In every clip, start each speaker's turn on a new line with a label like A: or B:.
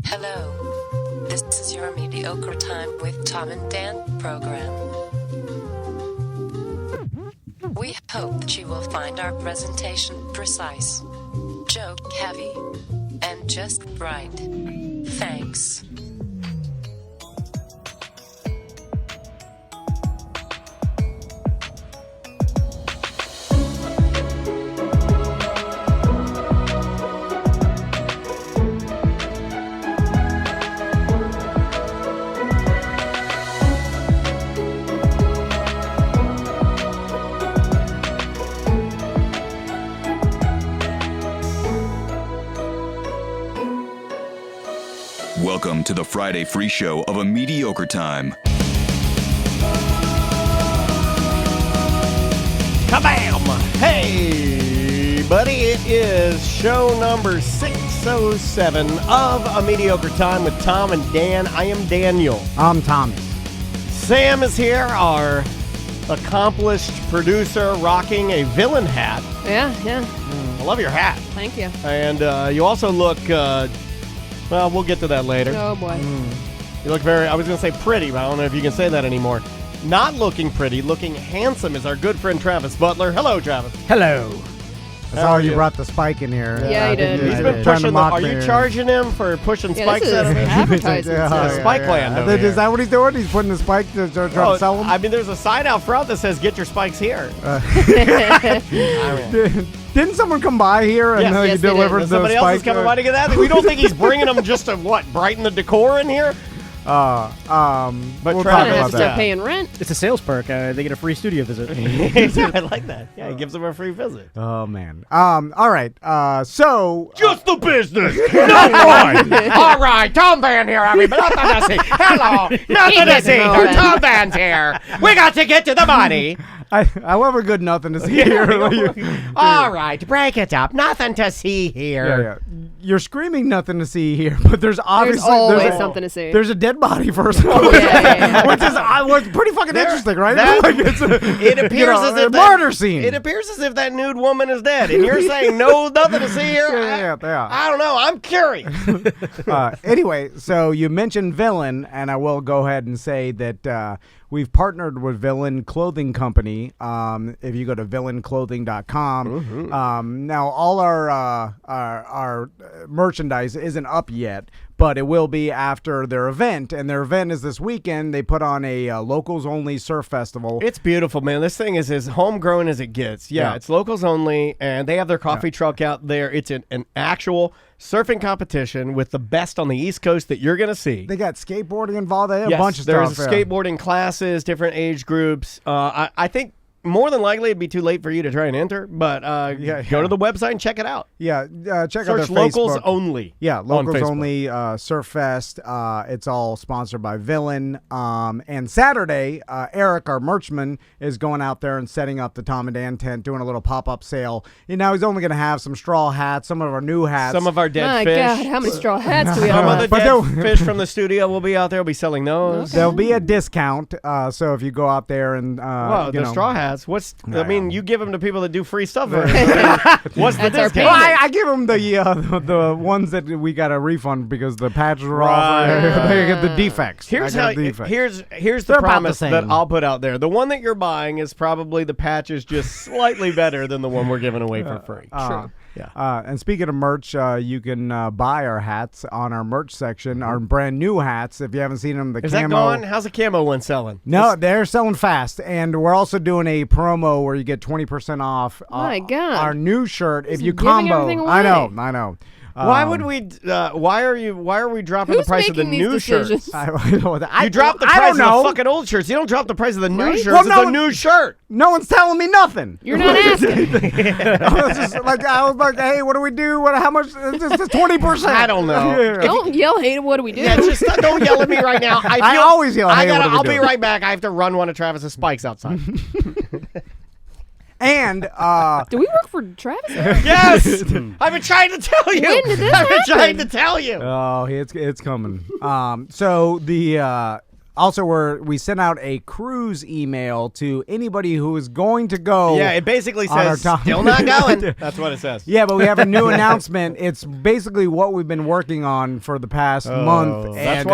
A: Hello. This is your mediocre time with Tom and Dan program. We hope that you will find our presentation precise, joke heavy, and just right. Thanks.
B: Welcome to the Friday free show of A Mediocre Time.
C: Kabam! Hey, buddy, it is show number 607 of A Mediocre Time with Tom and Dan. I am Daniel.
D: I'm Tommy.
C: Sam is here, our accomplished producer rocking a villain hat.
E: Yeah.
C: I love your hat.
E: Thank you.
C: And you also look, well, we'll get to that later.
E: Oh, boy.
C: You look very, I was going to say pretty, but I don't know if you can say that anymore. Not looking pretty, looking handsome is our good friend Travis Butler. Hello, Travis.
D: Hello. I
C: How
D: saw
C: are
D: you
C: you?
D: brought the spike in here.
E: Yeah, he did.
C: He's been pushing the, are you charging him for pushing spikes
E: this
C: out
E: is
C: of him?
E: advertising stuff.
C: Spike land over
D: Is
C: here.
D: that what he's doing? He's putting the spike to try to sell them?
C: I mean, there's a sign out front that says, get your spikes here.
D: Didn't someone come by here and
C: Yes.
D: you
E: Yes, they did.
D: delivered the
C: Somebody else is
D: spike?
C: coming by to get that? We don't think he's bringing them just to, what, brighten the decor in here?
D: But we'll
C: Travis-
D: talk
E: Gonna have
D: about
E: to start
D: that.
E: paying rent.
F: It's a sales perk. They get a free studio visit.
C: I like that. Yeah, he gives them a free visit.
D: Oh, man. All right. So...
C: Just the business. All right, Tom Van here, everybody. Nothing to see. Hello. Nothing to see here. Tom Van's here. We got to get to the money.
D: I love a good nothing to see here.
C: All right, break it up. Nothing to see here.
D: Yeah. You're screaming nothing to see here, but there's obviously...
E: always something to see.
D: There's a dead body first of all.
E: Yeah.
D: Which is was pretty fucking interesting, right?
C: that-
D: Like it's
C: It appears as if
D: a murder scene.
C: It appears as if that nude woman is dead, and you're saying no, nothing to see here.
D: Yeah.
C: I don't know. I'm curious.
D: Anyway, so you mentioned Villain, and I will go ahead and say that we've partnered with Villain Clothing Company. If you go to villainclothing.com, now all our merchandise isn't up yet, but it will be after their event, and their event is this weekend. They put on a locals only surf festival.
C: It's beautiful, man. This thing is as homegrown as it gets. Yeah, it's locals only, and they have their coffee truck out there. It's an actual surfing competition with the best on the East Coast that you're going to see.
D: They got skateboarding involved. They have
C: Yes,
D: a bunch of
C: there's
D: stuff.
C: skateboarding classes, different age groups. I think more than likely it'd be too late for you to try and enter, but go to the website and check it out.
D: Yeah, check out their
C: Search locals
D: Facebook.
C: only.
D: Yeah,
C: on
D: locals
C: Facebook.
D: only Surf Fest. It's all sponsored by Villain. And Saturday, Eric, our merchman, is going out there and setting up the Tom and Dan tent, doing a little pop-up sale. And now he's only going to have some straw hats, some of our new hats.
C: Some of our dead
E: My
C: fish.
E: God, how many straw hats do we
C: Some
E: have?
C: of the
D: But
C: dead
D: they'll-
C: fish from the studio will be out there. We'll be selling those.
D: There'll be a discount, so if you go out there and
C: Whoa,
D: you
C: the
D: know,
C: straw hats. I mean, you give them to people that do free stuff. What's the
E: That's our
C: discount?
E: payment.
D: Well, I give them the ones that we got a refund because the patches were off.
C: Right.
D: They get the defects.
C: Here's
D: I
C: how.
D: got the defects.
C: Here's the
D: They're about the
C: promise that
D: same.
C: I'll put out there. The one that you're buying is probably the patch is just slightly better than the one we're giving away for free.
D: True.
C: Yeah.
D: And speaking of merch, you can buy our hats on our merch section, our brand new hats. If you haven't seen them, the
C: Is
D: camo.
C: that gone? How's the camo one selling?
D: No, they're selling fast, and we're also doing a promo where you get 20% off.
E: My God.
D: Our new shirt if
E: Just
D: you
E: giving
D: combo.
E: everything
D: I know.
E: away.
C: Why would we? Why are we dropping the
E: Who's
C: price of the
E: making these
C: new
E: decisions?
C: shirts?
D: I
C: You drop the
D: I
C: price
D: don't
C: of
D: know.
C: the fucking old shirts. You don't drop the price of the new
E: Right?
C: shirts.
D: Well,
C: It's
D: no
C: a
D: one-
C: new shirt.
D: No one's telling me nothing.
E: You're not asking.
D: I was like, hey, what do we do? How much? It's 20%.
C: I don't know.
D: Yeah.
E: Don't yell, hate it. What do we do?
C: Yeah, just don't yell at me right now.
D: I always yell, "Hey, what do we
C: I'll
D: do?"
C: be right back. I have to run one of Travis's spikes outside.
D: And
E: Do we work for Travis?
C: Yes, I've been trying to tell you.
E: When did this
C: I've been
E: happen?
C: trying to tell you.
D: oh, it's coming. So the Also, we sent out a cruise email to anybody who is going to go.
C: Yeah, it basically
D: on our
C: says, still not going. That's what it says.
D: Yeah, but we have a new announcement. It's basically what we've been working on for the past month.
C: That's
D: And,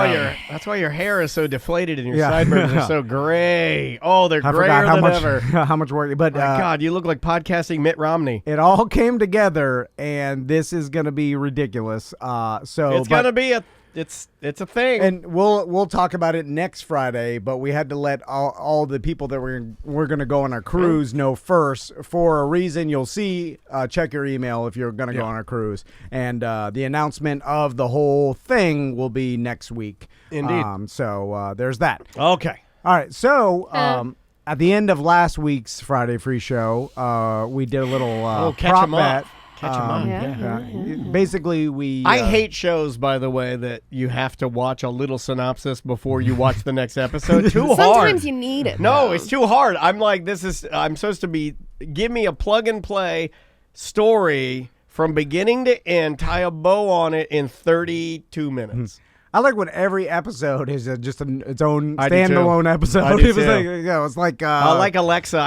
C: why your hair is so deflated and your sideburns are so gray. Oh, they're
D: I
C: grayer
D: forgot how
C: than
D: much,
C: ever.
D: how much work. But
C: My God, you look like podcasting Mitt Romney.
D: it all came together, and this is going to be ridiculous.
C: It's gonna be it's a thing.
D: And we'll talk about it next Friday, but we had to let all the people that we're going to go on our cruise know first for a reason. You'll see, check your email if you're going to go on our cruise. And the announcement of the whole thing will be next week.
C: Indeed.
D: So there's that.
C: Okay.
D: All right. So at the end of last week's Friday Free Show, we did a little
C: catch
D: prop
C: 'em
D: bet.
C: up. Catch 'em up.
D: Basically, we.
C: I hate shows, by the way, that you have to watch a little synopsis before you watch the next episode. Too hard.
E: Sometimes you need it.
C: No, it's too hard. I'm like, I'm supposed to be, give me a plug and play story from beginning to end, tie a bow on it in 32 minutes.
D: I like when every episode is just its own
C: I do too.
D: standalone episode.
C: I do
D: It was
C: too.
D: it's like
C: like Alexa.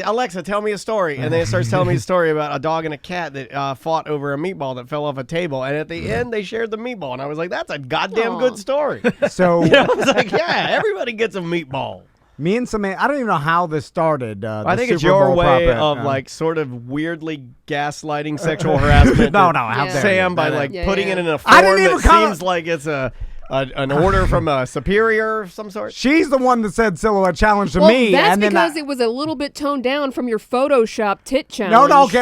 C: Alexa, tell me a story. And then it starts telling me a story about a dog and a cat that fought over a meatball that fell off a table. And at the end, they shared the meatball. And I was like, that's a goddamn good story.
D: So
C: I was like, yeah, everybody gets a meatball.
D: me and Samantha, I don't even know how this started.
C: I think it's
D: Super
C: your
D: Bowl
C: way
D: prop bet.
C: of like sort of weirdly gaslighting sexual harassment.
D: No,
C: to
D: how dare
C: Sam
D: you.
C: by
D: No,
C: like
E: Yeah,
C: putting
E: yeah.
C: it in a
D: I
C: form
D: didn't even
C: that
D: call
C: seems like it's an order from a superior of some sort.
D: She's the one that said silhouette challenge to
E: Well,
D: me.
E: that's
D: and then
E: because it was a little bit toned down from your Photoshop tit challenge.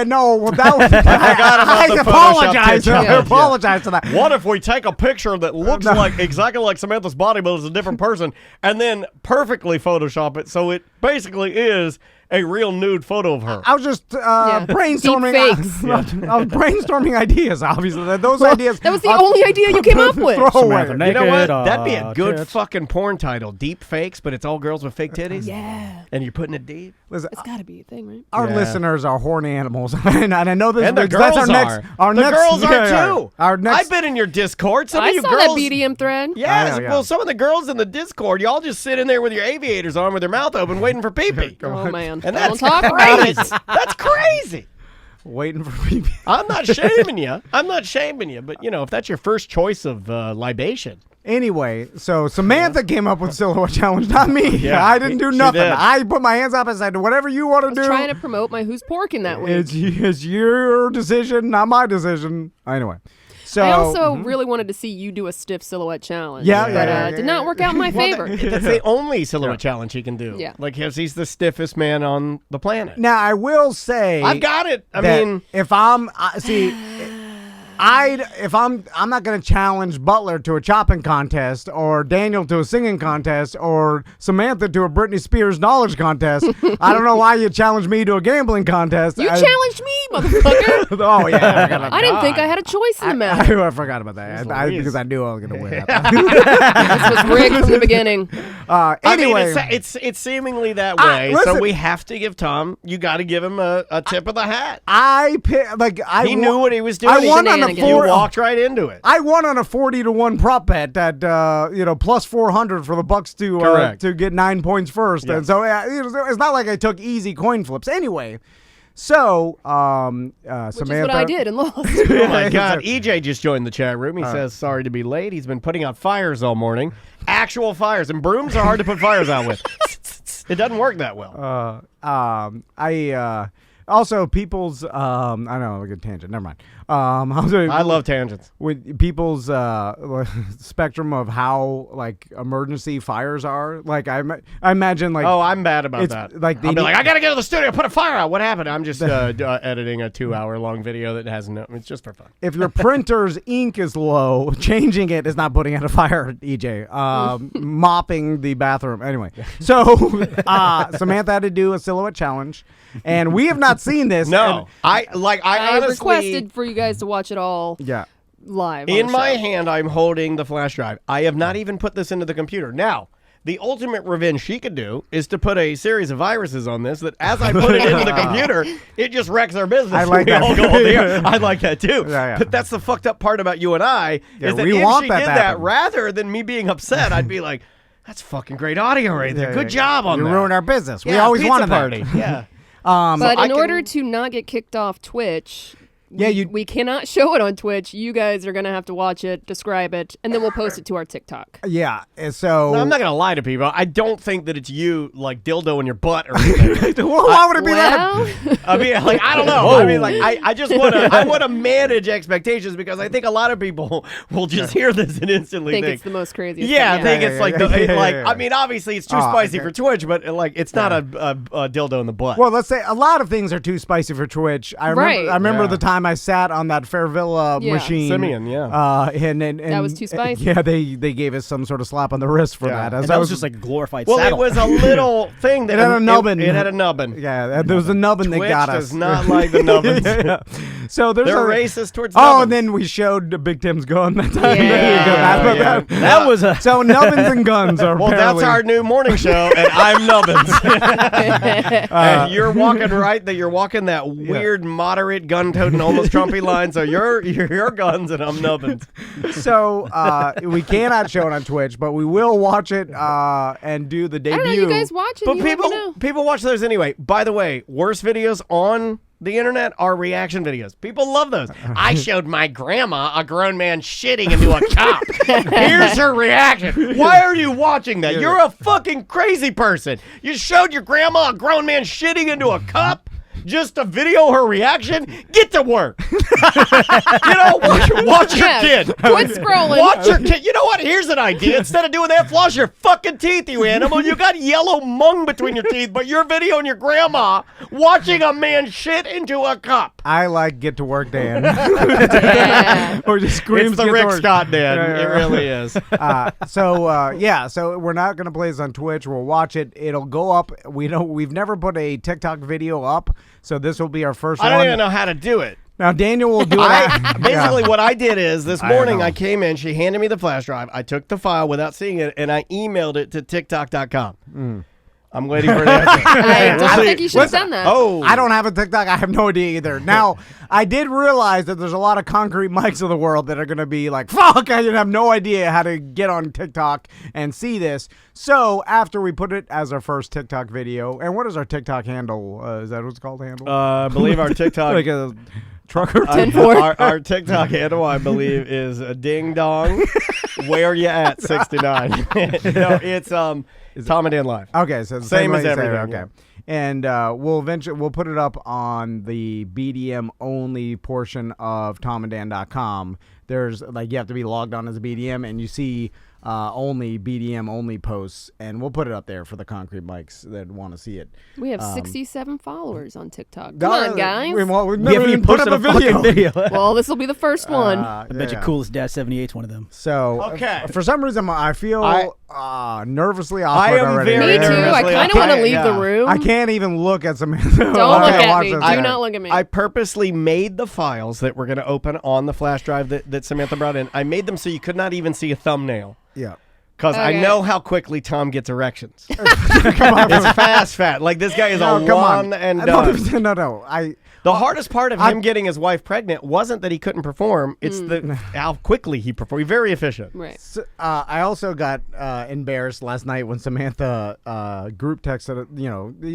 D: no. Well, that was.
C: I
D: I
C: the Photoshop
D: apologize.
C: tit
D: I
C: challenge,
D: apologize to that.
C: What if we take a picture that looks like exactly like Samantha's body, but it's a different person, and then perfectly Photoshop it so it basically is a real nude photo of her?
D: I was just brainstorming.
E: Deep fakes.
D: I was brainstorming ideas. Obviously, those ideas.
E: That was the only idea you came up with.
D: Throw away.
F: Samantha
C: You know what?
F: naked,
C: That'd be a good
F: tits.
C: fucking porn title. Deep fakes, but it's all girls with fake titties.
E: Yeah.
C: And you're putting it deep.
D: Listen,
E: It's got to be a thing, right?
D: our
C: Yeah.
D: listeners are horny animals, and I know this.
C: And the
D: that's
C: girls
D: our next.
C: are.
D: Our
C: the
D: next,
C: girls are
D: yeah,
C: too.
D: Our next.
C: I've been in your Discord. Some
E: I
C: of you
E: saw
C: girls.
E: that BDM thread.
C: Yes.
D: I know, yeah.
C: Well, some of the girls in the Discord, y'all just sit in there with your aviators on with their mouth open waiting for pee-pee.
E: Oh, man.
C: And
E: Don't
C: that's
E: talk about
C: crazy.
E: it.
C: That's crazy.
D: Waiting for me.
C: I'm not shaming you. But, if that's your first choice of libation.
D: Anyway, so Samantha came up with silhouette challenge, not me.
C: Yeah,
D: I didn't do
C: she
D: nothing.
C: did.
D: I put my hands up and said, "Whatever you want to do,
E: Trying to promote my Who's Porking that week.
D: it's your decision, not my decision." Anyway, so
E: I also really wanted to see you do a stiff silhouette challenge.
D: Yeah,
E: but
D: yeah,
E: did not work out in my favor.
C: That's the only silhouette challenge he can do.
E: Yeah.
C: Like, he's the stiffest man on the planet.
D: now I will say,
C: I've got it. I
D: that
C: mean,
D: if I'm I'm not going to challenge Butler to a chopping contest or Daniel to a singing contest or Samantha to a Britney Spears knowledge contest. I don't know why you challenge me to a gambling contest.
E: You challenged me, motherfucker.
D: Oh yeah, I forgot about
E: I didn't think I had a choice in the matter.
D: I forgot about that. Because I knew I was going to win.
E: This was rigged from the beginning.
D: Anyway,
C: I mean, it's seemingly that way. So
D: listen.
C: we have to give Tom. You got to give him a tip of the hat.
D: he
C: Knew what he was doing.
D: I won on a
E: Shenanigans.
C: You walked right into it.
D: I won on a 40-1 prop bet at plus 400 for the Bucks to get 9 points first, and so it's not like I took easy coin flips. Anyway, so Samantha,
E: Which is what I did and lost.
C: Oh my God! EJ just joined the chat room. He says sorry to be late. He's been putting out fires all morning. Actual fires, and brooms are hard to put fires out with. It doesn't work that well.
D: Also, people's I know a good tangent. Never mind.
C: I love tangents.
D: With people's spectrum of how like emergency fires are. Like I imagine like
C: I'm bad about
D: it's
C: that.
D: like
C: I'll be like, I gotta get to the studio, put a fire out. What happened? I'm just editing a 2-hour long video that has no. It's just for fun.
D: if your printer's ink is low, changing it is not putting out a fire. EJ, mopping the bathroom. Anyway, so Samantha had to do a silhouette challenge, and we have not seen this.
C: No, I
E: I
C: honestly
E: requested for you guys to watch it all
D: Yeah.
E: live. on
C: in
E: the
C: my
E: show.
C: hand. I'm holding the flash drive. I have not even put this into the computer. Now, the ultimate revenge she could do is to put a series of viruses on this. That as I put it into the computer, it just wrecks our business.
D: I like
C: We
D: that.
C: all go on the air. I like that too.
D: Yeah.
C: But that's the fucked up part about you and I
D: Yeah,
C: is that
D: we
C: if
D: want
C: she
D: that
C: did
D: to
C: that,
D: happen.
C: rather than me being upset, I'd be like, That's fucking great audio right there. Good job on
D: you
C: that.
D: You ruined our business. We
C: Yeah,
D: always
C: pizza
D: wanted
C: party.
D: that.
C: Yeah.
E: But
C: I
E: in
C: can-
E: order to not get kicked off Twitch,
D: Yeah,
E: we cannot show it on Twitch. You guys are going to have to watch it, describe it, and then we'll post it to our TikTok.
D: Yeah, so...
C: No, I'm not going to lie to people. I don't think that it's you, like, dildo in your butt or anything.
D: Why would it be
E: Well,
C: I mean, like, I don't know. I mean, like, I just want to I want to manage expectations because I think a lot of people will just hear this and instantly
E: think
C: think
E: it's the most craziest
C: yeah, I
E: thing
C: think
E: ever.
C: it's like, I mean, obviously it's too
D: Oh,
C: spicy
D: okay.
C: for Twitch, but, like, it's not a dildo in the butt.
D: Well, let's say a lot of things are too spicy for Twitch. I remember
C: Yeah.
D: the time I sat on that Fairvilla
E: Yeah.
D: machine.
C: Simeon, yeah.
D: And
E: That was too spicy?
D: Yeah, they gave us some sort of slap on the wrist for
C: Yeah.
D: that.
F: And that was just like a glorified
C: Well,
F: saddle.
C: it was a little thing that
D: It had a nubbin.
C: It had a nubbin.
D: Yeah, there was a nubbin that
C: Twitch
D: got us.
C: does not like the nubbins.
D: Yeah. So there's
C: They're
D: a
C: racist towards
D: Oh,
C: nubbins.
D: and then we showed Big Tim's gun that time.
E: Yeah.
D: There you go. That's
C: Yeah.
D: what that-
F: That was a...
D: So nubbins and guns are
C: Well, that's
D: apparently-
C: our new morning show, and I'm Nubbins. And you're walking you're walking that weird, moderate, gun-toting, almost Trumpy line. So you're guns, and I'm Nubbins.
D: So we cannot show it on Twitch, but we will watch it and do the
E: I
D: debut.
E: don't know. You guys watch it.
C: But
E: you let me know.
C: people watch those anyway. By the way, worst videos on the internet are reaction videos. People love those. I showed my grandma a grown man shitting into a cup. Here's her reaction. Why are you watching that? You're a fucking crazy person. You showed your grandma a grown man shitting into a cup just to video her reaction? Get to work. Watch your kid.
E: Quit scrolling.
C: Watch your kid. You know what? Here's an idea. Instead of doing that, floss your fucking teeth, you animal. You got yellow mung between your teeth, but you're videoing your grandma watching a man shit into a cup.
D: I like Get to Work Dan.
E: Yeah.
D: Or just screams
C: It's the
D: Get to
C: Rick
D: Work.
C: Scott Dan.
D: Yeah, yeah,
C: It
D: yeah.
C: really is.
D: So we're not gonna play this on Twitch. We'll watch it. It'll go up. We've never put a TikTok video up, so this will be our first
C: I
D: one.
C: don't even know how to do it.
D: Now Daniel will do it.
C: Basically, what I did is this
D: I don't
C: morning
D: know.
C: I came in, she handed me the flash drive. I took the file without seeing it, and I emailed it to TikTok.com. I'm waiting for an answer.
E: I don't
C: see.
E: think you should have done that.
C: Oh,
D: I don't have a TikTok. I have no idea either. Now, I did realize that there's a lot of concrete mics of the world that are going to be like, fuck, I have no idea how to get on TikTok and see this. So after we put it as our first TikTok video, and what is our TikTok handle? Is that what it's called, handle?
C: I believe our TikTok.
D: like a trucker?
C: Our TikTok handle, I believe, is a ding dong. Where you at? 69. No, it's TomandDanLive.
D: Okay, so the
C: Same
D: way
C: as
D: you say it,
C: everything,
D: Okay. And we'll put it up on the BDM only portion of TomandDan.com. There's you have to be logged on as a BDM, and you see only BDM only posts, and we'll put it up there for the concrete mics that want to see it.
E: We have 67 followers on TikTok. Come on, guys.
D: We've
F: We
D: never
F: haven't
D: even
F: even
D: put up
F: posted
D: a video.
F: video.
E: Well, this will be the first one.
F: I bet you Coolest Dad 78 is one of them.
D: So
C: Okay.
D: for some reason, I feel nervously
C: I
D: awkward
C: am
D: already.
C: very
E: Me too. I
C: nervously
E: kind of want to leave the
C: yeah.
E: room.
D: I can't even look at Samantha.
E: Don't look at me. Do
C: I-
E: not look at me.
C: I purposely made the files that we're going to open on the flash drive that Samantha brought in. I made them so you could not even see a thumbnail.
D: Yeah.
C: Because I
E: Okay.
C: know how quickly Tom gets erections. It's fast. Like, this guy is a one and done.
D: No.
C: The hardest part of him getting his wife pregnant wasn't that he couldn't perform. It's how quickly he performed. He's very efficient.
E: right.
D: So, I also got embarrassed last night when Samantha group texted.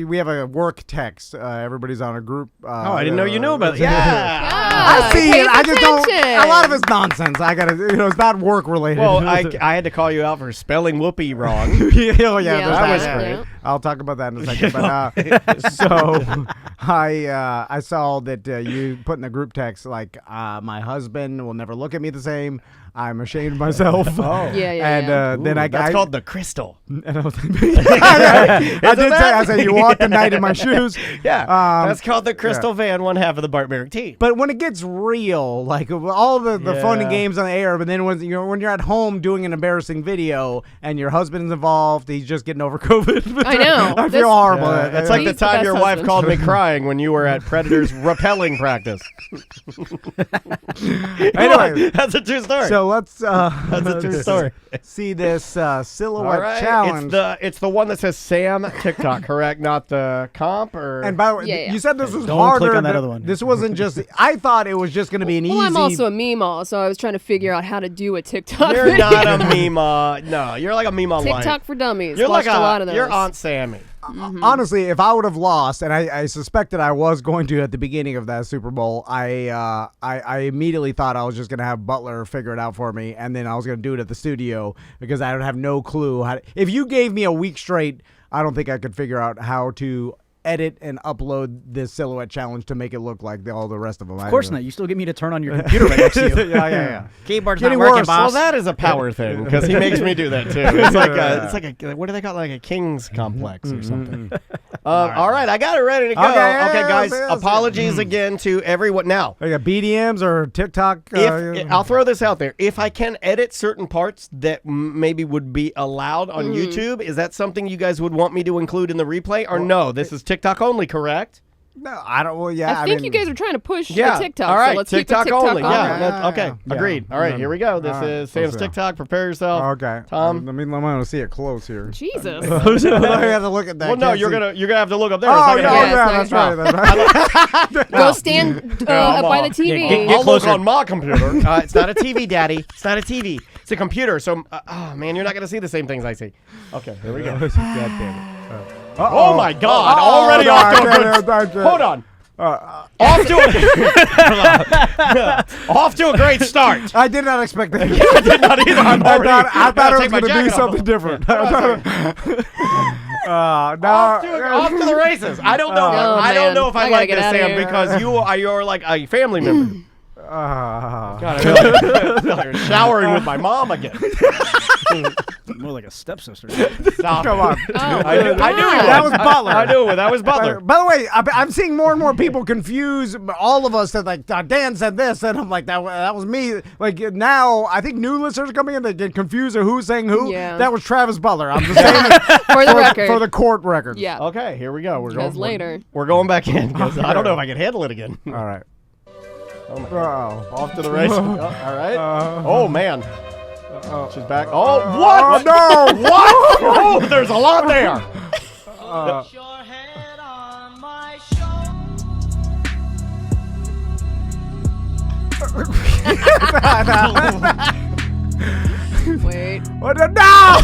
D: We have a work text. Everybody's on a group.
C: I didn't know you knew about it. Yeah.
D: I see
E: pays
D: it. I just don't.
E: attention.
D: A lot of it's nonsense. I gotta. It's not work related.
C: Well, I had to call you out for spelling Whoopee wrong.
D: yeah,
E: Yeah,
D: there's
C: that was
D: that.
C: great.
D: I'll talk about that in a second. But so I saw that you put in the group text my husband will never look at me the same. I'm ashamed of myself.
E: Yeah.
D: And then
C: That's called the crystal.
D: And I was I said you walk the night in my shoes.
C: Yeah. That's called the crystal van, one half of the barbaric team.
D: But when it gets real, like all the fun and
C: Yeah.
D: games on the air, but then when you're at home doing an embarrassing video and your husband's involved, he's just getting over COVID.
E: I know.
D: I feel horrible.
C: It's like the
E: He's the
C: time
E: best
C: your wife
E: husband.
C: called me crying when you were at Predator's rappelling practice.
D: Anyway,
C: That's a true story.
D: so let's
C: That's a true story.
D: see this silhouette
C: All right.
D: challenge.
C: It's the one that says Sam TikTok, correct? Not the comp or.
D: And by the way,
E: Yeah.
D: you said this was
F: Don't
D: harder.
F: click on that
D: than-
F: other one.
D: This wasn't just. I thought it was just going to be an easy.
E: Well, I'm also a meme so I was trying to figure out how to do a TikTok
C: You're
E: video.
C: not a meme. No, you're like a meme light.
E: TikTok for dummies.
C: You're
E: Watched
C: like
E: a lot of those.
C: You're Aunt Sammy.
D: Honestly, if I would have lost, and I suspected I was going to at the beginning of that Super Bowl, I immediately thought I was just going to have Butler figure it out for me, and then I was going to do it at the studio because I would have no clue how. If you gave me a week straight, I don't think I could figure out how to edit and upload this silhouette challenge to make it look like all the rest of them.
F: Of course not. You still get me to turn on your computer right next to you.
D: yeah.
F: Keyboard's
D: Getting
F: not working,
D: worse.
F: boss.
C: Well, that is a power thing because he makes me do that too. It's like a what do they call it? Like a king's complex or something. All right, I got it ready to go.
D: Okay,
C: guys,
D: yes.
C: apologies again to everyone. Now,
D: Like a BDMs or TikTok.
C: I'll throw this out there. If I can edit certain parts that maybe would be allowed on YouTube, is that something you guys would want me to include in the replay? Or no, this is TikTok only, correct?
D: No, I don't. Well, yeah.
E: I think
D: mean,
E: you guys are trying to push
C: Yeah.
E: the TikTok.
C: All right,
E: So let's
C: TikTok
E: keep it TikTok
C: only. Yeah. Okay.
D: Yeah.
C: Agreed. All right. Here we go. This
D: All right,
C: is Sam's
D: let's go.
C: TikTok. Prepare yourself.
D: Okay,
C: Tom.
D: Let me see it close here.
E: Jesus.
D: I have to look at that.
C: Well, no,
D: Can't
C: you're
D: see.
C: gonna have to look up there.
D: Oh,
C: It's
D: yeah,
C: not gonna-
E: Yeah, it's
D: that's
E: not
D: right. That's right.
E: Go stand up by the TV.
F: Get
C: I'll look
F: closer.
C: on my computer. It's not a TV, Daddy. It's not a TV. It's a computer. So, oh man, you're not gonna see the same things I see. Okay, here we go.
D: God damn it.
C: Oh my God! Already off to a good. Hold on. Off to a great start.
D: I did not expect that.
C: I did not either.
D: I thought it was
C: going
D: going to be something different. No.
C: Off to the races. I don't know. I don't
E: man.
C: know if I
E: I gotta
C: like
E: get
C: this,
E: outta
C: Sam,
E: here.
C: because you're like a family member.
D: Uh,
C: God, I feel like you're showering with my mom again.
F: More like a stepsister.
C: Stop.
D: come on.
E: Oh,
C: I knew
D: That was Butler.
C: I knew it. That was Butler.
D: By the way, I'm seeing more and more people confuse all of us that like Dan said this, and I'm like that was me. Like now, I think new listeners are coming in that get confused of who's saying who.
E: Yeah.
D: That was Travis Butler. I'm just saying it
E: For the record.
D: for the court record.
E: Yeah.
C: Okay, here we go.
E: Because later.
C: We're going back in because I don't know if I can handle it again.
D: All right.
C: Oh my God. Off to the races. All right. Oh man. She's back. Oh, what?
D: Oh, no.
C: What? Oh, there's a lot there.
E: Wait.
D: What the no?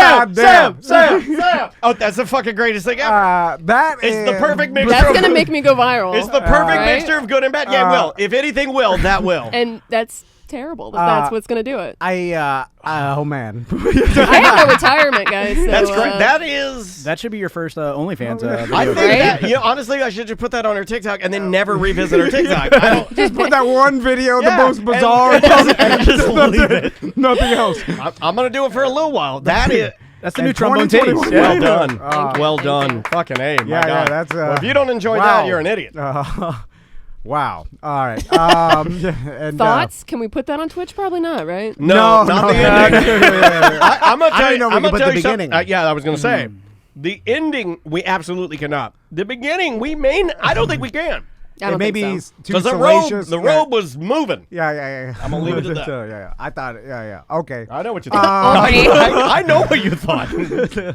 C: Sam. Oh, that's the fucking greatest thing ever.
D: That
C: It's
D: is
C: the perfect mixture.
E: That's going to make me go viral.
C: It's the perfect
E: Right?
C: mixture of good and bad. Yeah, it will. If anything will, that will.
E: And that's terrible that's what's going to do it.
D: Oh man.
E: I have no retirement, guys. So,
C: That's great. That is.
F: That should be your first OnlyFans video.
C: I think
E: Right?
C: that, honestly, I should just put that on her TikTok and then never revisit her TikTok. I don't.
D: Just put that one video,
C: Yeah,
D: the most bizarre.
C: and just leave it.
D: Nothing else.
C: I'm gonna do it for a little while. That is.
F: That's the new
D: And
F: trombone
D: 2021.
F: titties.
C: Well done.
E: Thank you.
C: Well
E: Thank
C: done.
E: you.
C: Fucking A. My
D: Yeah,
C: God.
D: that's,
C: Well, if you don't enjoy
D: wow.
C: that, you're an idiot.
D: Wow. All right. And,
E: Thoughts? Can we put that on Twitch? Probably not, right?
C: No, not the ending. I'm gonna
D: I
C: tell
D: didn't
C: you.
D: know we
C: I'm
D: could
C: gonna
D: put
C: tell
D: the
C: you something.
D: beginning.
C: Yeah, I was gonna say the ending. We absolutely cannot. The beginning, we may. I don't think we can
E: I don't
D: maybe
E: think so.
D: too
C: because
D: salacious.
C: the robe was moving.
D: Yeah.
C: I'm gonna leave it at that.
D: Yeah. I thought. Yeah. Okay.
C: I know what you thought.
E: Okay.
C: I know what you thought.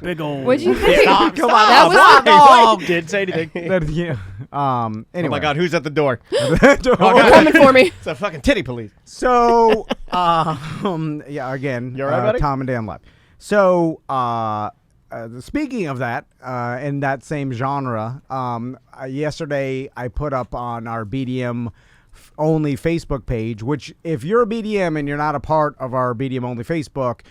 F: Big old.
E: What'd you think?
C: Stop,
D: Come
C: stop,
E: That was
C: stop.
F: Oh, didn't say anything.
D: Yeah.
C: Oh
D: Anyway.
C: my God, who's at the door?
E: They're coming for me.
C: It's a fucking titty police.
D: So, yeah. Again,
C: You all right, buddy?
D: Tom and Dan live. So, speaking of that, in that same genre, yesterday I put up on our BDM only Facebook page, which if you're a BDM and you're not a part of our BDM only Facebook,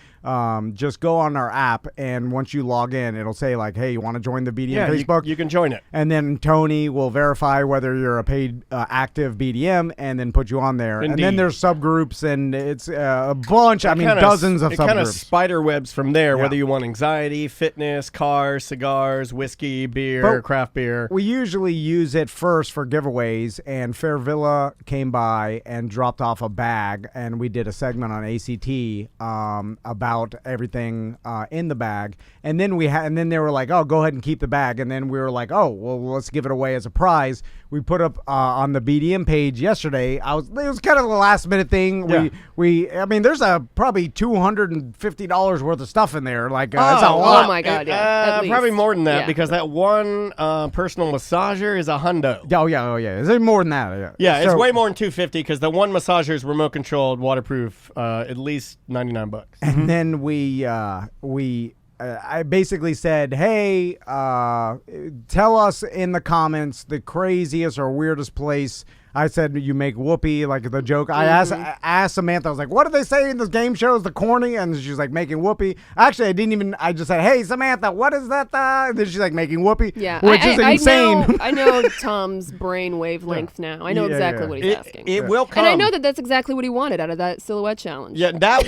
D: just go on our app, and once you log in, it'll say like, hey, you want to join the BDM Facebook?
C: You can join it.
D: And then Tony will verify whether you're a paid active BDM and then put you on there.
C: Indeed.
D: And then there's subgroups, and it's a bunch, dozens of subgroups.
C: It kind of spider webs from there,
D: Yeah.
C: whether you want anxiety, fitness, cars, cigars, whiskey, beer,
D: But
C: craft beer.
D: We usually use it first for giveaways, and Fairvilla came by and dropped off a bag, and we did a segment on ACT about everything in the bag, and then and then they were like, "Oh, go ahead and keep the bag," and then we were like, "Oh, well, let's give it away as a prize." We put up on the BDM page yesterday. It was kind of a last minute thing.
C: Yeah.
D: There's probably $250 worth of stuff in there. Like it's a lot.
E: Oh my God, yeah. At least.
C: Probably more than that
E: Yeah.
C: because that one personal massager is a hundo.
D: Oh yeah. Is there more than that?
C: Yeah, it's
D: So-
C: way more than $250 because the one massager is remote controlled, waterproof, at least $99.
D: And then I basically said, hey, tell us in the comments the craziest or weirdest place. I said, you make Whoopee, like the joke. I asked Samantha, I was like, what do they say in this game show? Is the corny? And she was like, making Whoopee. Actually, I just said, hey, Samantha, what is that? And then she's like, making Whoopee.
E: Yeah,
D: which is insane.
E: I know Tom's brain wavelength now. I know exactly what he's asking.
C: It will come.
E: And I know that's exactly what he wanted out of that silhouette challenge.
C: Yeah, that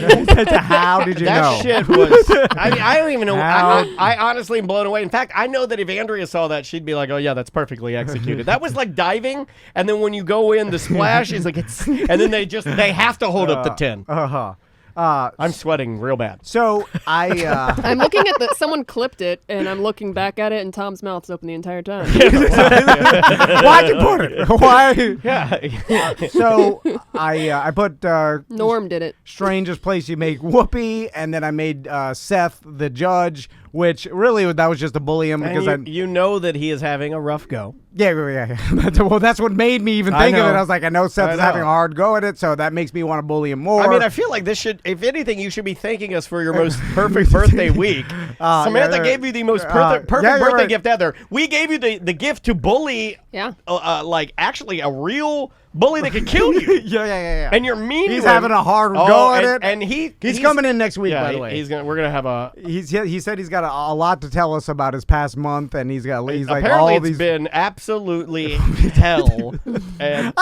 D: How did you
C: that
D: know?
C: shit was. I don't even know.
D: How?
C: I honestly am blown away. In fact, I know that if Andrea saw that, she'd be like, "Oh yeah, that's perfectly executed." That was like diving, and then when you go in, the splash is like it's, and then they have to hold up the 10. I'm sweating real bad.
D: So I
E: I'm looking at someone clipped it, and I'm looking back at it, and Tom's mouth's open the entire time.
D: why'd you put it? Why?
C: Yeah.
D: So I put
E: Norm did it.
D: strangest place you make Whoopee, and then I made Seth the judge, which really that was just to bully him because
C: And you know that he is having a rough go.
D: yeah. That's what made me even think of it. I was like, I know Seth is having a hard go at it, so that makes me want to bully him more.
C: I mean, I feel like this should, if anything, you should be thanking us for your most perfect birthday week. Samantha gave you the most perfect birthday gift ever. We gave you the gift to bully, like actually a real bully that could kill you.
D: Yeah.
C: And you're mean.
D: He's having a hard go at it,
C: and
D: he's coming in next week. By the way,
C: we're gonna have a.
D: He said he's got a lot to tell us about his past month, and he's like
C: apparently
D: all
C: it's
D: these.
C: been absolutely hell. And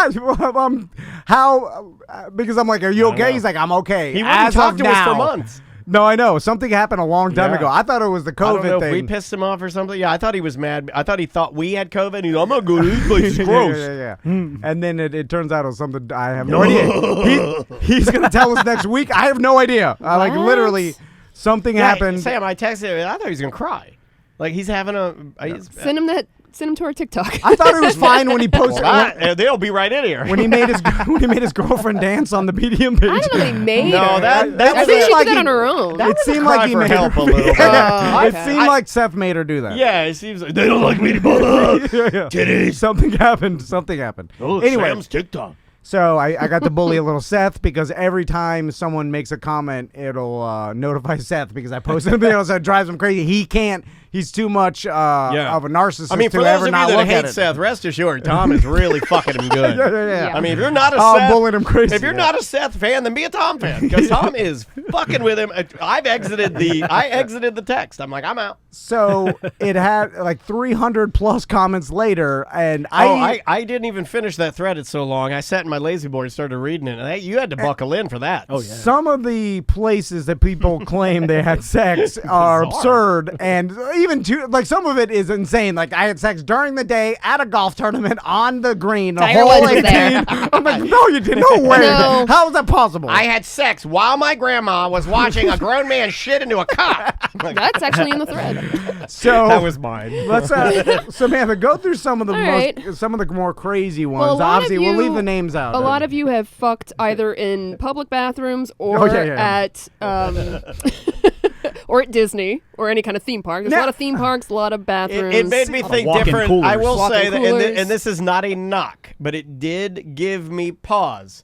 D: Because I'm like, are you okay? He's like, I'm okay.
C: he wouldn't talk to us for months.
D: No, I know. Something happened a long time ago. I thought it was the COVID
C: I don't know
D: thing.
C: if we pissed him off or something. Yeah, I thought he was mad. I thought he thought we had COVID. He's like, I'm not going to this place. It's gross.
D: Yeah. And then it turns out it was something I have no idea. He's going to tell us next week. I have no idea. Like literally something happened.
C: Sam, I texted him. I thought he was going to cry. Like he's having a.
E: Send him to our TikTok.
D: I thought it was fine when he posted.
C: They'll be right in here.
D: When he made his girlfriend dance on the BDM page.
E: I don't know what he made
C: No,
E: her.
C: that
E: I
C: was
E: think
C: a-
E: she
D: like
E: did that
D: he-
E: on her own.
D: It seemed like he
C: for
D: made
C: help
D: her.
C: a little bit.
D: It
E: okay.
D: seemed like Seth made her do that.
C: Yeah, it seems like they don't like me to bother.
D: Titties. Something happened.
C: Oh,
D: Anyway,
C: Sam's TikTok.
D: so I got to bully a little Seth because every time someone makes a comment, it'll notify Seth because I posted a video, so it drives him crazy. He can't. He's too much of a narcissist
C: I mean, for
D: to
C: those
D: ever
C: of you
D: not
C: that
D: look
C: hate
D: at it.
C: Seth, rest assured, Tom is really fucking him good.
D: Yeah.
C: I mean, if you're not a
D: I'm
C: Seth,
D: bullying him crazy.
C: if you're not a Seth fan, then be a Tom fan because Tom is fucking with him. I exited the text. I'm like, I'm out.
D: So it had like 300 plus comments later, and
C: I didn't even finish that thread. It's so long. I sat in my lazy boy and started reading it. And you had to buckle in for that. Oh yeah.
D: Some of the places that people claim they had sex are absurd, and even some of it is insane. Like I had sex during the day at a golf tournament on the green. The
E: Tiger
D: whole
E: Woods was
D: 18.
E: there.
D: I'm like, no, you didn't. No way.
E: No.
D: How is that possible?
C: I had sex while my grandma was watching a grown man shit into a cup.
E: That's actually in the thread.
D: So
C: That was mine.
D: let's Samantha, go through some of the
E: All right.
D: some of the more crazy ones.
E: Well, a lot of
D: Obviously, we'll
E: you-
D: leave the names out.
E: A lot of you have fucked either in public bathrooms or at or at Disney or any kind of theme park. There's a lot of theme parks, a lot of bathrooms.
C: It made me think
F: walk-in
C: different.
F: coolers.
C: I will
E: Walk-in
C: say that,
E: coolers.
C: and this is not a knock, but it did give me pause.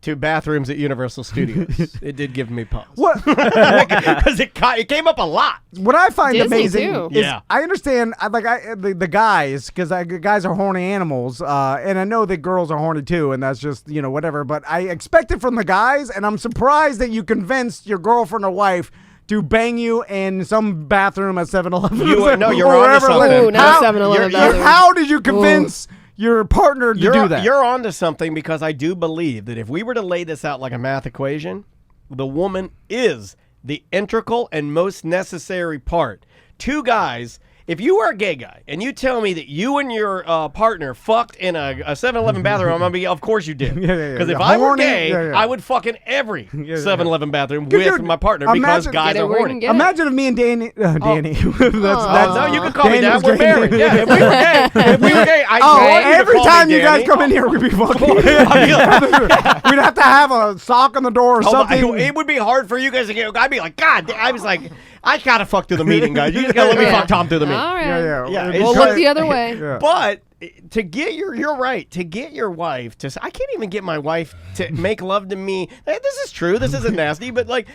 C: to bathrooms at Universal Studios. It did give me pause.
D: What?
C: Because it came up a lot.
D: What I find
E: Disney,
D: amazing
E: too.
D: is
C: Yeah.
D: I understand the guys, because guys are horny animals, and I know that girls are horny too, and that's just whatever. But I expect it from the guys, and I'm surprised that you convinced your girlfriend or wife to bang you in some bathroom at 7-Eleven.
C: No, you're
D: or
C: onto
D: wherever.
C: something.
E: Ooh, not 7-Eleven bathroom.
D: How did you convince your partner to do that?
C: You're onto something, because I do believe that if we were to lay this out like a math equation, the woman is the integral and most necessary part. Two guys. If you are a gay guy and you tell me that you and your partner fucked in a 7-Eleven bathroom, I'm going to be, of course you did. Because if I were
D: Horny?
C: gay, I would fuck in every 7-Eleven bathroom with my partner, because guys are horny.
D: Imagine if me and Danny. Danny.
C: No, you can call me
D: Danny
C: that.
D: was
C: We're
D: gay.
C: married. Yeah, if we were gay, I'd want you to
D: every
C: call me
D: time you guys
C: Danny.
D: come in here, we'd be fucking.
C: I'd be like,
D: We'd have to have a sock on the door or something.
C: it would be hard for you guys to get. I'd be like, God, I was like, I gotta fuck through the meeting, guys. You just gotta let me fuck Tom through the meeting.
E: All right.
C: Yeah,
E: We'll
C: it's
E: look
C: like-
E: the other way.
D: Yeah.
C: But to get you're right. To get your wife to, I can't even get my wife to make love to me. This is true. This isn't nasty, but like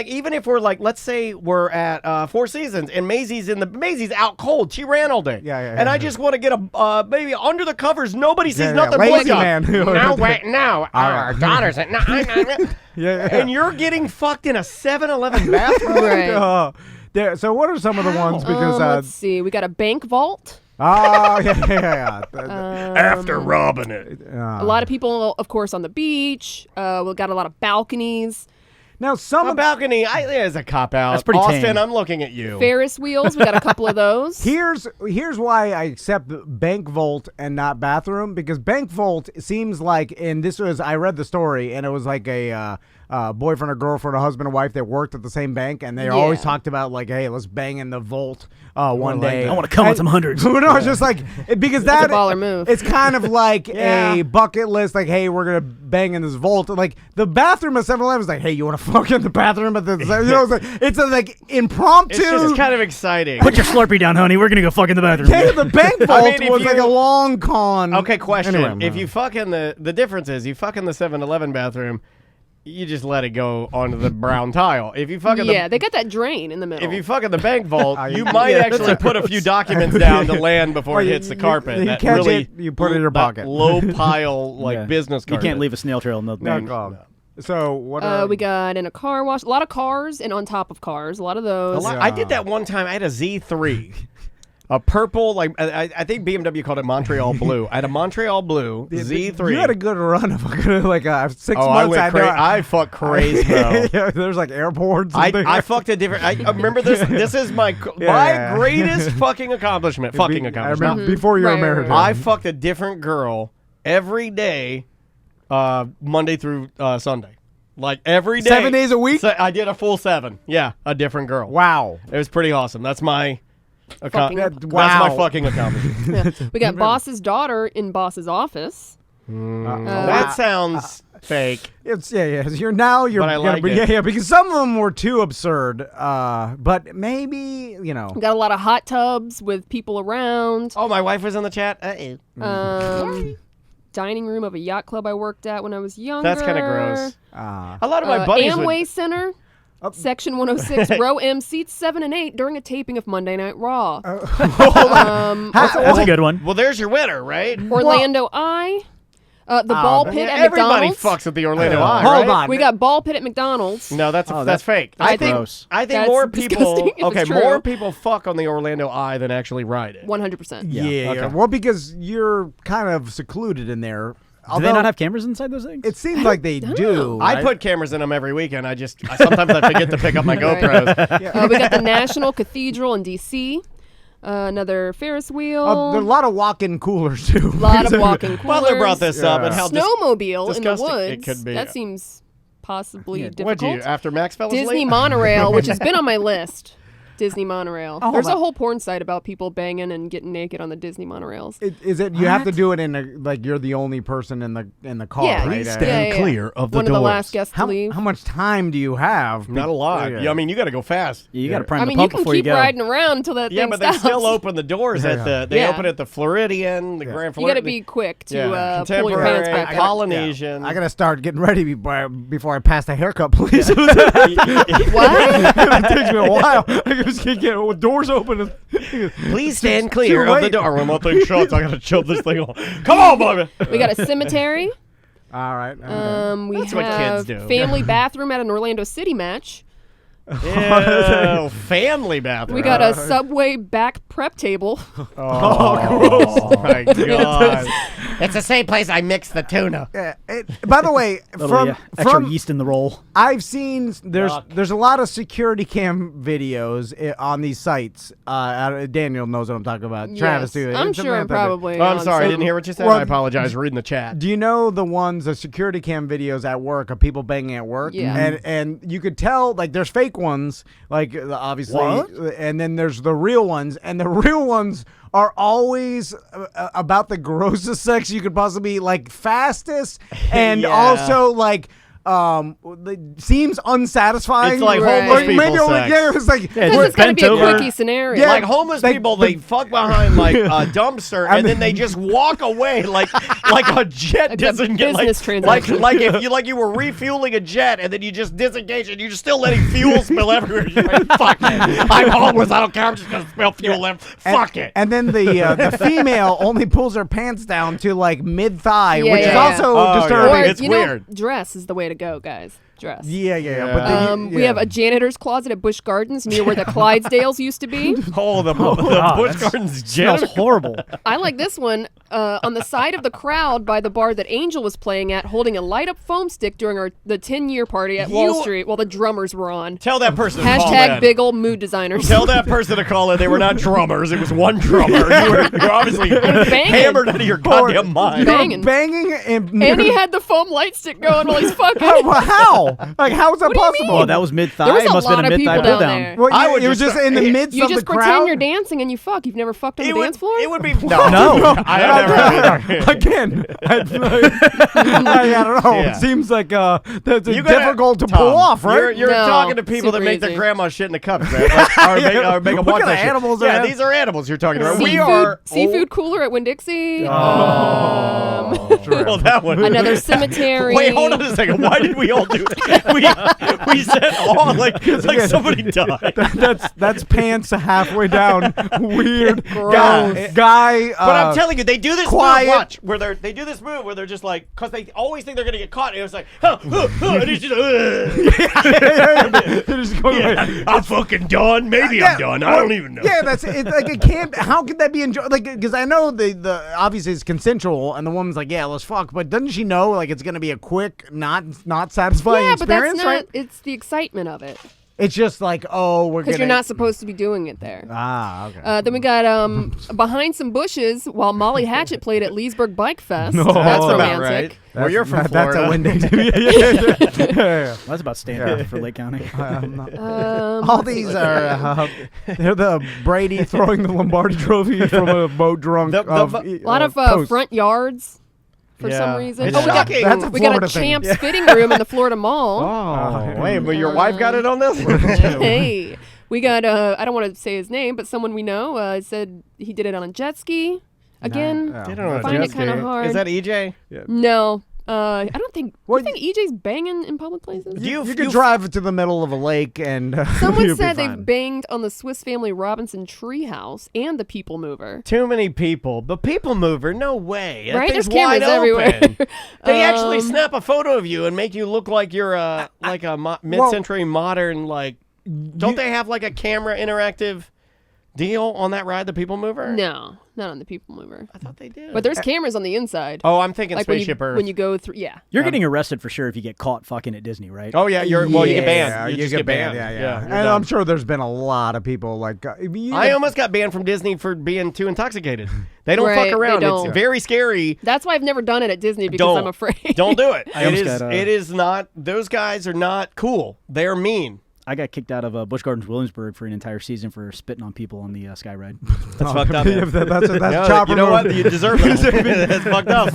C: even if we're like, let's say we're at Four Seasons and Maisie's out cold. She ran all day. And I just want to get a baby under the covers. Nobody sees nothing.
D: Lazy
C: but
D: man.
C: No, our daughters. And you're getting fucked in a 7-Eleven bathroom.
E: Right.
D: So what are some of the ones? Because
E: Let's see. We got a bank vault.
C: After robbing it.
E: A lot of people, of course, on the beach. We've got a lot of balconies.
D: Now some
C: A
D: of
C: balcony is a cop out.
F: That's pretty
C: Austin,
F: tame.
C: I'm looking at you.
E: Ferris wheels. We got a couple of those.
D: Here's why I accept bank vault and not bathroom, because bank vault seems like, and this was, I read the story, and it was like a boyfriend or girlfriend or husband or wife that worked at the same bank, and they always talked about like, hey, let's bang in the vault one day.
F: I want to come on some hundreds.
D: No, it's just like, because
E: That's a baller move.
D: It's kind of like a bucket list, like, hey, we're gonna bang in this vault. Like the bathroom at 7-Eleven is like, hey, you want to fuck in the bathroom at the? It's a like impromptu.
C: It's just kind of exciting.
F: Put your Slurpee down, honey. We're gonna go fuck in the bathroom.
D: Hey, the bank vault
C: if
D: was like
C: you-
D: a long con.
C: Okay, question.
D: Anyway,
C: if you fuck in the difference is you fuck in the 7-Eleven bathroom, you just let it go onto the brown tile. If you fuck in
E: They got that drain in the middle.
C: if you fuck in the bank vault, you
D: yeah,
C: might
D: that's
C: actually put a few documents down to land before it hits the carpet.
D: You
C: That
D: catch
C: really,
D: it, you put it in your
C: that
D: pocket.
C: Low pile
F: Yeah.
C: business
F: You
C: card.
F: can't leave a snail trail in the bank.
D: So what?
E: we got in a car wash. A lot of cars and on top of cars. A lot of those.
C: I did that one time. I had a Z3. A purple, like I think BMW called it Montreal Blue. I had a Montreal Blue Z3.
D: You had a good run of like 6
C: I
D: months.
C: went crazy. I fucked crazy, bro.
D: Yeah, there's like airports. And
C: I fucked a different. I remember this. This is my greatest fucking accomplishment.
D: I remember before you were
E: Right,
D: married.
E: right,
C: I fucked a different girl every day, Monday through Sunday. Like every day.
D: 7 days a week?
C: So I did a full 7. Yeah, a different girl.
D: Wow.
C: It was pretty awesome. That's my.
E: Fucking-
C: That's
D: Wow.
C: my fucking accomplishment.
E: We got boss's daughter in boss's office.
C: That sounds fake.
D: It's You're now
C: But I
D: gonna
C: like
D: be,
C: it.
D: because some of them were too absurd. But maybe
E: We got a lot of hot tubs with people around.
C: Oh, my wife was in the chat.
E: Dining room of a yacht club I worked at when I was younger.
C: That's kind of gross. A lot of my buddies.
E: Amway Center. Section 106, row M, seats 7 and 8 during a taping of Monday Night Raw.
F: That's a good one.
C: Well, there's your winner, right?
E: Orlando Eye. The ball pit at
C: Everybody
E: McDonald's.
C: fucks at the Orlando Eye.
D: Hold
C: right?
D: on.
E: We got ball pit at McDonald's.
C: No, that's fake. I think
F: gross.
E: That's
C: more people.
E: disgusting if
C: Okay,
E: it's
C: more
E: true.
C: people fuck on the Orlando Eye than actually ride it.
E: 100%.
D: Yeah.
C: Okay.
D: Well, because you're kind of secluded in there.
F: Do they not have cameras inside those things?
D: It seems like they do.
C: I
D: right?
C: put cameras in them every weekend. Sometimes I forget to pick up my
E: Right.
C: GoPros.
E: We got the National Cathedral in D.C. Another Ferris wheel.
D: There are a lot of walk-in coolers too.
E: A lot of walk-in coolers.
C: Butler brought this up and how
E: Snowmobile in the
C: disgusting
E: woods.
C: it could be.
E: That seems possibly
C: What'd
E: difficult.
C: you after Max fell asleep?
E: Disney Monorail, which has been on my list. Disney monorail.
D: Oh,
E: There's a
D: that-
E: whole porn site about people banging and getting naked on the Disney monorails.
D: Is it? You have to do it in a like you're the only person in the car.
E: Yeah,
D: right?
E: please
C: stand clear of the
E: One of the
C: doors.
E: last guests to
D: How
E: leave.
D: much time do you have?
C: Not a lot.
D: Yeah.
C: Yeah, I mean, you got to go fast.
F: You got to prime
E: I mean,
F: the
E: you
F: pump
E: can
F: before you
E: keep
F: go.
E: riding around until that
C: Yeah,
E: thing
C: but
E: stops.
C: they still open the doors at the. They
E: Yeah.
C: open at the Floridian, the Grand
E: You
C: Floridian.
E: got to be quick to
C: yeah.
E: pull your pants back up.
C: Polynesian.
D: I gotta start getting ready before I pass the haircut, please.
E: What?
D: It takes me a while. I just can't get with doors open.
C: Please stand clear of the
D: late.
C: door. When my thing shuts, I gotta shove this thing on. Come on, baby.
E: We got a cemetery.
D: All right.
E: We
C: That's what kids
E: have
C: do.
E: family bathroom at an Orlando City match.
C: Ew, family bathroom.
E: We got a Subway back prep table.
C: Oh, my God. It's the same place I mix the tuna.
D: By the way,
F: Little, extra yeast in the roll.
D: I've seen there's a lot of security cam videos on these sites. Daniel knows what I'm talking about. Travis too.
E: I'm
D: It's a
E: sure
D: man thing.
E: probably.
C: Oh, I'm
E: on
C: sorry. I
E: some-
C: didn't hear what you said.
D: Well,
C: I apologize. Reading the chat.
D: Do you know the security cam videos at work of people banging at work?
E: Yeah.
D: And you could tell, like, there's fake ones, like, obviously,
C: What?
D: and then there's the real ones, and the real ones are always about the grossest sex you could possibly, like, fastest, and
C: Yeah.
D: also, like, seems unsatisfying.
C: It's like
E: Right.
C: homeless people
D: maybe
C: sex.
D: yeah, it's like
F: Yeah,
E: This is going to be a
F: bent over.
E: quickie scenario.
D: Yeah.
C: Like homeless
D: They-
C: people, they fuck behind like a dumpster, and then they just walk away like a jet
E: Like a
C: doesn't get
E: business transaction.
C: like if you were refueling a jet and then you just disengage and you're just still letting fuel spill everywhere. You're like, fuck it, I'm homeless. I don't care. I'm just gonna spill fuel. Fuck it.
D: And then the female only pulls her pants down to like mid thigh,
E: Yeah,
D: which is
E: yeah,
D: also
C: yeah. Oh,
D: disturbing.
E: Or,
C: yeah. It's
E: you
C: weird.
E: know, dress is the way to go, guys. Dress.
D: Yeah. But
E: We have a janitor's closet at Busch Gardens near where the Clydesdales used to be.
C: Oh, the
F: God,
C: Busch
F: that's-
C: Gardens
F: Smells
C: jet.
F: horrible.
E: I like this one. On the side of the crowd by the bar that Angel was playing at, holding a light-up foam stick during the 10-year party at Wall Street while the drummers were on.
C: Tell that person to call
E: Hashtag
C: in.
E: big old mood designers.
C: Tell that person to call in. They were not drummers. It was one drummer. You're obviously
E: banging.
C: hammered out of your goddamn mind.
E: Banging.
D: banging and
E: And he had the foam light stick going while he's fucking.
D: how? Like, how is that
E: What do you
D: possible?
E: mean?
F: Well, that was mid-thigh.
E: There was
F: It
E: a
F: must have
E: lot
F: been
E: of
F: a mid-thigh
E: people down
F: pull-down.
E: there.
D: Well,
C: I would
D: it was
C: just-
D: just in the midst
E: You
D: of
E: just
D: the
E: pretend
D: crowd.
E: you're dancing and you fuck. You've never fucked on the dance floor?
C: It would be
F: No.
C: I have never.
D: Again, I don't know.
C: Yeah.
D: It seems like that's
C: You gotta-
D: difficult to
C: Tom,
D: pull off, right?
C: You're
E: No,
C: talking to people that
E: super
C: make their
E: easy.
C: grandma shit in the cups, man. Like, or make them
D: What
C: watch
D: kind
C: that
D: of
C: shit.
D: animals are
C: Yeah,
D: that?
C: these are animals you're talking about. We
E: Seafood,
C: are
E: seafood cooler at Winn-Dixie.
C: Well, that one.
E: Another cemetery.
C: Wait, hold on a second. Why did we all do it? We said all like somebody died.
D: That's pants halfway down. Weird
E: Gross.
D: guy.
C: But I'm telling you, they do this
D: quiet.
C: move. Watch, where they do this move where they're just like, because they always think they're gonna get caught. And it's like, and he's just, yeah, I'm fucking done. Maybe I'm done. I don't even know.
D: Yeah, it's like it can't. How could that be enjoyed? Like, because I know the obviously it's consensual, and the woman's like, yeah, let's fuck. But doesn't she know like it's gonna be a quick, not satisfying
E: Yeah, but that's
D: experience,
E: not.
D: right?
E: It's the excitement of it
D: It's just like, oh, we're
E: because
D: gonna.
E: you're not supposed to be doing it there.
D: Ah, okay.
E: Then we got behind some bushes while Molly Hatchet played at Leesburg Bike Fest.
D: No.
E: That's
C: That's about
E: romantic.
C: right. Well, you're from
D: That's a
C: Florida.
D: Winn-Dixie. Yeah.
F: That's about standard for Lake County.
D: All these are they're the Brady throwing the Lombardi trophy from a boat drunk.
C: The-
E: A lot of
D: posts.
E: front yards for some
C: Yeah.
E: reason.
C: It's
E: we got,
C: shocking.
D: That's a
E: we got
D: Florida
E: a
D: thing.
E: Champs fitting room in the Florida Mall.
C: Oh, wait, but your wife got it on this?
E: Hey, we got I don't want to say his name, but someone we know said he did it on a jet ski. Again,
D: Nah,
C: They don't know
E: find
C: jet
E: it kind of
C: ski.
E: hard.
C: Is that EJ?
E: No, I don't think.
D: Well,
E: you think EJ's banging in public places?
C: You
D: could drive to the middle of a lake and
E: Someone
D: you'll be
E: said
D: fine.
E: they've banged on the Swiss Family Robinson treehouse and the People Mover.
C: Too many people. The people mover, no way. That
E: Right?
C: thing's
E: There's cameras
C: wide
E: everywhere.
C: open. They actually snap a photo of you and make you look like you're a mid-century modern like. Don't they have like a camera interactive deal on that ride, the people mover?
E: No, not on the People Mover.
C: I thought they did.
E: But there's cameras on the inside.
C: Oh, I'm thinking
E: like
C: Spaceship Earth.
E: when you go through. Yeah.
F: You're getting arrested for sure if you get caught fucking at Disney, right?
C: Oh yeah, you get banned. You just get banned.
D: Yeah.
C: you're
D: And
C: done.
D: I'm sure there's been a lot of people like.
C: I almost got banned from Disney for being too intoxicated. They don't
E: Right,
C: fuck around.
E: they don't.
C: It's very scary.
E: That's why I've never done it at Disney because
C: Don't.
E: I'm afraid.
C: Don't do it.
F: I almost
C: It is.
F: got,
C: It is not. Those guys are not cool. They are mean.
F: I got kicked out of Busch Gardens Williamsburg for an entire season for spitting on people on the Sky Ride.
C: That's fucked up. Man.
D: That's chopper.
C: You know what? You deserve that. That's fucked up.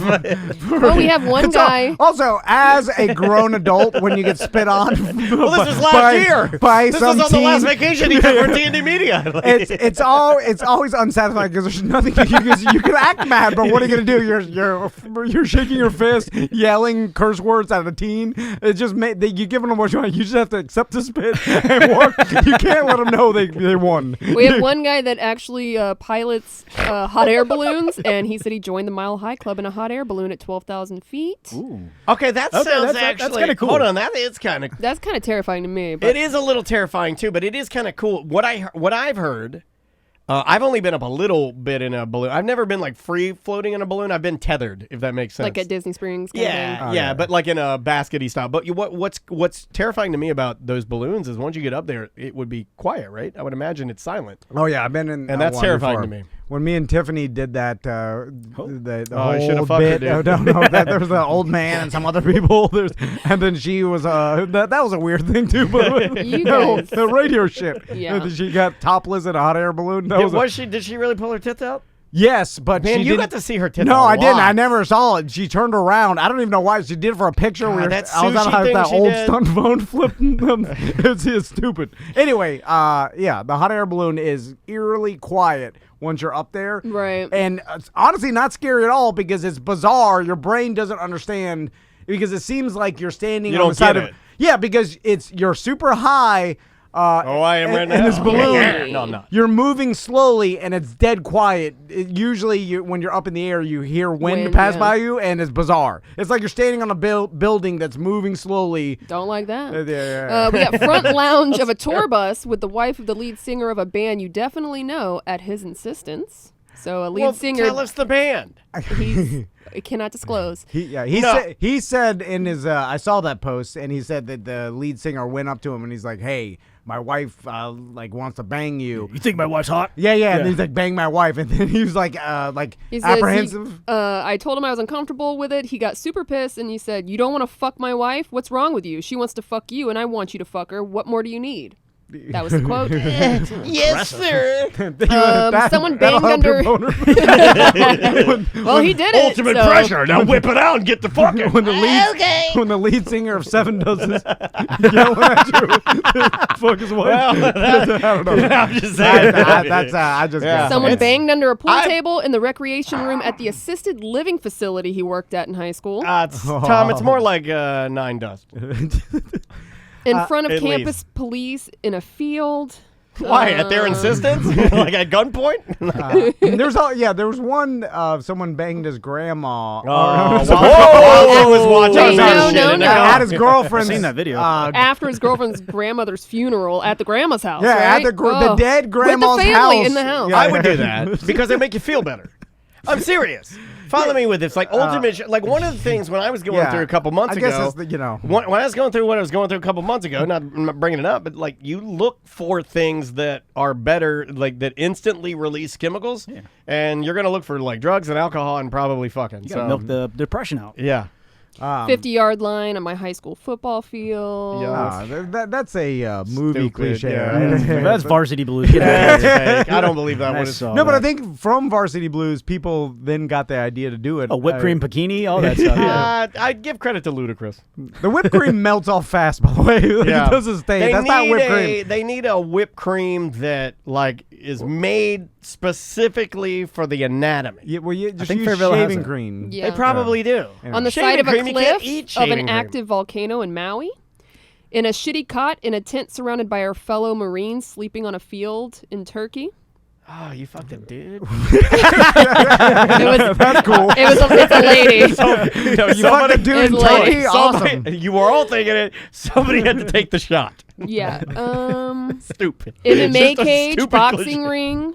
E: Oh, we have one guy.
D: Also, as a grown adult, when you get spit on,
C: well, this was last year.
D: By
C: this
D: some
C: was on the
D: teen,
C: last vacation he took for T&D Media.
D: It's always unsatisfying because there's nothing you can act mad, but what are you gonna do? You're shaking your fist, yelling curse words at a teen. It's just you give them what you want. You just have to accept the spit and walk. You can't let them know they won.
E: We have one guy that actually pilots hot air balloons, and he said he joined the Mile High Club in a hot air balloon at 12,000 feet.
F: Ooh.
C: Okay, that sounds
F: that's
C: actually
F: kind of cool.
C: Hold on, that is kind of.
E: That's kind of terrifying to me. But
C: It is a little terrifying too, but it is kind of cool. What I've heard. I've only been up a little bit in a balloon. I've never been like free floating in a balloon. I've been tethered, if that makes sense.
E: like at Disney Springs. Kind of thing.
C: Yeah, but like in a baskety style. But what's terrifying to me about those balloons is once you get up there, it would be quiet, right? I would imagine it's silent.
D: Oh yeah, I've been in,
C: and that's
D: one
C: terrifying
D: before.
C: to me.
D: When me and Tiffany did that, the
C: I should
D: whole
C: have fucked her,
D: bit.
C: dude.
D: No, there was the old man and some other people. And then she was that was a weird thing too. But
E: You guys.
D: the radio shit.
E: Yeah.
D: She got topless in a hot air balloon.
C: Did she really pull her tits out?
D: Yes, but
C: Man,
D: she
C: you
D: didn't.
C: got to see her tits.
D: No,
C: a
D: I didn't.
C: lot.
D: I never saw it. She turned around. I don't even know why. She did it for a picture.
C: God, that
D: I was
C: sushi
D: on
C: thing
D: that
C: she
D: old
C: did.
D: stunt phone flipping them. It's stupid. Anyway, yeah, the hot air balloon is eerily quiet once you're up there.
E: Right.
D: And it's honestly not scary at all because it's bizarre. Your brain doesn't understand because it seems like you're standing
C: You
D: on
C: don't
D: the side
C: get
D: of
C: it.
D: Yeah, because you're super high.
C: I am right now.
D: And this balloon,
C: No, I'm not.
D: you're moving slowly and it's dead quiet. Usually, when you're up in the air, you hear wind pass
E: yeah.
D: by you, and it's bizarre. It's like you're standing on a building that's moving slowly.
E: Don't like that.
D: Yeah.
E: We got front lounge of a tour bus with the wife of the lead singer of a band you definitely know at his insistence. So a lead singer.
C: Tell us the band.
E: He cannot disclose.
D: He said in his I saw that post, and he said that the lead singer went up to him and he's like, "Hey, my wife wants to bang you."
F: You think my wife's hot?
D: Yeah. And he's like, "Bang my wife," and then he was like
E: He says
D: apprehensive.
E: I told him I was uncomfortable with it. He got super pissed and he said, "You don't want to fuck my wife? What's wrong with you? She wants to fuck you and I want you to fuck her. What more do you need?" That was the quote.
C: Yes, sir.
E: Someone banged under. Well, he did it.
C: Ultimate
E: so-
C: pressure. Now whip it out and get the fucking.
D: When the lead singer of Seven does this, yelling at you, fuck his wife.
C: Well,
D: I don't know.
C: I'm just saying.
D: I just
C: Yeah.
E: Someone
C: It's-
E: banged under a pool table in the recreation room at the assisted living facility he worked at in high school.
C: Tom, it's more like Nine Dust.
E: In front of
C: at
E: campus police in a field.
C: Why? At their insistence? Like at gunpoint?
D: There was one someone banged his grandma.
C: I was watching
E: No, no, no.
D: At his girlfriend's.
F: I've seen that video.
E: After his girlfriend's grandmother's funeral at the grandma's house.
D: Yeah,
E: right?
D: at the dead grandma's
E: with the family
D: house.
E: in the house.
D: Yeah.
C: I would do that because they make you feel better. I'm serious. Follow me with this. Like ultimate, like one of the things when I was going through a couple months
D: I guess
C: ago.
D: it's the,
C: when I was going through what I was going through a couple months ago, I'm not bringing it up, but like you look for things that are better, like that instantly release chemicals, and you're gonna look for like drugs and alcohol and probably fucking.
F: You gotta milk the depression out.
C: Yeah.
E: 50-yard line on my high school football field.
D: that's a movie
C: Stupid,
D: cliche.
C: yeah.
D: Right?
F: That's Varsity Blues. Get out of
C: That's
F: here.
C: fake. I don't believe that one.
F: I saw
D: No, but I
F: that.
D: think from Varsity Blues, people then got the idea to do it.
F: Oh, whipped cream bikini, all that stuff. Yeah.
C: I'd give credit to Ludacris.
D: The whipped cream melts off fast, by the way. It doesn't stay. That's not whipped cream.
C: They need a whipped cream that like is made specifically for the anatomy.
D: Yeah, well, you just
F: think
D: use
F: Fairville has
D: shaving
F: it.
D: cream.
E: Yeah.
C: They probably do.
E: On the
C: Shaving
E: side of a
C: cream, you can't
E: cliff
C: eat
E: of
C: shaving
E: an
C: cream.
E: active volcano in Maui. In a shitty cot in a tent surrounded by our fellow Marines sleeping on a field in Turkey.
C: Oh, you fucked him, dude.
D: That's cool.
E: It's a lady.
C: No,
D: You fucked a dude in
E: It's late.
D: Turkey? Awesome.
C: You were all thinking it. Somebody had to take the shot.
E: Yeah.
C: Stupid.
E: MMA
C: Just a
E: cage,
C: stupid
E: boxing
C: cliche.
E: ring.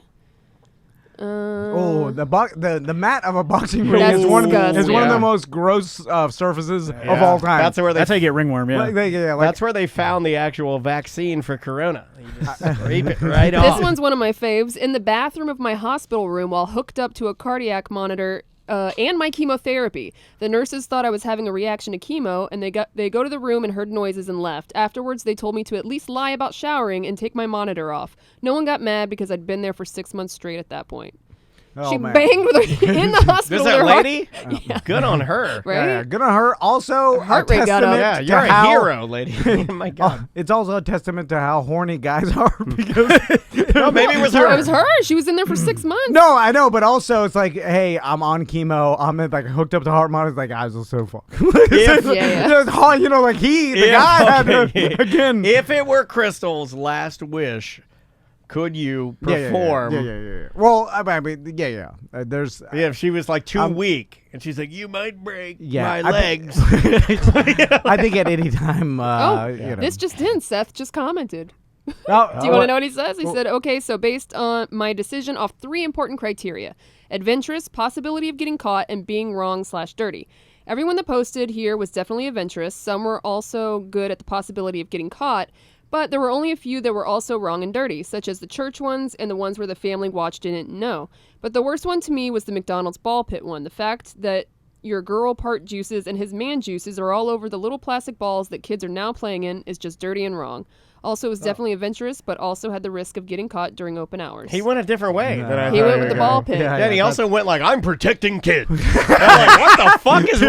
D: Oh, the mat of a boxing ring
E: That's
D: is one of
E: disgusting.
D: the most gross surfaces of all time.
C: That's where they.
F: That's how you get ringworm, yeah.
C: That's where they found the actual vaccine for corona. You just scrape it right
E: This
C: off.
E: one's one of my faves. In the bathroom of my hospital room while hooked up to a cardiac monitor and my chemotherapy. The nurses thought I was having a reaction to chemo, and they go to the room and heard noises and left. Afterwards, they told me to at least lie about showering and take my monitor off. No one got mad because I'd been there for 6 months straight at that point.
D: Oh,
E: She
D: man.
E: banged with her in the hospital.
C: This that
E: with her heart-
C: lady? Good on her.
E: Right?
D: Yeah, good on her. Also,
E: Heart
D: a
E: rate got up.
D: testament
C: Yeah,
D: to
C: you're a
D: how-
C: hero, lady. Oh, my God.
D: It's also a testament to how horny guys are because
C: No, maybe it was her.
E: It was her. She was in there for 6 months.
D: No, I know, but also it's like, hey, I'm on chemo. I'm like hooked up to heart monitors. Like, guys are so fucked.
E: Yeah.
D: You know, like the guy had to, again.
C: If it were Crystal's last wish, could you perform?
D: Yeah. Well, I mean, yeah. There's.
C: Yeah, if she was like too weak, and she's like, "You might break my
D: I
C: legs."
D: I think at any time.
E: This just in. Seth just commented.
D: Oh,
E: Do you want to know what he says? He said, okay, so based on my decision off 3 important criteria: adventurous, possibility of getting caught, and being wrong/dirty. Everyone that posted here was definitely adventurous. Some were also good at the possibility of getting caught, but there were only a few that were also wrong and dirty, such as the church ones and the ones where the family watched didn't know. But the worst one to me was the McDonald's ball pit one. The fact that your girl part juices and his man juices are all over the little plastic balls that kids are now playing in is just dirty and wrong. Also, it was definitely adventurous, but also had the risk of getting caught during open hours.
C: He went a different way than I
E: He
C: thought
E: went with the ball pit.
C: Yeah, and he also went like, "I'm protecting kids." I'm like, what the fuck is?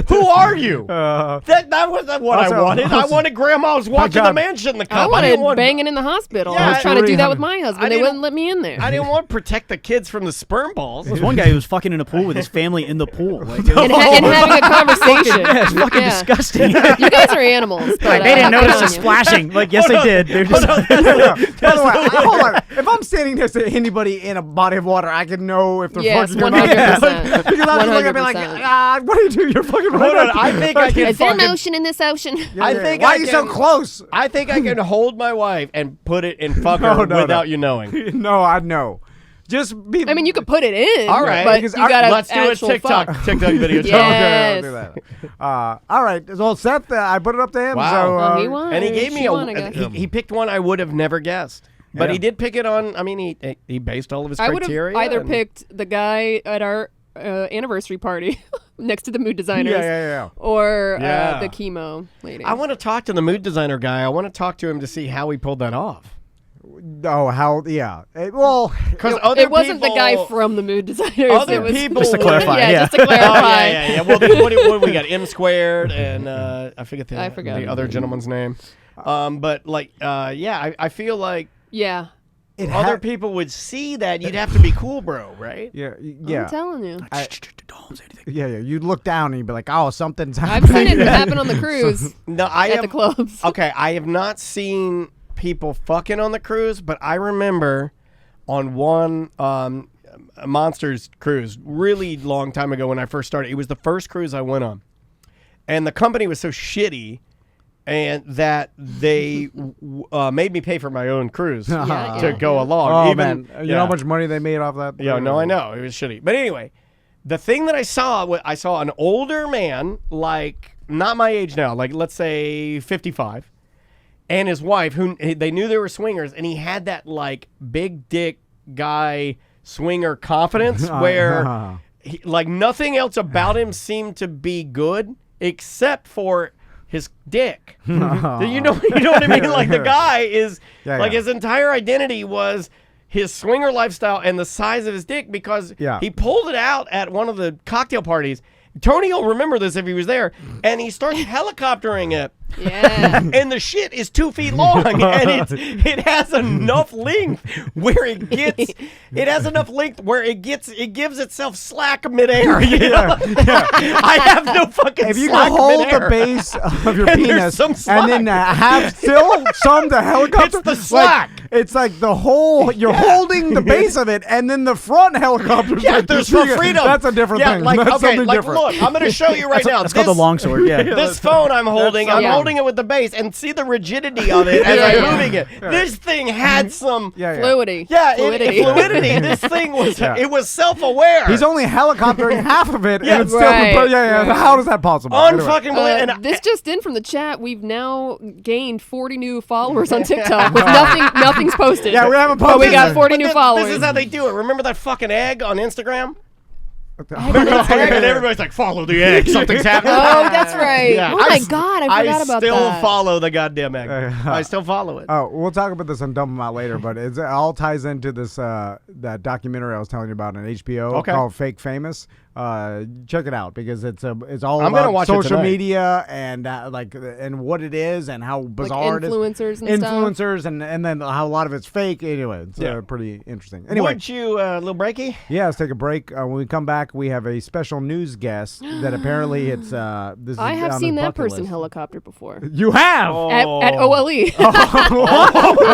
C: Who are you? That wasn't what I wanted. I wanted grandma's watching the man shit in the
E: I
C: cup.
E: wanted
C: didn't want
E: banging in the hospital.
C: Yeah,
E: I was trying to do that with
D: 300.
E: my husband.
C: I
E: They
C: didn't-
E: wouldn't let me in there.
C: I didn't want to protect the kids from the sperm balls.
F: There was one guy who was fucking in a pool with his family in the pool. Like,
E: and having a conversation.
F: yeah, it's fucking
E: Yeah.
F: disgusting.
E: You guys are animals. But,
F: Like, they didn't
E: good
F: notice
E: on
F: the
E: you.
F: splashing. Like, yes, they did. They're just.
D: By the way, hold on. If I'm standing next to anybody in a body of water, I can know if they're
E: Yes,
D: fucking or not.
E: 100%.
D: Because I was looking at me like,
E: 100%.
D: what do you do? You're fucking
C: Hold on, I think I can
E: Is there
C: fucking.
E: motion in this ocean?
C: I think
D: Why
C: I
D: are you so
C: can-
D: close?
C: I think I can hold my wife and put it and fuck her
D: No,
C: without you knowing.
D: No, I know. Just be.
E: I mean, you could put it in.
C: All right,
E: but
C: because
E: you got to
C: let's do a TikTok video.
E: Yeah.
D: Okay,
E: Yes.
D: I'll do that. All right. Well, Seth, I put it up to him.
C: Wow.
D: So,
E: Well, he won.
C: And he gave
E: She
C: me
E: won, I guess.
C: he picked one I would have never guessed. But
D: Yeah.
C: he did pick it on. I mean, he based all of his
E: I would have
C: criteria.
E: either
C: and-
E: picked the guy at our anniversary party next to the mood designers.
D: Yeah.
E: Or
C: Yeah.
E: the chemo lady.
C: I want to talk to the mood designer guy. I want to talk to him to see how he pulled that off.
D: Oh, how? Yeah. Well,
C: Because
E: it wasn't the guy from the mood designers.
C: Other
E: it was
C: people
F: Just to clarify,
E: yeah,
F: yeah.
E: just to clarify.
C: yeah. Well, what do we got? M squared and I forget
E: I forgot.
C: the other gentleman's name. But like, I feel like
E: Yeah.
C: other people would see that. You'd have to be cool, bro, right?
D: yeah.
E: I'm telling you.
F: Don't say anything.
D: Yeah. You'd look down and you'd be like, oh, something's
E: I've
D: happening.
E: seen it happen on the cruise
C: No, I
E: at
C: have
E: the clubs.
C: Okay, I have not seen people fucking on the cruise, but I remember on one Monsters cruise, really long time ago when I first started. It was the first cruise I went on, and the company was so shitty, and that they made me pay for my own cruise
E: Yeah,
C: to
E: yeah.
C: go along.
D: Oh,
C: Even,
D: man. You know how much money they made off that?
C: Yeah, no, I know it was shitty, but anyway, the thing that I saw an older man, like not my age now, like let's say 55. And his wife, who they knew they were swingers, and he had that like big dick guy swinger confidence where like nothing else about him seemed to be good except for his dick. You know what I mean? Like the guy is
D: Yeah.
C: his entire identity was his swinger lifestyle and the size of his dick because he pulled it out at one of the cocktail parties. Tony will remember this if he was there, and he starts helicoptering it.
E: Yeah.
C: And the shit is 2 feet long, and it has enough length where it gives itself slack midair. You know? I have no fucking.
D: If you
C: slack
D: can hold
C: midair.
D: the base of your
C: And there's
D: penis
C: some
D: and then have still some to helicopter,
C: It's the slack.
D: It's like the whole. You're holding the base of it, and then the front helicopter.
C: Yeah, there's for freedom.
D: That's a different thing.
C: Like,
D: That's
C: okay,
D: something
C: like
D: different.
C: look, I'm going to show you right now.
F: It's called the longsword. Yeah.
C: This phone I'm holding, I'm holding it with the base, and see the rigidity of it as I'm moving it. This thing had some
E: Fluidity.
C: fluidity. Fluidity. This thing was it was self-aware.
D: He's only helicoptering half of it,
C: Yeah,
D: and it's still.
E: right,
D: Right. How is that possible?
C: unfucking believable. And
E: This just in from the chat. We've now gained 40 new followers on TikTok with nothing's posted.
D: Yeah, we haven't
E: But we
D: posted
E: got
D: it.
E: 40 new
C: this
E: followers.
C: is how they do it. Remember that fucking egg on Instagram? And everybody's like, follow the egg. Something's happening.
E: Oh, that's right.
C: Yeah.
E: Oh my God, I forgot about that.
C: I still follow the goddamn egg. I still follow it.
D: Oh, we'll talk about this on Dump 'Em Out later, but it all ties into this that documentary I was telling you about on HBO called Fake Famous. Check it out because it's all about social media and and what it is and how bizarre
E: influencers
D: it is.
E: and
D: Influencers and then how a lot of it's fake. Anyway, it's pretty interesting. Anyway,
C: would you little breaky?
D: Yeah, let's take a break. When we come back, we have a special news guest that apparently it's this.
E: I
D: is
E: have
D: on
E: seen
D: his
E: that
D: bucket
E: person
D: list.
E: helicopter before.
D: You have
E: At OLE.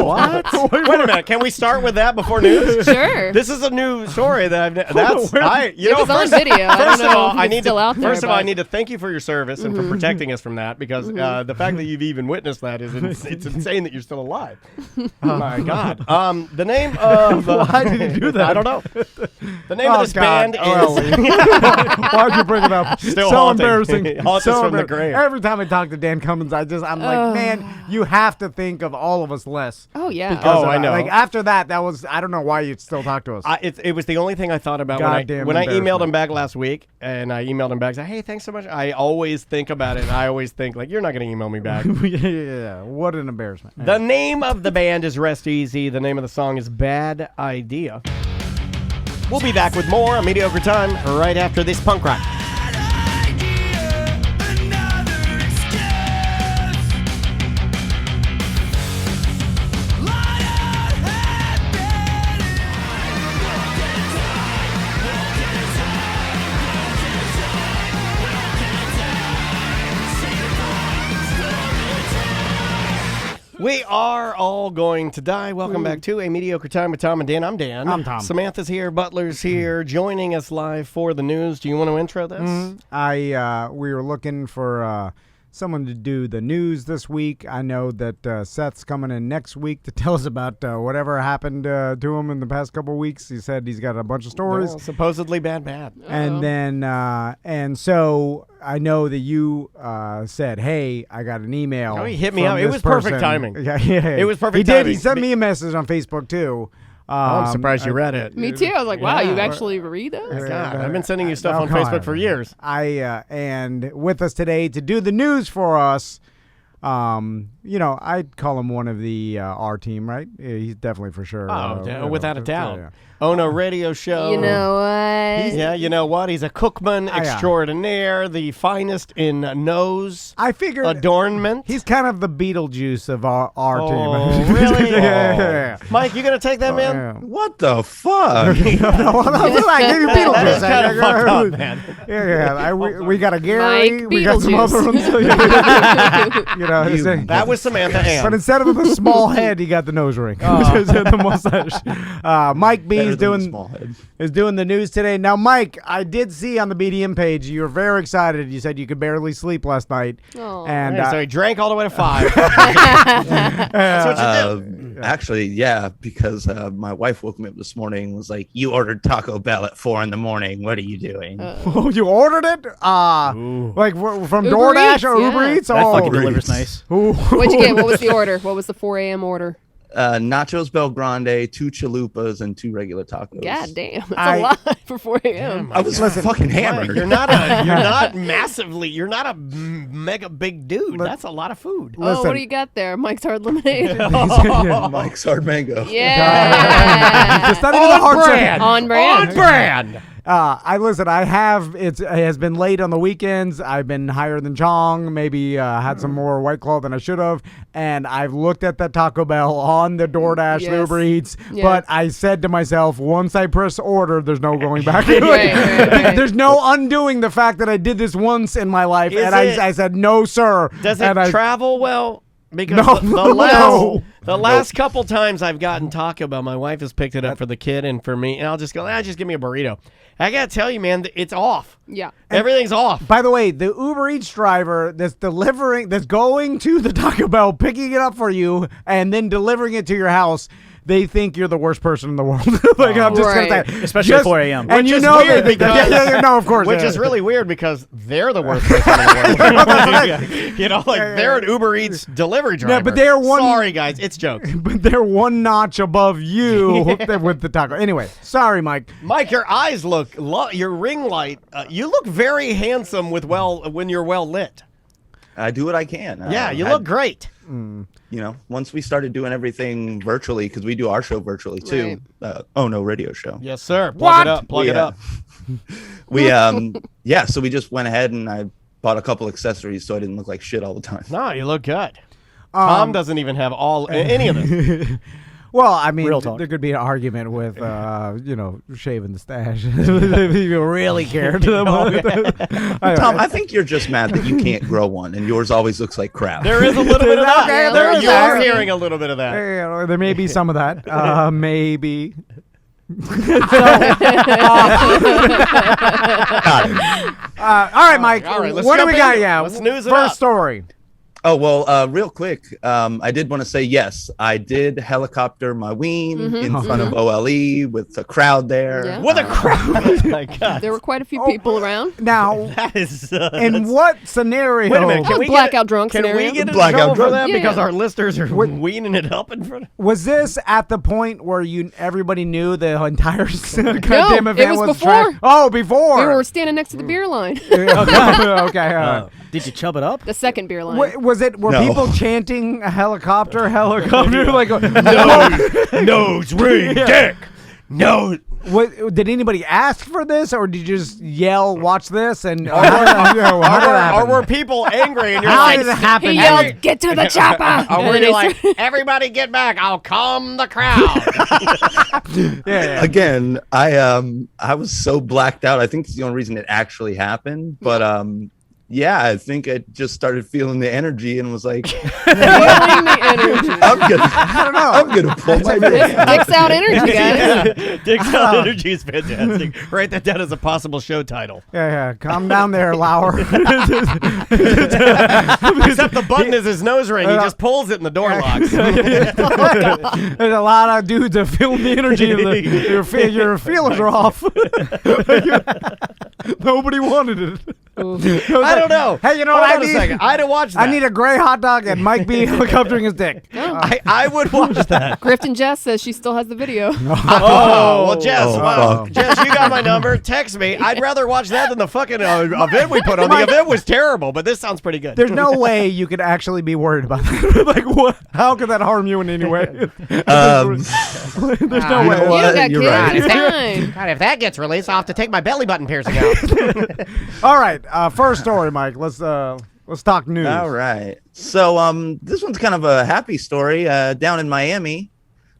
C: What? Wait a minute. Can we start with that before news?
E: Sure.
C: This is a new story that
E: It was on video.
C: First of all, I need
E: to
C: to thank you for your service and for protecting us from that because the fact that you've even witnessed that is it's insane that you're still alive. Oh my God. The name of
D: Why did you do that?
C: I don't know. The name of this band is.
D: Why'd you bring it up?
C: Still
D: so
C: haunting.
D: embarrassing.
C: Haunts us from the grave.
D: Every time I talk to Dan Cummins, I'm like, man, you have to think of all of us less.
E: Oh yeah.
D: Because
C: I know.
D: Like after that was I don't know why you'd still talk to us.
C: It was the only thing I thought about when I emailed him back last week, and I emailed him back. Said, hey, thanks so much. I always think about it, and I always think like you're not going to email me back.
D: Yeah, what an embarrassment.
C: The name of the band is Rest Easy. The name of the song is Bad Idea. We'll be back with more on Mediocre Time right after this punk rock. We are all going to die. Welcome back to A Mediocre Time with Tom and Dan. I'm Dan.
D: I'm Tom.
C: Samantha's here. Butler's here. Joining us live for the news. Do you want to intro this?
D: We were looking for someone to do the news this week. I know that Seth's coming in next week to tell us about whatever happened to him in the past couple of weeks. He said he's got a bunch of stories.
C: Well, supposedly bad.
D: And then, and so I know that you said, hey, I got an email.
C: Oh, he hit me up. It was perfect timing.
D: Yeah.
C: It was perfect
D: He
C: timing.
D: did. He sent me a message on Facebook, too.
C: I'm surprised you read it.
E: Me too. I was like, wow, you actually read those?
C: God, I've been sending you stuff on Facebook for years.
D: And with us today to do the news for us, I'd call him one of the our team, right? Yeah, he's definitely for sure.
C: Without a doubt. Oh No Radio Show.
E: You know what?
C: You know what? He's a cookman extraordinaire, the finest in nose.
D: I figured
C: adornment.
D: He's kind of the Beetlejuice of our team.
C: Really?
D: Yeah.
C: Mike, you gonna take that, man?
D: Yeah.
G: What the fuck?
D: I gave you Beetlejuice.
C: That is kind of fucked up, man.
D: Yeah. We got a Gary.
E: Mike
D: We got some other ones.
C: That was Samantha Ann.
D: But instead of the small head, he got the nose ring. The mustache. Mike B is doing the news today. Now, Mike, I did see on the BDM page you were very excited. You said you could barely sleep last night. And
C: so he drank all the way to 5. That's what you did.
G: Actually, yeah, because my wife woke me up this morning and was like, you ordered Taco Bell at 4 a.m. What are you doing?
D: You ordered it? Like from
E: Uber
D: DoorDash
E: Eats,
D: or
E: yeah.
D: Uber Eats?
F: That fucking
G: Uber
F: delivers
G: Eats.
F: nice.
E: What'd you get? What was the order? What was the 4 a.m. order?
G: Nachos Bel Grande, 2 chalupas, and 2 regular tacos.
E: God damn, that's a lot for 4 a.m.
G: I was fucking hammered.
C: You're not a mega big dude. That's a lot of food.
E: Oh, what do you got there? Mike's Hard Lemonade.
G: Mike's Hard Mango.
E: Yeah.
D: It's not even a hard brand.
E: On brand.
C: On brand.
D: It has been late on the weekends. I've been higher than Chong, maybe had some more White Claw than I should have. And I've looked at that Taco Bell on the DoorDash, the Uber Eats.
E: Yes.
D: But I said to myself, once I press order, there's no going back.
E: Right.
D: There's no undoing the fact that I did this once in my life. I said, no, sir.
C: Does it travel well? Because the last couple times I've gotten Taco Bell, my wife has picked it up for the kid and for me, and I'll just go, just give me a burrito. I gotta tell you, man, it's off.
E: Yeah.
C: Everything's off.
D: By the way, the Uber Eats driver that's going to the Taco Bell, picking it up for you, and then delivering it to your house, they think you're the worst person in the world. Like I'm just
E: Right.
D: gonna say,
F: Especially at 4 a.m.
D: And
C: Which
D: you
C: is
D: know
C: weird
D: they think that.
C: because-
D: Yeah, no, of course.
C: Which
D: yeah.
C: is really weird because they're the worst person in the world. You know, like they're an Uber Eats delivery driver.
D: but they're one-
C: Sorry, guys, it's jokes.
D: But they're one notch above you with the taco. Anyway, sorry, Mike.
C: Mike, your eyes look, your ring light. You look very handsome when you're well lit.
G: I do what I can.
C: Yeah, you look great.
G: You know, once we started doing everything virtually, because we do our show virtually too.
E: Right.
G: Oh no, radio show.
C: Yes, sir. Plug
D: What?
C: it up. Plug it up.
G: We so we just went ahead and I bought a couple accessories so I didn't look like shit all the time.
C: No, you look good. Tom doesn't even have any of this.
D: Well, I mean,
F: Real talk.
D: there could be an argument with, shaving the stash. If you really cared.
G: Tom, I think you're just mad that you can't grow one and yours always looks like crap.
C: There is a little bit of that.
D: Okay, there is
C: you are
D: that.
C: hearing a little bit of that.
D: There may be some of that. Maybe. All right, Mike.
C: All right, let's
D: what do
C: jump
D: we got?
C: in.
D: Yeah,
C: Let's news it
D: first
C: up.
D: story.
G: Oh, well, real quick, I did want to say, yes, I did helicopter my ween in front of OLE with a crowd there.
E: Yeah.
C: What a crowd! Oh my God,
E: There were quite a few people around.
D: Now,
C: that is.
D: in what scenario?
C: Wait a minute. Can we
E: Blackout
C: get,
E: drunk
C: Can
E: scenario.
C: we get in
G: Blackout
C: trouble for
G: drunk.
C: that
E: Yeah.
C: because our listeners are weaning it up in front?
D: Was this at the point where everybody knew the entire goddamn
E: it
D: event
E: was
D: was
E: before.
D: trash? Oh, before.
E: We were standing next to the beer line.
D: Okay.
F: Did you chub it up?
E: The second beer line.
D: Was it? Were
G: No.
D: people chanting helicopter? Like
C: Nose ring, dick. No.
D: Did anybody ask for this, or did you just yell, "Watch this"? And how did that
C: Or
D: happen?
C: were people angry and you're
D: How
C: like,
D: did it happen?
E: He yelled, "Get to the chopper!"
C: or
E: And
C: were
E: then
C: you
E: he
C: like,
E: started-
C: everybody get back, I'll calm the crowd.
D: Yeah.
G: Again, I was so blacked out. I think it's the only reason it actually happened. But yeah, I think I just started feeling the energy and was like,
E: Feeling the energy.
G: I'm gonna pull my dick.
E: Dicks out energy, guys.
C: Dick's Out Energy is fantastic. Write that down as a possible show title.
D: Yeah. Calm down there, Lauer.
C: Except the button is his nose ring. He just pulls it and the door locks.
D: There's a lot of dudes that feel the energy. And your feelers are off. Nobody wanted it.
C: I don't know.
D: Hey, you know
C: Hold
D: what I
C: on a
D: need?
C: second. I had to watch that.
D: I need a gray hot dog and Mike B helicoptering his dick.
C: I would watch that.
E: Grifton Jess says she still has the video.
C: Oh, well, Jess,
G: Oh, fuck.
C: Jess, you got my number. Text me. I'd rather watch that than the fucking event we put on. The event was terrible, but this sounds pretty good.
D: There's no way you could actually be worried about that. Like, what? How could that harm you in any way? There's no way.
E: You don't got
G: You're
E: kids.
G: right.
E: It's fine.
C: God, if that gets released, I'll have to take my belly button piercing out.
D: All right, first story, Mike. Let's talk news.
G: All right. So this one's kind of a happy story. Down in Miami,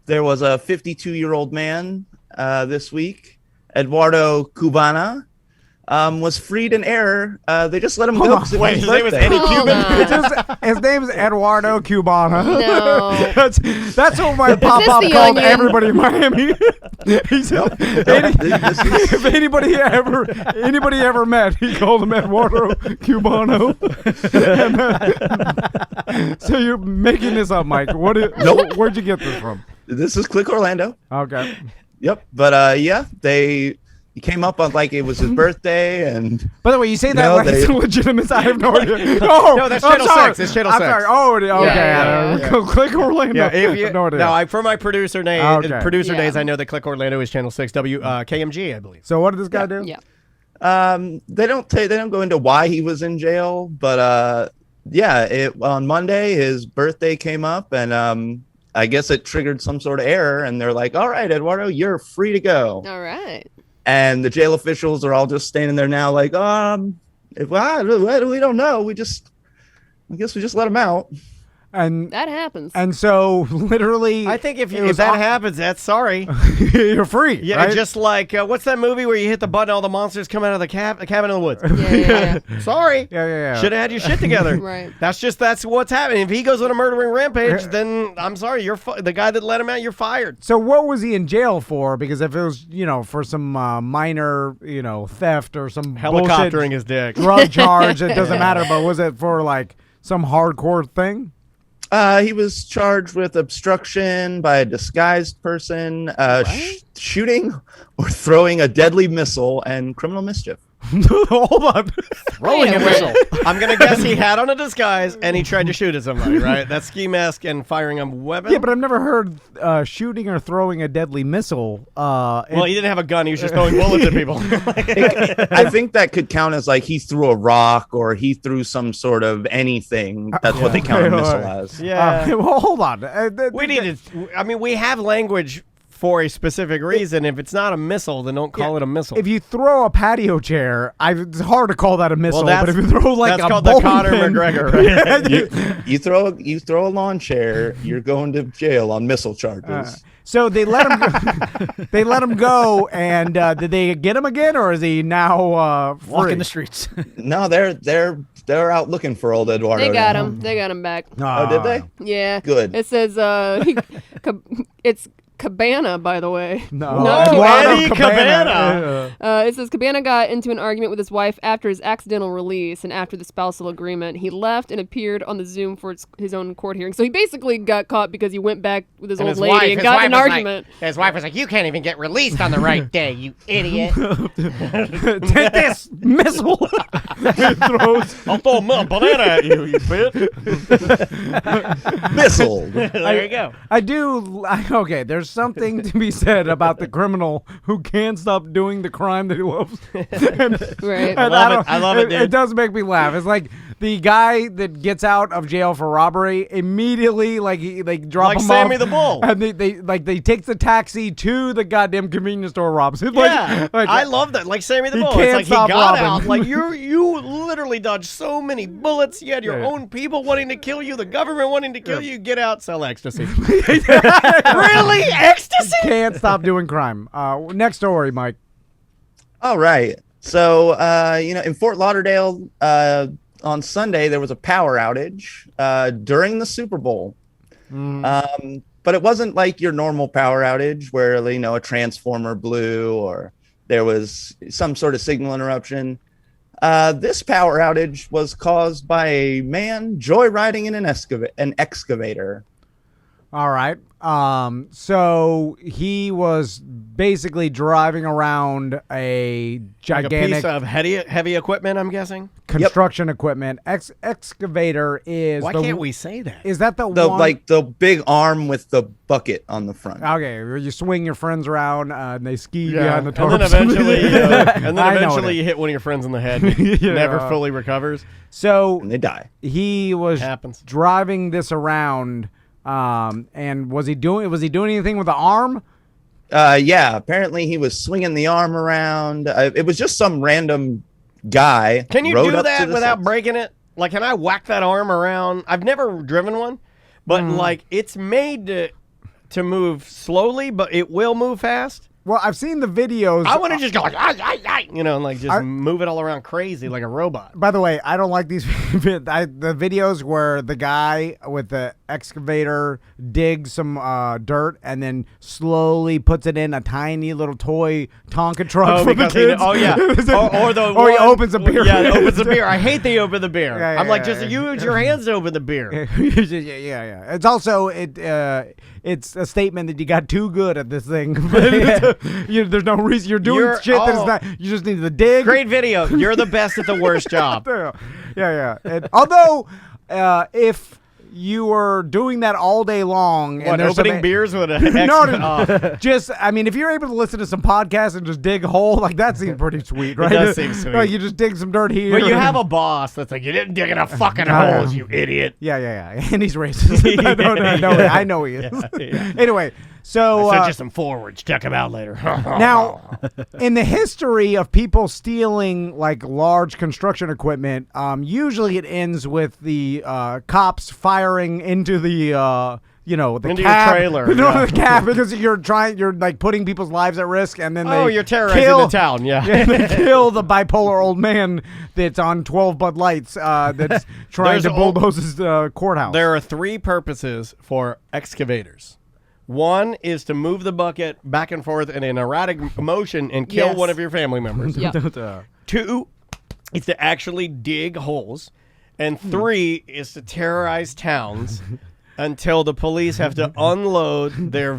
G: there was a 52-year-old man this week, Eduardo Cubano, was freed in error. They just let him go. 'cause it was
C: Wait, his name was
G: birthday.
C: Eddie
E: Hold
C: Cuban?
E: on.
D: His name's Eduardo Cubano.
E: No.
D: That's what my pop-up
E: the
D: called
E: Onion?
D: everybody in Miami. He said,
G: This is-
D: if anybody ever met, he called him Eduardo Cubano. So you're making this up, Mike.
G: Nope.
D: Where'd you get this from?
G: This is Click Orlando.
D: Okay.
G: Yep. But yeah, he came up on like it was his birthday, and
D: By the way, you say that
G: No,
D: like it's
G: they-
D: legitimate. I have no idea. Oh,
C: No, that's
D: I'm
C: Channel
D: sorry.
C: 6. It's Channel
D: I'm
C: 6.
D: sorry. Oh, okay.
E: yeah.
D: Click Orlando.
C: Yeah, if you,
D: no idea.
C: no, for my producer name,
D: Okay.
C: producer
E: Yeah.
C: days, I know that Click Orlando is Channel 6 KMG, I believe.
D: So what did this guy do?
E: Yeah.
G: they don't go into why he was in jail, but yeah, on Monday his birthday came up, and I guess it triggered some sort of error, and they're like, "All right, Eduardo, you're free to go."
E: All right.
G: And the jail officials are all just standing there now, like, we don't know. I guess we just let him out.
D: And
E: That happens.
D: so literally,
C: I think if
D: it was
C: that
D: on-
C: happens, that's sorry.
D: you're free.
C: Yeah,
D: right?
C: just like, what's that movie where you hit the button, all the monsters come out of the cabin in the woods?
E: yeah.
C: Sorry.
D: yeah.
C: Should have had your shit together.
E: Right.
C: That's what's happening. If he goes on a murdering rampage, then I'm sorry, the guy that let him out, you're fired.
D: So what was he in jail for? Because if it was, for some minor, theft or some
C: Helicoptering
D: bullshit
C: his dick.
D: drug charge, it doesn't matter. But was it for like some hardcore thing?
G: He was charged with obstruction by a disguised person, shooting or throwing a deadly missile, and criminal mischief.
D: Hold on.
F: Throwing a missile.
C: I'm going to guess he had on a disguise and he tried to shoot at somebody, right? That's ski mask and firing a weapon?
D: Yeah, but I've never heard shooting or throwing a deadly missile.
C: Well, he didn't have a gun. He was just throwing bullets at people.
G: I think that could count as like he threw a rock or he threw some sort of anything. That's what they count a missile as.
C: Yeah.
D: Well, hold on.
C: We have language for a specific reason. If it's not a missile, then don't call it a missile.
D: If you throw a patio chair, it's hard to call that a missile. But if you throw like
C: that's
D: a
C: called the
D: bowling
C: Conor
D: pin,
C: McGregor, right?
G: You throw a lawn chair, you're going to jail on missile charges.
D: So they let him. They let him go, and did they get him again, or is he now free?
F: Walking the streets.
G: No, they're out looking for old Eduardo.
E: They got
G: now.
E: him. They got him back.
G: Oh, did they?
E: Yeah.
G: Good.
E: It says it's Cabana, by the way.
D: No,
E: Not
C: Eddie Cabana.
E: It says Cabana got into an argument with his wife after his accidental release and after the spousal agreement. He left and appeared on the Zoom for his own court hearing. So he basically got caught because he went back with his old lady and got in an argument.
C: His wife was like, "You can't even get released on the right day, you idiot."
D: Take this missile.
C: I'll throw a banana at you, you bitch.
G: Missile.
C: There you go.
D: Okay, there's something to be said about the criminal who can't stop doing the crime that he loves.
E: Right.
C: I love it, dude.
D: It does make me laugh. It's like the guy that gets out of jail for robbery immediately, drop
C: Like
D: him
C: Sammy
D: off,
C: the Bull.
D: and they take the taxi to the goddamn convenience store, robs. It's
C: Yeah,
D: like,
C: I love that. Like Sammy the
D: he
C: Bull.
D: can't
C: It's like he
D: stop
C: got
D: robbing.
C: out. Like you literally dodged so many bullets. You had your own people wanting to kill you. The government wanting to kill you. Get out, sell ecstasy. Really, ecstasy?
D: Can't stop doing crime. Next story, Mike.
G: All right. So, in Fort Lauderdale, on Sunday, there was a power outage during the Super Bowl. But it wasn't like your normal power outage where, a transformer blew or there was some sort of signal interruption. This power outage was caused by a man joyriding in an excavator.
D: All right. So he was basically driving around a gigantic
C: piece of heavy equipment, I'm guessing.
D: construction equipment. Excavator is.
C: Why can't we say that?
D: Is that the
G: The
D: one?
G: like the big arm with the bucket on the front.
D: Okay, where you swing your friends around and they ski
C: Yeah.
D: behind the
C: And
D: tarps.
C: then
D: I know
C: eventually
D: it.
C: you hit one of your friends in the head. And he
D: Yeah.
C: never fully recovers.
D: So
G: And they die.
D: he was
C: Happens.
D: driving this around, and was he doing anything with the arm?
G: Yeah, apparently he was swinging the arm around. It was just some random guy.
C: Can you
G: rode
C: do
G: up to
C: that
G: the
C: without
G: side.
C: breaking it? Like, can I whack that arm around? I've never driven one, but like it's made to move slowly, but it will move fast.
D: Well, I've seen the videos.
C: I want to just go like, and like just move it all around crazy like a robot.
D: By the way, I don't like these the videos where the guy with the excavator digs some dirt and then slowly puts it in a tiny little toy Tonka truck for the
C: because
D: kids.
C: or
D: He opens a beer.
C: Yeah, it opens a beer. I hate they open the beer.
D: Yeah,
C: I'm like,
D: yeah,
C: just
D: yeah.
C: use your hands to open the beer.
D: yeah. It's also it's a statement that you got too good at this thing. There's no reason you're doing shit that is not. You just need to dig.
C: Great video. You're the best at the worst job.
D: Yeah. And although, if you were doing that all day long,
C: What,
D: and there's
C: opening
D: some,
C: beers with an
D: no. Just, I mean, if you're able to listen to some podcasts and just dig a hole, like that seems pretty sweet, right?
C: does seem sweet.
D: Like you just dig some dirt here.
C: But you have a boss that's like, you didn't dig enough fucking holes, you idiot.
D: Yeah. And he's racist. I know he is.
C: Yeah.
D: Anyway, so
C: I sent you some forwards. Check them out later.
D: now, in the history of people stealing like large construction equipment, usually it ends with the cops firing into the the
C: into
D: cab,
C: your trailer.
D: no, the cab, because you're like putting people's lives at risk, and then
C: You're terrorizing
D: kill,
C: the town. Yeah.
D: and they kill the bipolar old man that's on 12 Bud Lights that's trying to bulldoze his courthouse.
C: There are three purposes for excavators. One is to move the bucket back and forth in an erratic motion and kill
E: Yes.
C: one of your family members.
E: Yeah.
C: Two is to actually dig holes. And three is to terrorize towns until the police have to unload their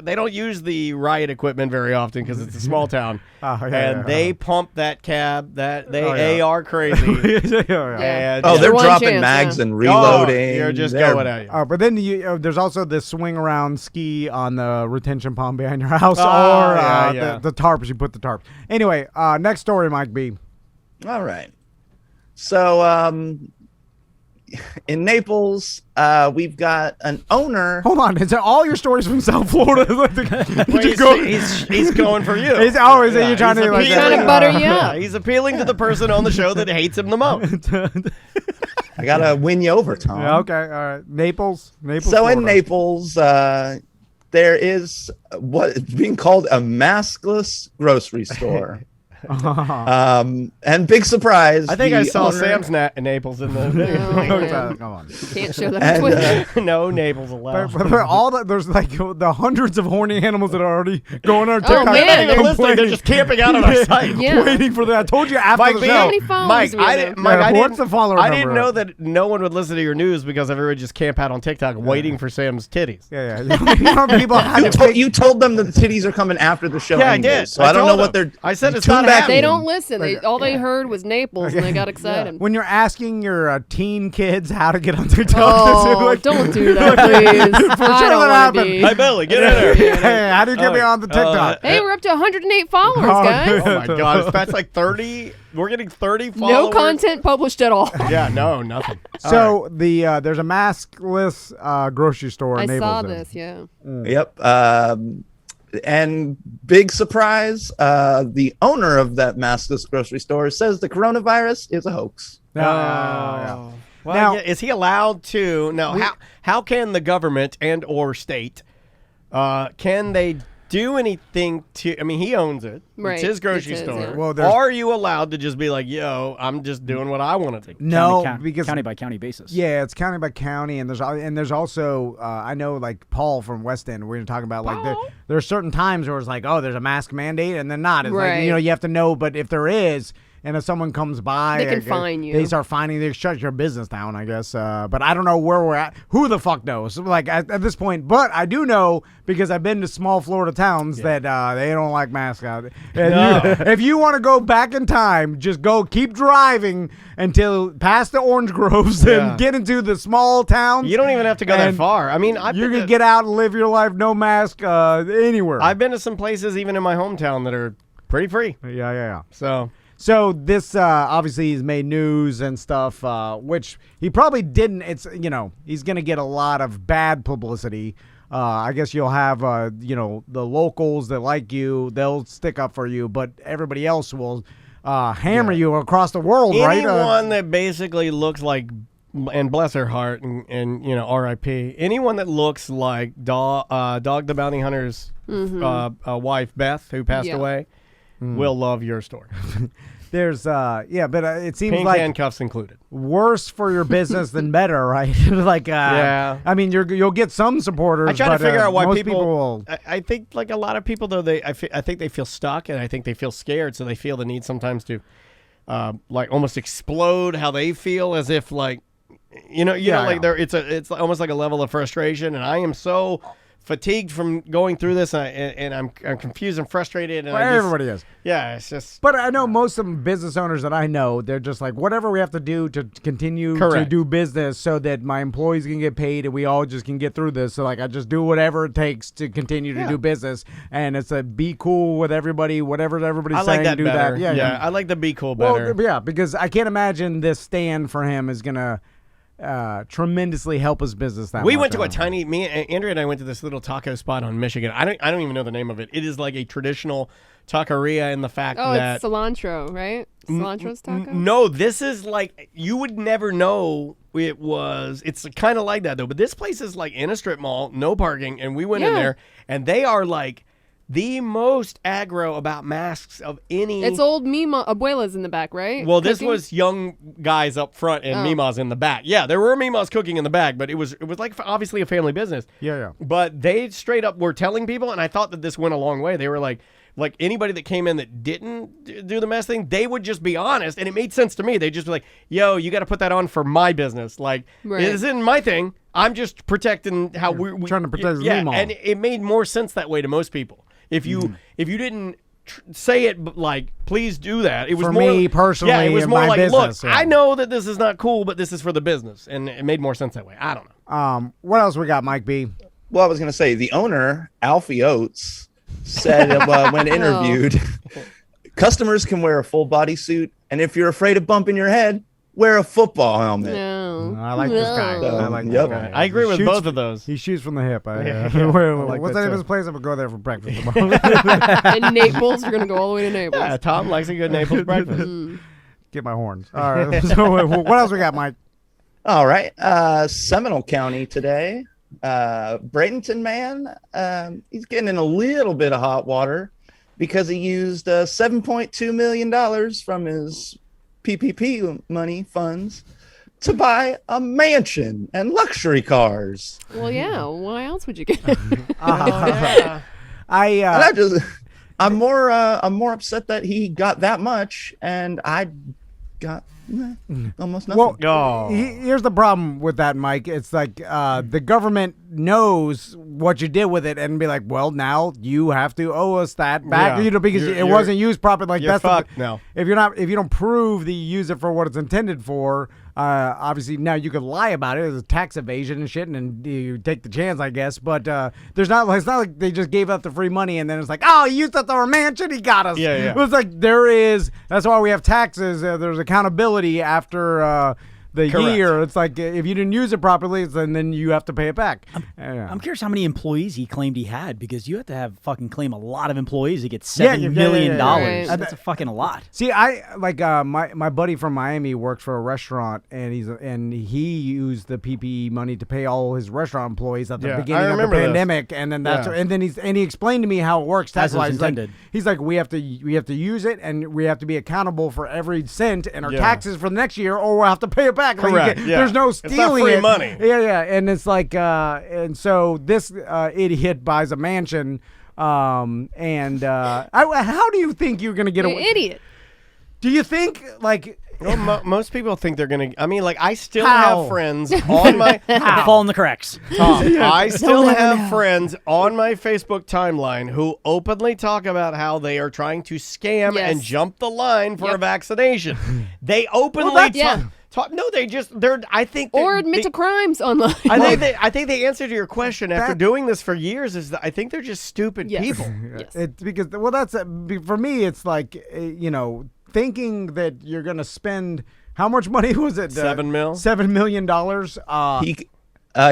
C: they don't use the riot equipment very often because it's a small town. They pump that cab. They are crazy. And
G: they're
E: one
G: dropping
E: chance,
G: mags
E: yeah.
G: and reloading.
C: You're just going at you.
D: But then there's also this swing around ski on the retention pond behind your house, the tarps. You put the tarps. Anyway, next story, Mike B.
G: All right. So, in Naples, we've got an owner.
D: Hold on, is that all your stories from South Florida?
C: He's going for you.
D: You're trying to
E: He's trying to butter you up.
C: He's appealing to the person on the show that hates him the most.
G: I gotta win you over, Tom.
D: Yeah, okay, all right. Naples.
G: So
D: Florida.
G: in Naples, there is what is being called a maskless grocery store. And big surprise.
C: I think I saw
G: owner-
C: Sam's Naples in the video.
D: Come on.
E: Can't show that on Twitter.
C: No Naples allowed.
D: But there's like the hundreds of horny animals that are already going on our
E: Oh,
D: TikTok.
E: man,
C: They're not even
E: they're
C: listening. They're just camping out on our site.
E: Yeah.
D: waiting for that. I told you after
C: Mike,
D: the
E: How
D: show.
E: many followers
C: Mike,
E: do we have?
C: I
D: what's the follower
C: I
D: number?
C: didn't know that no one would listen to your news because everyone would just camp out on TikTok waiting for Sam's titties.
D: Yeah. You know, people had
G: You told them that the titties are coming after the show.
C: Yeah, I
G: anyways,
C: did.
G: So I don't know
C: told
G: what
C: them.
G: they're.
C: I said it's
G: tune
C: not
G: back
C: happening.
E: They don't listen. All they heard was Naples, and they got excited.
D: when you're asking your teen kids how to get on TikTok.
E: Oh, don't do that, please.
D: For
E: I
D: sure
E: don't
D: that
E: want
D: happened.
E: to be.
C: Hey, Billy, get in there.
D: Hey, how do you get me on the TikTok?
E: Hey, we're up to 108 followers,
D: Oh,
E: guys.
C: Oh my God, that's like 30. We're getting 30 followers.
E: No content published at all.
C: Yeah, no, nothing.
D: So there's a maskless grocery store in
E: I
D: Naples.
E: saw
D: there.
E: this, yeah.
G: Yep. And big surprise, the owner of that maskless grocery store says the coronavirus is a hoax.
C: Well,
D: Now-
C: yeah, is he allowed to? No. How can the government and or state can they do anything to? I mean, he owns it.
E: Right,
C: It's his grocery
E: it's his,
C: store.
E: yeah.
D: Well, there's-
C: Are you allowed to just be like, yo, I'm just doing what I want to do?
D: No,
F: County
D: because
F: county by county basis.
D: yeah, it's county by county, and there's also I know like Paul from West End. We're gonna talk about like there are certain times where it's like, oh, there's a mask mandate, and then not. It's like,
E: Right.
D: you have to know, but if there is. And if someone comes by,
E: They can fine you.
D: They start fining. They shut your business down, I guess. But I don't know where we're at. Who the fuck knows? Like at this point, but I do know because I've been to small Florida towns that they don't like masks out. If you want to go back in time, just keep driving until past the orange groves and get into the small towns.
C: You don't even have to go that
D: And
C: far. I mean,
D: You can get out and live your life no mask anywhere.
C: I've been to some places, even in my hometown, that are pretty free.
D: Yeah.
C: So
D: So this obviously he's made news and stuff, which he probably didn't. It's he's gonna get a lot of bad publicity. I guess you'll have the locals that like you, they'll stick up for you, but everybody else will hammer you across the world, right?
C: anyone that basically looks like, and bless her heart, and R.I.P. Anyone that looks like Dog the Bounty Hunter's wife Beth, who passed
E: Yeah.
C: away, will love your store.
D: There's but it seems
C: Pink
D: like
C: handcuffs included.
D: worse for your business than better, right? Like
C: Yeah.
D: I mean you'll get some supporters.
C: I try to
D: but,
C: figure out why
D: most
C: people
D: will.
C: I think like a lot of people though I think they feel stuck, and I think they feel scared, so they feel the need sometimes to like almost explode how they feel, as if like it's almost like a level of frustration, and I am so fatigued from going through this, and I'm confused and frustrated. And
D: Everybody is.
C: Yeah, it's just.
D: But I know most of the business owners that I know, they're just like, whatever we have to do to continue to
C: Correct.
D: do business so that my employees can get paid and we all just can get through this. So, like, I just do whatever it takes to continue to do business. And it's a be cool with everybody, whatever everybody's
C: I
D: saying,
C: like that
D: do
C: better.
D: that. Yeah.
C: I like the be cool better.
D: Well, yeah, because I can't imagine this stand for him is going to tremendously help his business that
C: We
D: much.
C: went to Andrea and I went to this little taco spot on Michigan. I don't even know the name of it. It is like a traditional taqueria in the fact
E: Oh,
C: that
E: it's cilantro, right? Cilantro's taco?
C: No, this is like, you would never know it was. It's kind of like that though. But this place is like in a strip mall, no parking, and we went in
E: Yeah.
C: there, and they are like the most aggro about masks of any.
E: It's old Mima Abuela's in the back, right?
C: Well, this
E: Cooking?
C: was young guys up front and Mimas in the back. Yeah, there were Mimas cooking in the back, but it was like obviously a family business.
D: Yeah.
C: But they straight up were telling people, and I thought that this went a long way. They were like, like anybody that came in that didn't do the mess thing, they would just be honest, and it made sense to me. They'd just be like, yo, you got to put that on for my business. Like,
E: Right.
C: it isn't my thing. I'm just protecting how we
D: trying to protect the
C: yeah,
D: mall.
C: and it made more sense that way to most people. If you didn't say it like, please do that. It was
D: For
C: more
D: me personally,
C: Yeah, it was
D: in
C: more
D: my
C: like,
D: business,
C: look,
D: yeah.
C: I know that this is not cool, but this is for the business, and it made more sense that way. I don't know.
D: What else we got, Mike B?
G: Well, I was going to say the owner, Alfie Oates, said when interviewed, customers can wear a full body suit, and if you're afraid of bumping your head, wear a football helmet.
E: No.
D: I like this guy.
E: No.
D: I like
G: Yep.
D: this guy.
C: I agree with
D: Shoots-
C: both of those.
D: He shoots from the hip.
C: Yeah,
D: What's
C: like
D: the
C: that
D: name of
C: too.
D: his place? I'm going to go there for breakfast tomorrow.
E: In Naples, we're going to go all the way to Naples.
C: Yeah, Tom likes a good Naples breakfast.
D: Get my horns. All right. So what else we got, Mike?
G: All right. Seminole County today. Bradenton man, he's getting in a little bit of hot water because he used $7.2 million from his PPP money funds to buy a mansion and luxury cars.
E: Well, yeah. Why else would you get?
C: Yeah.
G: And I'm more upset that he got that much and I got almost nothing.
D: Well,
C: Oh.
D: here's the problem with that, Mike. It's like the government knows what you did with it and be like, well, now you have to owe us that back,
C: Yeah.
D: because
C: You're-
D: it wasn't used properly. Like
C: you're
D: that's
C: fucked now.
D: If you don't prove that you use it for what it's intended for, obviously now you could lie about it. It's tax evasion and shit, and you take the chance, I guess. But it's not like they just gave up the free money and then it's like, oh, he used it for a mansion, he got us.
C: Yeah, yeah.
D: It was like that's why we have taxes. There's accountability after the
C: Correct.
D: year. It's like if you didn't use it properly, then you have to pay it back.
F: I'm curious how many employees he claimed he had, because you have to have fucking claim a lot of employees to get
D: Yeah,
F: $7
D: yeah,
F: million.
D: yeah.
E: Right.
F: That's a fucking a lot.
D: See, I like my buddy from Miami works for a restaurant, and he used the PPE money to pay all his restaurant employees at the
C: Yeah, I
D: beginning of the
C: remember this.
D: pandemic, and then
C: Yeah.
D: and then he explained to me how it works tax
F: As it's
D: wise.
F: intended.
D: He's like, we have to use it, and we have to be accountable for every cent in our
C: Yeah.
D: taxes for the next year, or we'll have to pay it back. Like,
C: Correct, yeah.
D: There's no
C: It's not
D: stealing
C: free
D: it.
C: money.
D: Yeah, and it's like, and so this idiot buys a mansion. How do you think you're gonna get
E: You
D: away?
E: idiot.
D: Do you think like
C: Well, most people think they're gonna. I mean, like, I still
D: How?
C: have friends on my.
F: Fall in the cracks.
C: I still have friends on my Facebook timeline who openly talk about how they are trying to scam
E: Yes.
C: and jump the line for a
E: Yep.
C: vaccination. They openly
D: that's
E: fine.
C: talk. No, they're. I think.
E: Or admit to crimes online.
C: I think the answer to your question after
D: That-
C: doing this for years is that I think they're just stupid
E: Yes.
C: people.
E: Yes.
D: it's because that's for me. It's like thinking that you're gonna spend how much money was it?
C: $7 million?
D: $7 million.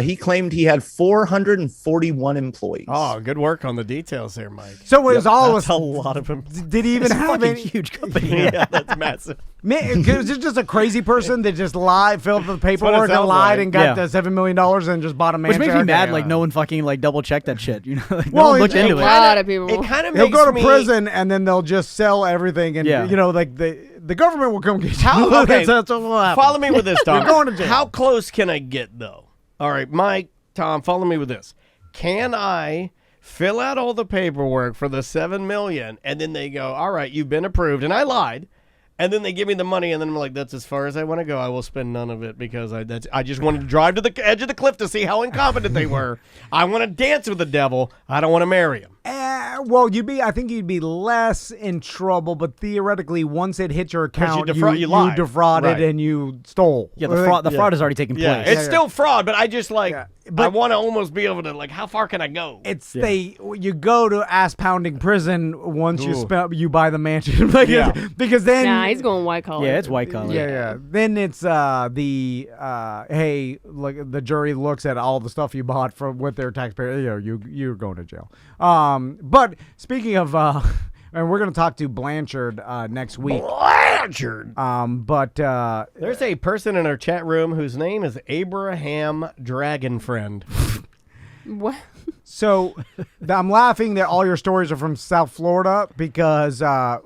G: He claimed he had 441 employees.
C: Oh, good work on the details there, Mike.
D: So it was all
C: That's a lot of them.
D: Did he even
F: It's a
D: have
F: fucking
D: any?
F: huge company.
C: Yeah, that's massive.
D: Man, was it just a crazy person that just lied, filled out the
C: what it
D: paperwork, and
C: sounds
D: lied,
C: like.
D: and got
F: Yeah.
D: the $7 million and just bought a
F: Which
D: mansion?
F: makes me mad,
D: Okay,
F: like no one fucking like double checked that shit. You know, like
D: Well,
F: no one looked
D: it-
F: into
E: a
F: it.
E: lot of people.
C: It kind of
D: He'll
C: makes
D: go to
C: me,
D: prison and then they'll just sell everything, and
F: Yeah.
D: like the government will come get you.
C: How, okay,
D: that's what will happen.
C: follow me with this, Tom.
D: You're going to jail.
C: How close can I get, though? All right, Mike, Tom, follow me with this. Can I fill out all the paperwork for the $7 million, and then they go, all right, you've been approved, and I lied, and then they give me the money, and then I'm like, that's as far as I want to go. I will spend none of it because I just wanted to drive to the edge of the cliff to see how incompetent they were. I want to dance with the devil. I don't want to marry him.
D: Well, I think you'd be less in trouble, but theoretically, once it hit your account,
C: you lied.
D: defrauded
C: Right.
D: and you stole.
F: Yeah, the fraud has already taken
C: Yeah,
F: place.
C: it's still fraud, but I just like,
D: but-
C: I want to almost be able to, like, how far can I go?
D: It's you go to ass pounding prison once
C: Ooh.
D: you buy the mansion. Like,
C: Yeah.
D: because then
E: Nah, he's going white collar.
F: Yeah, it's white collar.
D: Yeah. Then it's hey, like the jury looks at all the stuff you bought from with their taxpayer. You're going to jail. But speaking of, and we're gonna talk to Blanchard next week.
C: Blanchard.
D: But
C: There's a person in our chat room whose name is Abraham Dragon Friend.
E: What?
D: So I'm laughing that all your stories are from South Florida because our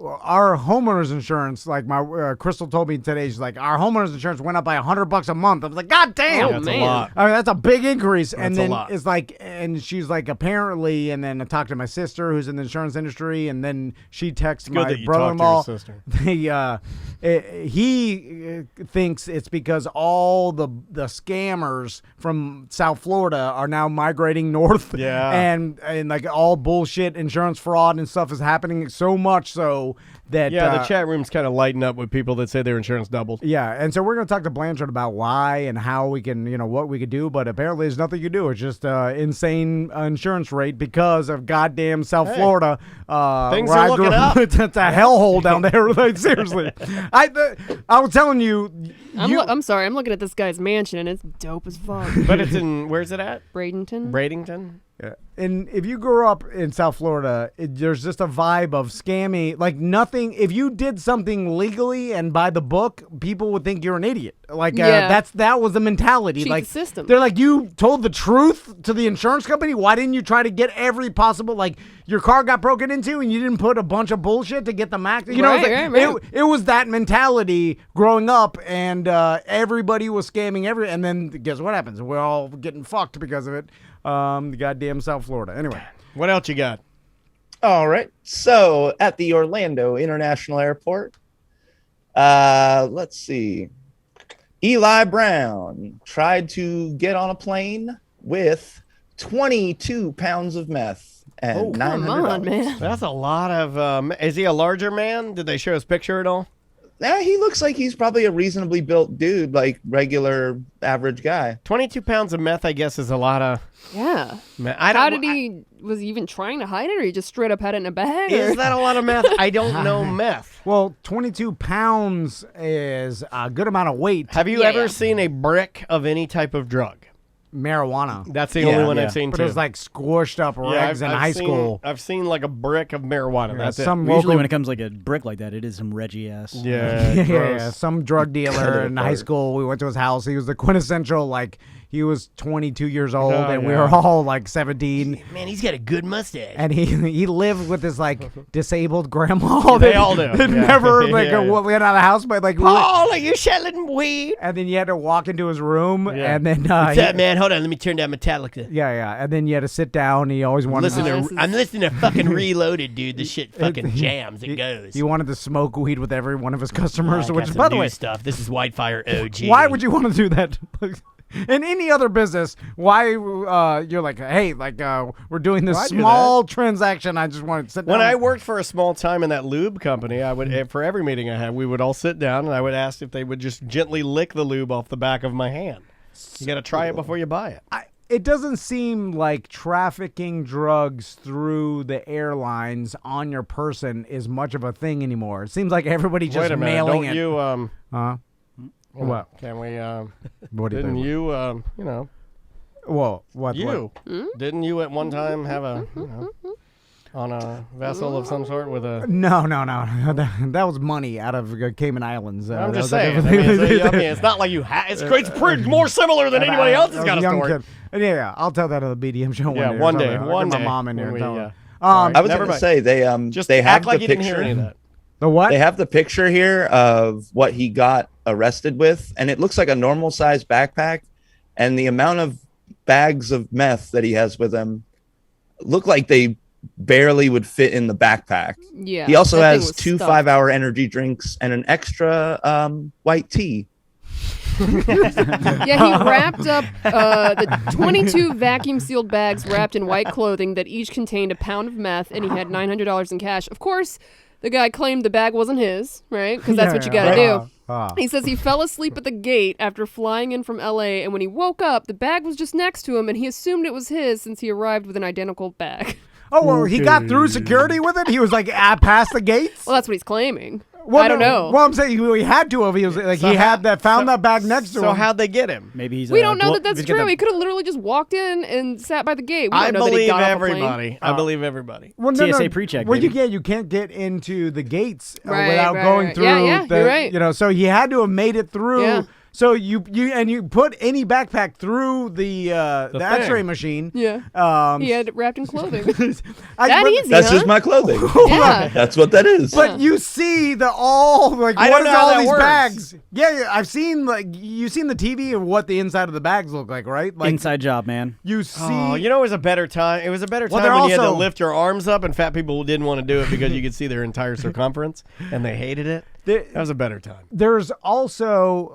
D: homeowners insurance, like my Crystal told me today, she's like, our homeowners insurance went up by $100 a month. I was like, God damn.
C: That's a lot.
D: I mean, that's a big increase. And
C: That's a
D: then
C: lot.
D: it's like, and she's like, apparently, and then I talked to my sister who's in the insurance industry, and then she texted
C: Good
D: my
C: that you
D: brother-in-law.
C: talked to your sister.
D: He thinks it's because all the scammers from South Florida are now migrating north.
C: Yeah.
D: And like all bullshit insurance fraud and stuff is happening so much so that
C: Yeah, the chat room's kind of lighting up with people that say their insurance doubled.
D: yeah, and so we're going to talk to Blanchard about why and how we can, what we could do, but apparently there's nothing you can do. It's just insane insurance rate because of goddamn South Florida.
C: Things
D: where
C: are
D: I
C: looking
D: grew
C: up.
D: It's a hellhole down there. Like, seriously. I was telling you.
E: I'm sorry. I'm looking at this guy's mansion, and it's dope as fuck.
C: But it's in, where's it at?
E: Bradenton.
C: Bradenton?
D: Yeah. And if you grew up in South Florida, there's just a vibe of scammy. Like nothing. If you did something legally and by the book, people would think you're an idiot. Like
E: Yeah.
D: that was the mentality.
E: Cheat
D: like
E: the system.
D: They're like, you told the truth to the insurance company. Why didn't you try to get every possible? Like your car got broken into and you didn't put a bunch of bullshit to get the max. You know,
E: Right, right.
D: it was that mentality growing up, and everybody was scamming and then guess what happens? We're all getting fucked because of it. The goddamn South Florida. Anyway,
C: What else you got?
G: All right. So at the Orlando International Airport, let's see. Eli Brown tried to get on a plane with 22 pounds of meth and $900.
E: Come on, man.
C: That's a lot of. Is he a larger man? Did they show his picture at all?
G: Yeah, he looks like he's probably a reasonably built dude, like regular average guy.
C: 22 pounds of meth, I guess, is a lot of.
E: Yeah.
C: How
E: Was he even trying to hide it, or he just straight up had it in a bag?
C: Is
E: or-
C: that a lot of meth? I don't know meth.
D: well, 22 pounds is a good amount of weight.
C: Have you
E: Yeah,
C: ever
E: yeah.
C: seen a brick of any type of drug?
D: Marijuana.
C: That's the only one
F: yeah.
C: I've seen
D: But
C: too.
D: it was like squished up regs in high school.
C: I've seen like a brick of marijuana. That's it.
D: Some
F: Usually
D: local,
F: when it comes like a brick like that, it is some Reggie ass.
C: Yeah, gross.
D: yeah, some drug dealer in high school. We went to his house. He was the quintessential, like, he was 22 years old,
C: Oh,
D: and we
C: yeah.
D: were all like 17.
C: Man, he's got a good mustache.
D: And he lived with his like disabled grandma.
C: They
D: that-
C: all do.
D: that
C: Yeah.
D: never like
C: Yeah, yeah.
D: went out of the house, but like.
C: Paul, are you selling weed?
D: And then you had to walk into his room,
C: Yeah.
D: and then
C: What's up, man? Hold on, let me turn down Metallica.
D: yeah, and then you had to sit down. He always wanted
C: Listen
D: to.
E: this is-
C: I'm listening to fucking Reloaded, dude. This shit fucking jams. It goes.
D: He wanted to smoke weed with every one of his customers,
C: I got
D: which,
C: some
D: by the
C: new
D: way,
C: stuff. This is Whitefire OG.
D: why would you want to do that? In any other business, why you're like, hey, like we're doing this
C: Well, I do
D: small transaction. I just want to sit down.
C: When I worked for a small time in that lube company, I would for every meeting I had, we would all sit down and I would ask if they would just gently lick the lube off the back of my hand. You got to try it before you buy it.
D: It doesn't seem like trafficking drugs through the airlines on your person is much of a thing anymore. It seems like everybody just
C: Wait a minute,
D: mailing
C: don't
D: it.
C: you
D: What?
C: Can we
D: What do you
C: didn't
D: think?
C: you you know
D: Whoa, what?
C: you didn't you at one time have a on a vessel of some sort with a
D: No. That was money out of Cayman Islands.
C: I'm
D: that
C: just
D: was a
C: saying.
D: different-
C: It's not like you it's pretty more similar than anybody else has got a
D: Young
C: story.
D: kid. Yeah, I'll tell that on the BDM show
C: Yeah,
D: one day.
C: one
D: or
C: day,
D: something. I'll
C: one
D: get
C: day
D: my mom in here
C: when
D: and tell
C: we,
D: her.
G: I was
C: Never
G: going to
C: mind.
G: say they
C: Just
G: they have
C: act like
G: the
C: you
G: picture.
C: didn't hear any of that.
D: The what?
G: They have the picture here of what he got arrested with, and it looks like a normal size backpack, and the amount of bags of meth that he has with him look like they barely would fit in the backpack.
E: Yeah.
G: He also
E: that thing
G: has
E: was
G: 2
E: stuffed.
G: 5-hour energy drinks and an extra white tea.
E: Yeah, he wrapped up the 22 vacuum sealed bags wrapped in white clothing that each contained a pound of meth, and he had $900 in cash. Of course, the guy claimed the bag wasn't his, right? Because that's what you got to do. He says he fell asleep at the gate after flying in from LA, and when he woke up, the bag was just next to him, and he assumed it was his since he arrived with an identical bag.
D: Oh, well, he got through security with it? He was like past the gates?
E: Well, that's what he's claiming.
D: Well,
E: I don't know.
D: Well, I'm saying he had to have. He was like,
C: So
D: he
C: how-
D: had that, found that bag next to
C: So
D: him.
C: how'd they get him?
F: Maybe he's.
E: We don't know that
F: he's
E: that's
F: got
E: true.
F: the-
E: He could have literally just walked in and sat by the gate. We
C: I
E: don't know that he
C: believe
E: got off a plane.
C: everybody. I believe everybody.
D: Well,
F: TSA pre-check,
D: Well,
F: baby.
D: you can't get into the gates
E: Right,
D: without
E: right,
D: going
E: right.
D: through.
E: Yeah,
D: the,
E: you're right.
D: So he had to have made it through
E: Yeah.
D: So you put any backpack through the X-ray machine.
E: Yeah. He had it wrapped in clothing. Easy,
G: That's just my clothing.
E: Yeah.
G: That's what that is.
D: But you see what is all these bags? Yeah, I've seen you've seen the TV and what the inside of the bags look like, right? Like
F: inside job, man.
D: You see,
C: it was a better time. It was a better time when you had to lift your arms up, and fat people didn't want to do it because you could see their entire circumference, and they hated it. That was a better time.
D: There's also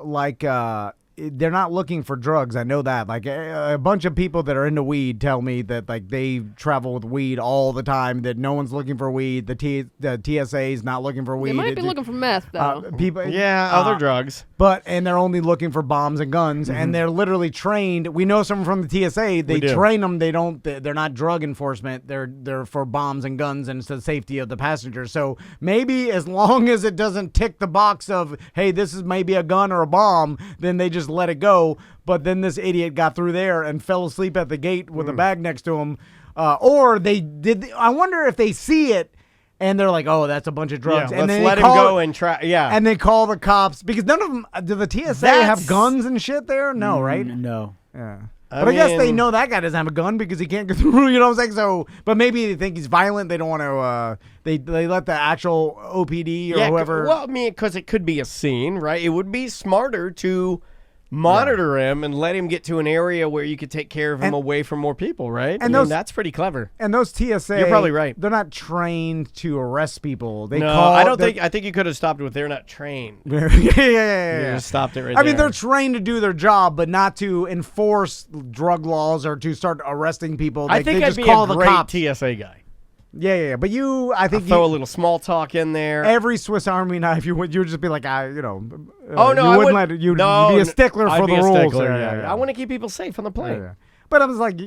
D: they're not looking for drugs. I know that. Like a bunch of people that are into weed tell me that they travel with weed all the time. That no one's looking for weed. The TSA is not looking for weed.
E: They might be looking for meth though.
C: Other drugs.
D: And they're only looking for bombs and guns, and they're literally trained. We know someone from the TSA. They train them. They're not drug enforcement. They're for bombs and guns, and it's the safety of the passengers. So maybe as long as it doesn't tick the box of, hey, this is maybe a gun or a bomb, then they just let it go. But then this idiot got through there and fell asleep at the gate with a bag next to him. Or they did. I wonder if they see it and they're like, "Oh, that's a bunch of drugs."
C: Yeah,
D: and
C: let's let him go and try. Yeah,
D: and they call the cops because none of them. Do the TSA have guns and shit there? No, right?
F: No.
D: Yeah. But I guess they know that guy doesn't have a gun because he can't get through. You know what I'm saying? So, but maybe they think he's violent. They don't want to. They let the actual OPD or whoever.
C: Well, I mean, because it could be a scene, right? It would be smarter to monitor him and let him get to an area where you could take care of him away from more people, right?
D: And
C: that's pretty clever.
D: And those TSA,
C: you're probably right.
D: They're not trained to arrest people.
C: I think you could have stopped it with they're not trained.
D: Yeah.
C: You just stopped it right there.
D: I mean, they're trained to do their job, but not to enforce drug laws or to start arresting people.
C: I think
D: they
C: I'd
D: just
C: be
D: call
C: a
D: the
C: great
D: cops.
C: TSA guy.
D: Yeah. But I think
C: throw a little small talk in there.
D: Every Swiss Army knife, you would just be like, you'd be a stickler for the rules.
C: I want to keep people safe on the plane.
D: Yeah. But I was like,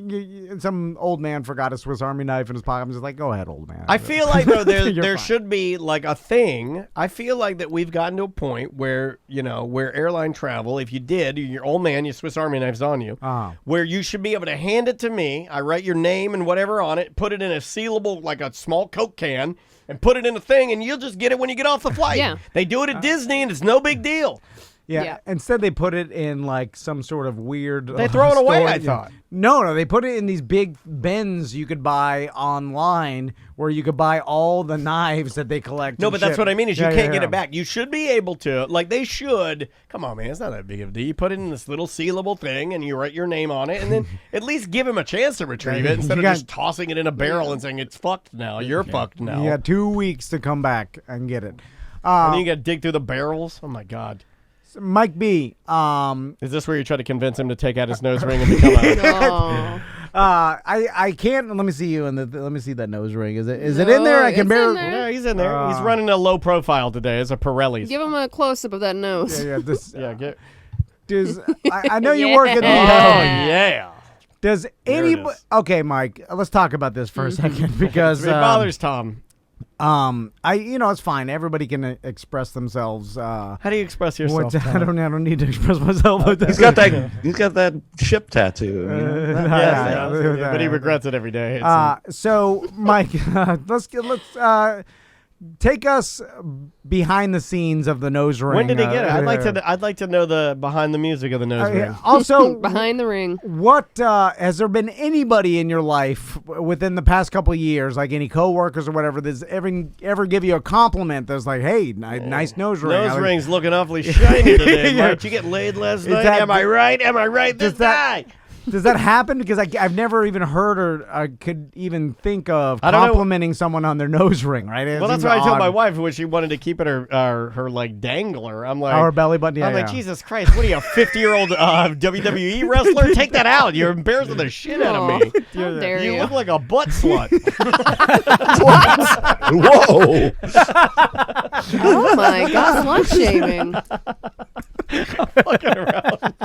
D: some old man forgot a Swiss Army knife in his pocket. I'm just like, go ahead, old man.
C: I feel like though there should be like a thing. I feel like that we've gotten to a point where where airline travel, if you did, your old man, your Swiss Army knife's on you, where you should be able to hand it to me. I write your name and whatever on it, put it in a sealable like a small Coke can, and put it in a thing, and you'll just get it when you get off the flight.
E: Yeah.
C: They do it at Disney, and it's no big deal.
D: Yeah. Instead, they put it in like some sort of weird.
C: They throw it away. I thought.
D: No, they put it in these big bins you could buy online, where you could buy all the knives that they collect.
C: No, but that's what I mean is you can't get it back. You should be able to. Like they should. Come on, man, it's not that big of a deal. You put it in this little sealable thing, and you write your name on it, and then at least give him a chance to retrieve it instead of just tossing it in a barrel and saying it's fucked now. You're fucked now.
D: You got 2 weeks to come back and get it.
C: And then you got to dig through the barrels. Oh my God.
D: Mike B.
C: Is this where you try to convince him to take out his nose ring and become a...
D: I can't. Let me see you. Let me see that nose ring. Is it in there? I can barely.
C: Yeah, he's in there. He's running a low profile today. It's a Pirelli's.
E: Give him a close up of that nose.
D: I know you work at the.
C: Yeah.
D: Does anybody? Okay, Mike. Let's talk about this for a second because
C: it bothers Tom.
D: It's fine. Everybody can express themselves.
C: How do you express yourself?
D: I don't need to express myself.
G: He's got that ship tattoo.
C: But he regrets it every day.
D: So Mike, let's take us behind the scenes of the nose ring.
C: When did he get it? I'd like to know the behind the music of the nose ring.
D: Also,
E: behind the ring.
D: What has there been anybody in your life within the past couple of years, like any coworkers or whatever, that's ever give you a compliment that's like, "Hey, nice nose ring."
C: Nose ring's looking awfully shiny today. Mark, did you get laid last night? Am I right? Am I right this time?
D: Does that happen? Because I've never even heard or I could even think of complimenting someone on their nose ring, right?
C: Well, that's what I told my wife when she wanted to keep it her like dangler. I'm like,
D: our belly button. Yeah,
C: I'm like, Jesus Christ, what are you, a 50-year-old WWE wrestler? Take that out. You're embarrassing the shit out of me.
E: How dare you?
C: You look like a butt slut.
G: Whoa!
E: Oh my God, slut shaming.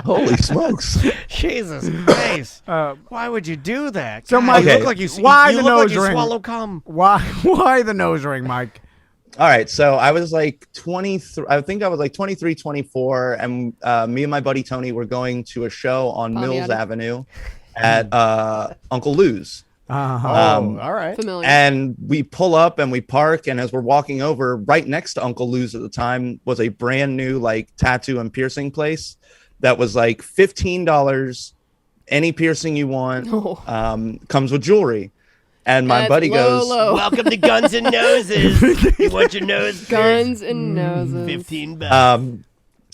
G: Holy smokes!
C: Jesus Christ! Why would you do that?
D: So, Mike,
C: you look like you swallow cum.
D: Why the nose ring, Mike?
G: All right, so I was like 23. I think I was like 23, 24, and me and my buddy Tony were going to a show on Mills Avenue at Uncle Lou's.
C: All right.
E: Familiar.
G: And we pull up and we park, and as we're walking over, right next to Uncle Lou's at the time was a brand new like tattoo and piercing place that was like $15, any piercing you want, comes with jewelry. And my buddy goes,
C: Welcome to Guns and Noses. You want your nose
E: Guns and noses.
C: $15.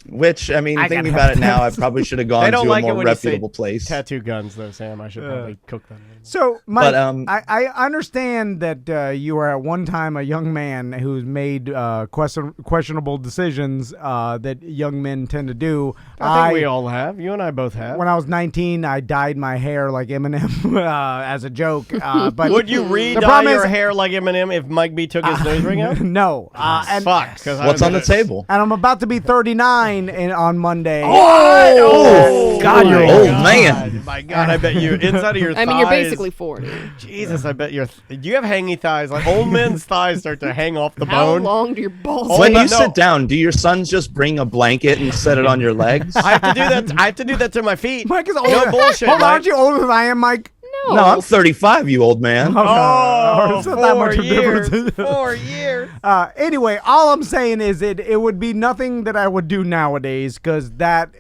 G: which, I mean, thinking about it now, I probably should have gone to a more reputable place.
C: Tattoo guns, though, Sam. I should probably cook them.
D: So, Mike, I understand that you were at one time a young man who's made questionable decisions that young men tend to do.
C: I think we all have. You and I both have.
D: When I was 19, I dyed my hair like Eminem as a joke. But
C: would you re-dye your hair like Eminem if Mike B took his nose ring out?
D: No.
C: Fuck.
G: What's on the table?
D: And I'm about to be 39 on Monday.
C: Oh,
G: God, you're old man.
C: My God, I bet you inside of your thighs.
E: I mean, you're basically 40.
C: Jesus, I bet do you have hangy thighs? Like old men's thighs start to hang off the
E: How
C: bone.
E: long do your balls?
G: When you sit down, do your sons just bring a blanket and set it on your legs?
C: I have to do that. I have to do that to my feet.
D: Mike is older.
C: No bullshit.
D: Hold on,
C: Mike.
D: aren't you older than I am, Mike?
E: No.
G: No, I'm 35, you old man.
C: Oh,
D: It's not that much of a
C: 4 years.
D: difference.
C: 4 years.
D: Anyway, all I'm saying is it would be nothing that I would do nowadays because that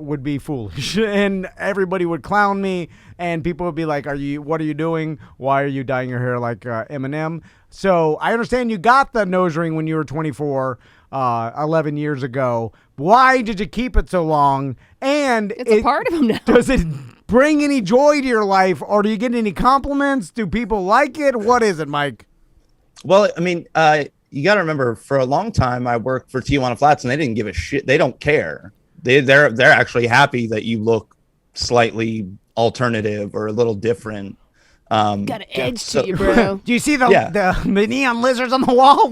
D: would be foolish, and everybody would clown me, and people would be like, what are you doing? Why are you dyeing your hair like Eminem? So I understand you got the nose ring when you were 24, 11 years ago. Why did you keep it so long? And
E: It's a part of him now.
D: Does it bring any joy to your life, or do you get any compliments? Do people like it? What is it, Mike?
G: Well, I mean, you got to remember, for a long time, I worked for Tijuana Flats, and they didn't give a shit. They don't care. They're actually happy that you look slightly alternative or a little different.
E: Got an edge to you, bro.
D: Do you see the neon lizards on the wall?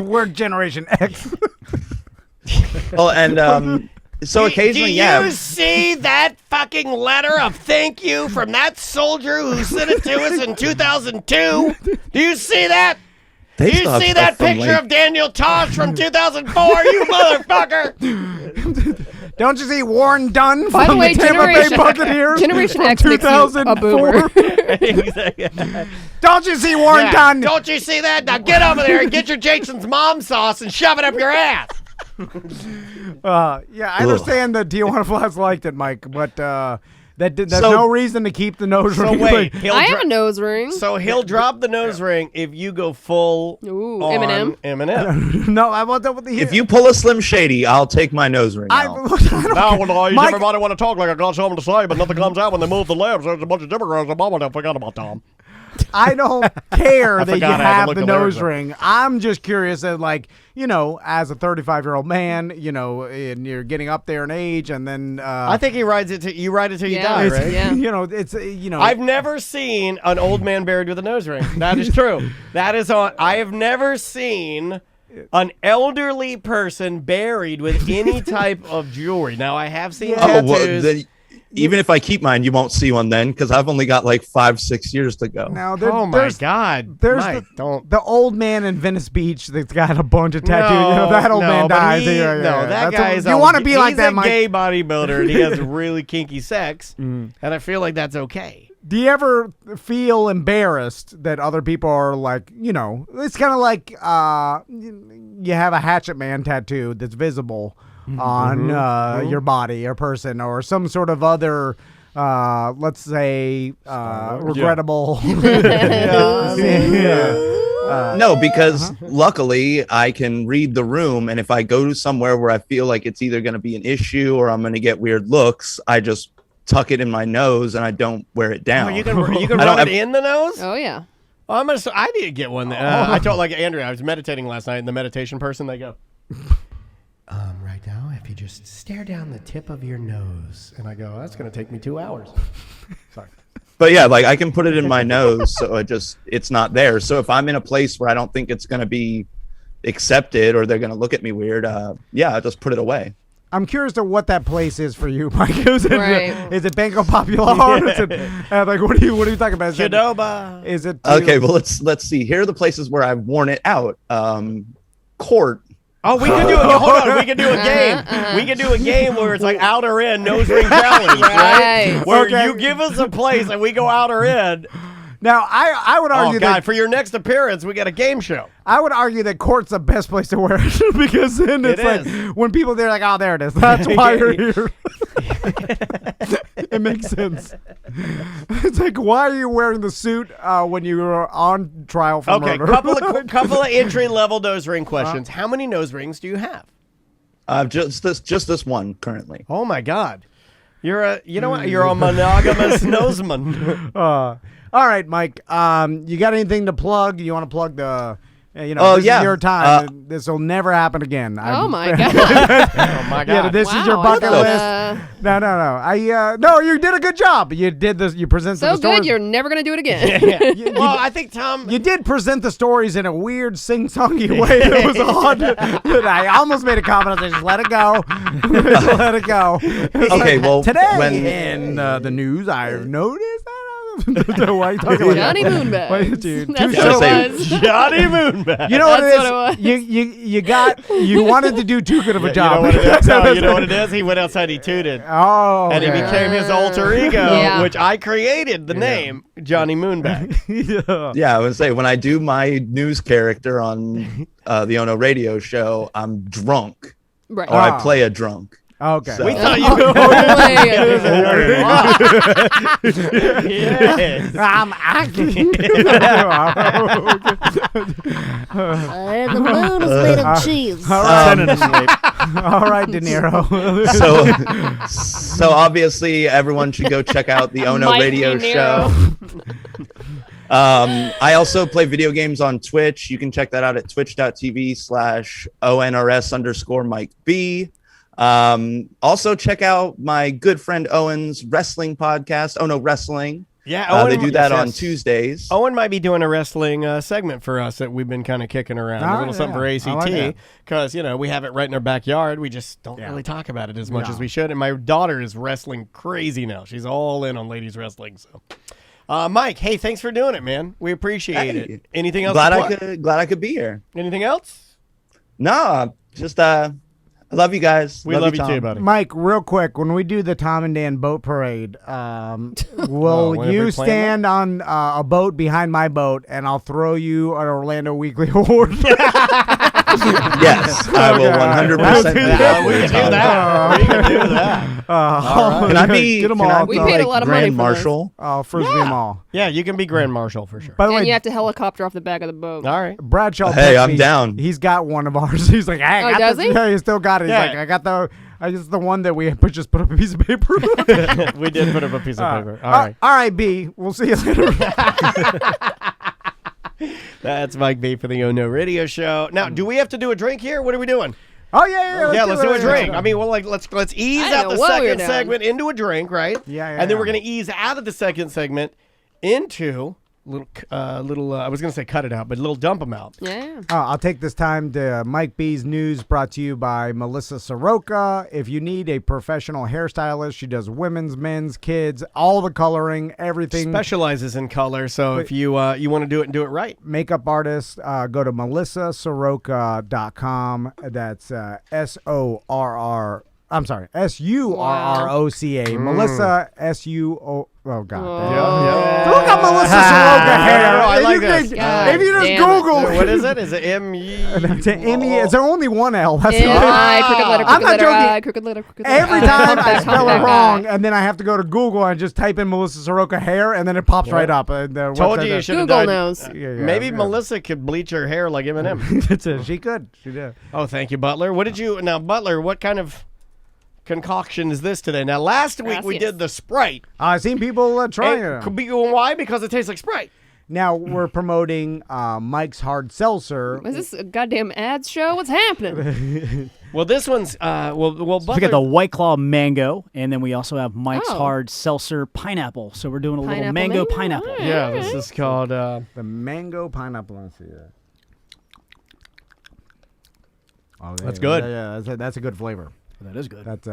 D: We're Generation X.
G: Well, and so occasionally,
C: Do you see that fucking letter of thank you from that soldier who sent it to us in 2002? Do you see that? Do you see that picture of Daniel Tosh from 2004, you motherfucker?
D: Don't you see Warren Dunn
E: By
D: from
E: the way,
D: the Tampa Bay Buccaneers?
E: Generation
D: from
E: X makes you a boomer.
D: Don't you see Warren Dunn?
C: Don't you see that? Now get over there and get your Jason's mom sauce and shove it up your ass.
D: I understand that Tijuana Flats liked it, Mike, but there's no reason to keep the nose ring.
C: So wait,
E: I have a nose ring.
C: So he'll drop the nose ring if you go full on Eminem.
D: No, I want that with the.
G: If you pull a Slim Shady, I'll take my nose ring out.
C: Everybody want to talk like I got something to say, but nothing comes out when they move the lips. There's a bunch of Democrats. I forgot about Tom.
D: I don't care that you have the nose
C: lyrics
D: ring. I'm just curious that, like, as a 35-year-old man, and you're getting up there in age, and then
C: I think you ride it till you die, right?
E: Yeah.
C: I've never seen an old man buried with a nose ring. That is true. That is on. I have never seen an elderly person buried with any type of jewelry. Now I have seen tattoos.
G: Even if I keep mine, you won't see one then, because I've only got like 5-6 years to go.
D: Now,
C: my God!
D: There's
C: Mike,
D: the old man in Venice Beach that's got a bunch of tattoos. That old man dies.
C: That guy is.
D: You want to be like that, Mike?
C: He's a gay bodybuilder, and he has really kinky sex, and I feel like that's okay.
D: Do you ever feel embarrassed that other people are like, it's kind of like you have a Hatchet Man tattoo that's visible on your body or person or some sort of other, let's say, regrettable.
G: No, because luckily I can read the room, and if I go to somewhere where I feel like it's either going to be an issue or I'm going to get weird looks, I just tuck it in my nose and I don't wear it down.
C: Oh, you can run it in the nose?
E: Oh yeah.
C: I need to get one. I told Andrea, I was meditating last night, and the meditation person, they go, right now, if you just stare down the tip of your nose, and I go, that's going to take me 2 hours. Sorry.
G: But yeah, like I can put it in my nose, so it's not there. So if I'm in a place where I don't think it's going to be accepted or they're going to look at me weird, I just put it away.
D: I'm curious to what that place is for you, Mike. Is it Banco Popular?
C: Yeah.
D: Is it, what are you talking about?
C: Qdoba.
D: Is it?
G: Okay, well let's see. Here are the places where I've worn it out. Court.
C: Oh, we can do it. Hold on, we can do a game. We can do a game where it's like out or in nose ring challenge, right? Where you give us a place and we go out or in.
D: Now, I would argue that
C: for your next appearance, we got a game show.
D: I would argue that court's the best place to wear it because then it's like when people they're like, oh, there it is. That's why you're here. It makes sense. It's like, why are you wearing the suit when you are on trial for murder?
C: couple of entry level nose ring questions. How many nose rings do you have?
G: Just this one currently.
C: Oh my God, you're a monogamous noseman.
D: All right, Mike. You got anything to plug? You want to plug the? This is your time. This will never happen again.
E: Oh my God.
C: Oh my God.
D: Yeah, this is your bucket list. No. No, you did a good job. You did this. You presented
E: so
D: the stories.
E: good. You're never gonna do it again.
C: Well, I think Tom.
D: You did present the stories in a weird sing-songy way that was odd. I almost made a comment. I said, just let it go. Just let it go.
G: Okay, well,
D: today in the news, I've noticed that. Why are you talking like
E: Johnny
D: that?
E: Moonbag. That's
G: Yeah,
E: what it was.
C: Johnny Moonbag.
D: You know what
E: That's
D: it is? You wanted to do too good of a job.
C: You know what it is? He went outside, he tooted.
D: Oh,
C: And he became his alter ego,
E: Yeah.
C: which I created the name Johnny Moonbag.
G: Yeah, I would say when I do my news character on the Ono radio show, I'm drunk.
E: Right.
G: Or I play a drunk.
D: Okay.
G: So-
C: We thought you Yes.
D: I'm acting.
H: The moon is made of cheese.
D: All right, De Niro.
G: So obviously everyone should go check out the Ono
E: Mike
G: radio
E: De
G: show.
E: Niro.
G: I also play video games on Twitch. You can check that out at twitch.tv/ONRS_Mike B. Also check out my good friend Owen's wrestling podcast, Ono Wrestling.
C: Yeah,
G: they do that on
C: yes.
G: Tuesdays.
C: Owen might be doing a wrestling segment for us that we've been kind of kicking around. A little something for ACT. Because, we have it right in our backyard. We just don't really talk about it as much as we should. And my daughter is wrestling crazy now. She's all in on ladies wrestling. So, Mike, hey, thanks for doing it, man. We appreciate it. Anything else?
G: Glad I could be here.
C: Anything else?
G: No, just I love you guys.
C: We love you
G: Tom.
C: too, buddy.
D: Mike, real quick, when we do the Tom and Dan boat parade, will
C: when have
D: you
C: we planned
D: stand on a boat behind my boat, and I'll throw you an Orlando Weekly Award?
G: Yes, I will 100% do that.
C: We can do that. We can do that.
G: Can I be?
D: Get 'em
G: Can
D: all.
G: I
E: We
G: be
E: paid a
G: like
E: lot of money
G: Grand
E: for this.
G: Marshal?
D: Oh, Frisbee Mall.
C: Yeah, you can be Grand Marshal for sure.
D: By the
E: And
D: way,
E: you have to helicopter off the back of the boat.
C: All right.
D: Bradshaw.
G: Hey,
D: texted
G: I'm
D: me.
G: down.
D: He's got one of ours. He's like, hey, I got
E: does
D: this.
E: he?
D: Yeah, he still got it. He's
C: Yeah.
D: like, I got the. It's the one that we just put up a piece of paper.
C: We did put up a piece of paper. All right.
D: All right, B. We'll see you later.
C: That's Mike B for the Ono Radio Show. Now, do we have to do a drink here? What are we doing?
D: Oh yeah.
C: Yeah, let's do a drink. I mean, well, let's ease
E: I
C: out
E: don't
C: the
E: know what we were
C: second
E: doing.
C: segment into a drink, right?
D: Yeah.
C: And then we're gonna ease out of the second segment into little. I was gonna say cut it out, but little dump them out.
E: Yeah.
D: I'll take this time to Mike B's News, brought to you by Melissa Soroka. If you need a professional hairstylist, she does women's, men's, kids, all the coloring, everything.
C: Specializes in color, so if you want to do it and do it right.
D: Makeup artist, go to melissasoroka.com. That's SORR. I'm sorry, SURROCA. Melissa, SUO. Oh, God. Look at Melissa Soroka hair.
C: I like
D: if
C: this.
D: If you just
E: damn it.
D: Google.
C: What is it? Is it M-E?
D: It's an M-E. It's only one L. That's the
E: M-I, crooked letter,
D: I'm
E: crooked
D: not
E: letter,
D: joking.
E: I, crooked letter, crooked letter.
D: Every
E: I,
D: time
E: hump
D: I
E: back,
D: spell
E: hump
D: it
E: back,
D: wrong,
E: I.
D: and then I have to go to Google and just type in Melissa Soroka hair, and then it pops right up.
C: Told
D: website
C: you
D: does-
C: should have
E: Google
C: done.
E: knows.
C: Maybe Melissa could bleach her hair like Eminem.
D: She could. She did.
C: Oh, thank you, Butler. What did you now, Butler? What kind of concoction is this today? Now, last week we
E: Gracias.
C: did the Sprite.
D: I've seen people trying
C: And
D: it.
C: could be why? Because it tastes like Sprite.
D: Now we're promoting Mike's Hard Seltzer.
E: Is this a goddamn ads show? What's happening?
C: Well, this one's well,
F: We
C: Butler.
F: got the White Claw mango, and then we also have Mike's
E: Oh.
F: Hard Seltzer pineapple. So we're doing a little
E: Pineapple
F: mango
E: mango?
F: pineapple.
E: All right.
C: yeah, this is called.
D: The mango pineapple. Let's see that. Oh,
C: That's good.
D: Yeah, that's a good flavor.
F: That is good.
D: That's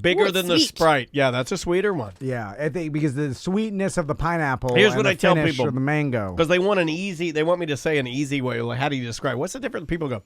C: Bigger
E: Ooh,
C: than the
E: sweet.
C: Sprite. Yeah, that's a sweeter one.
D: yeah. I think because the sweetness of the pineapple.
C: Here's
D: and
C: what
D: the
C: I tell
D: finish
C: people.
D: of the mango.
C: Because they want they want me to say an easy way. Like, how do you describe? What's the difference? People go,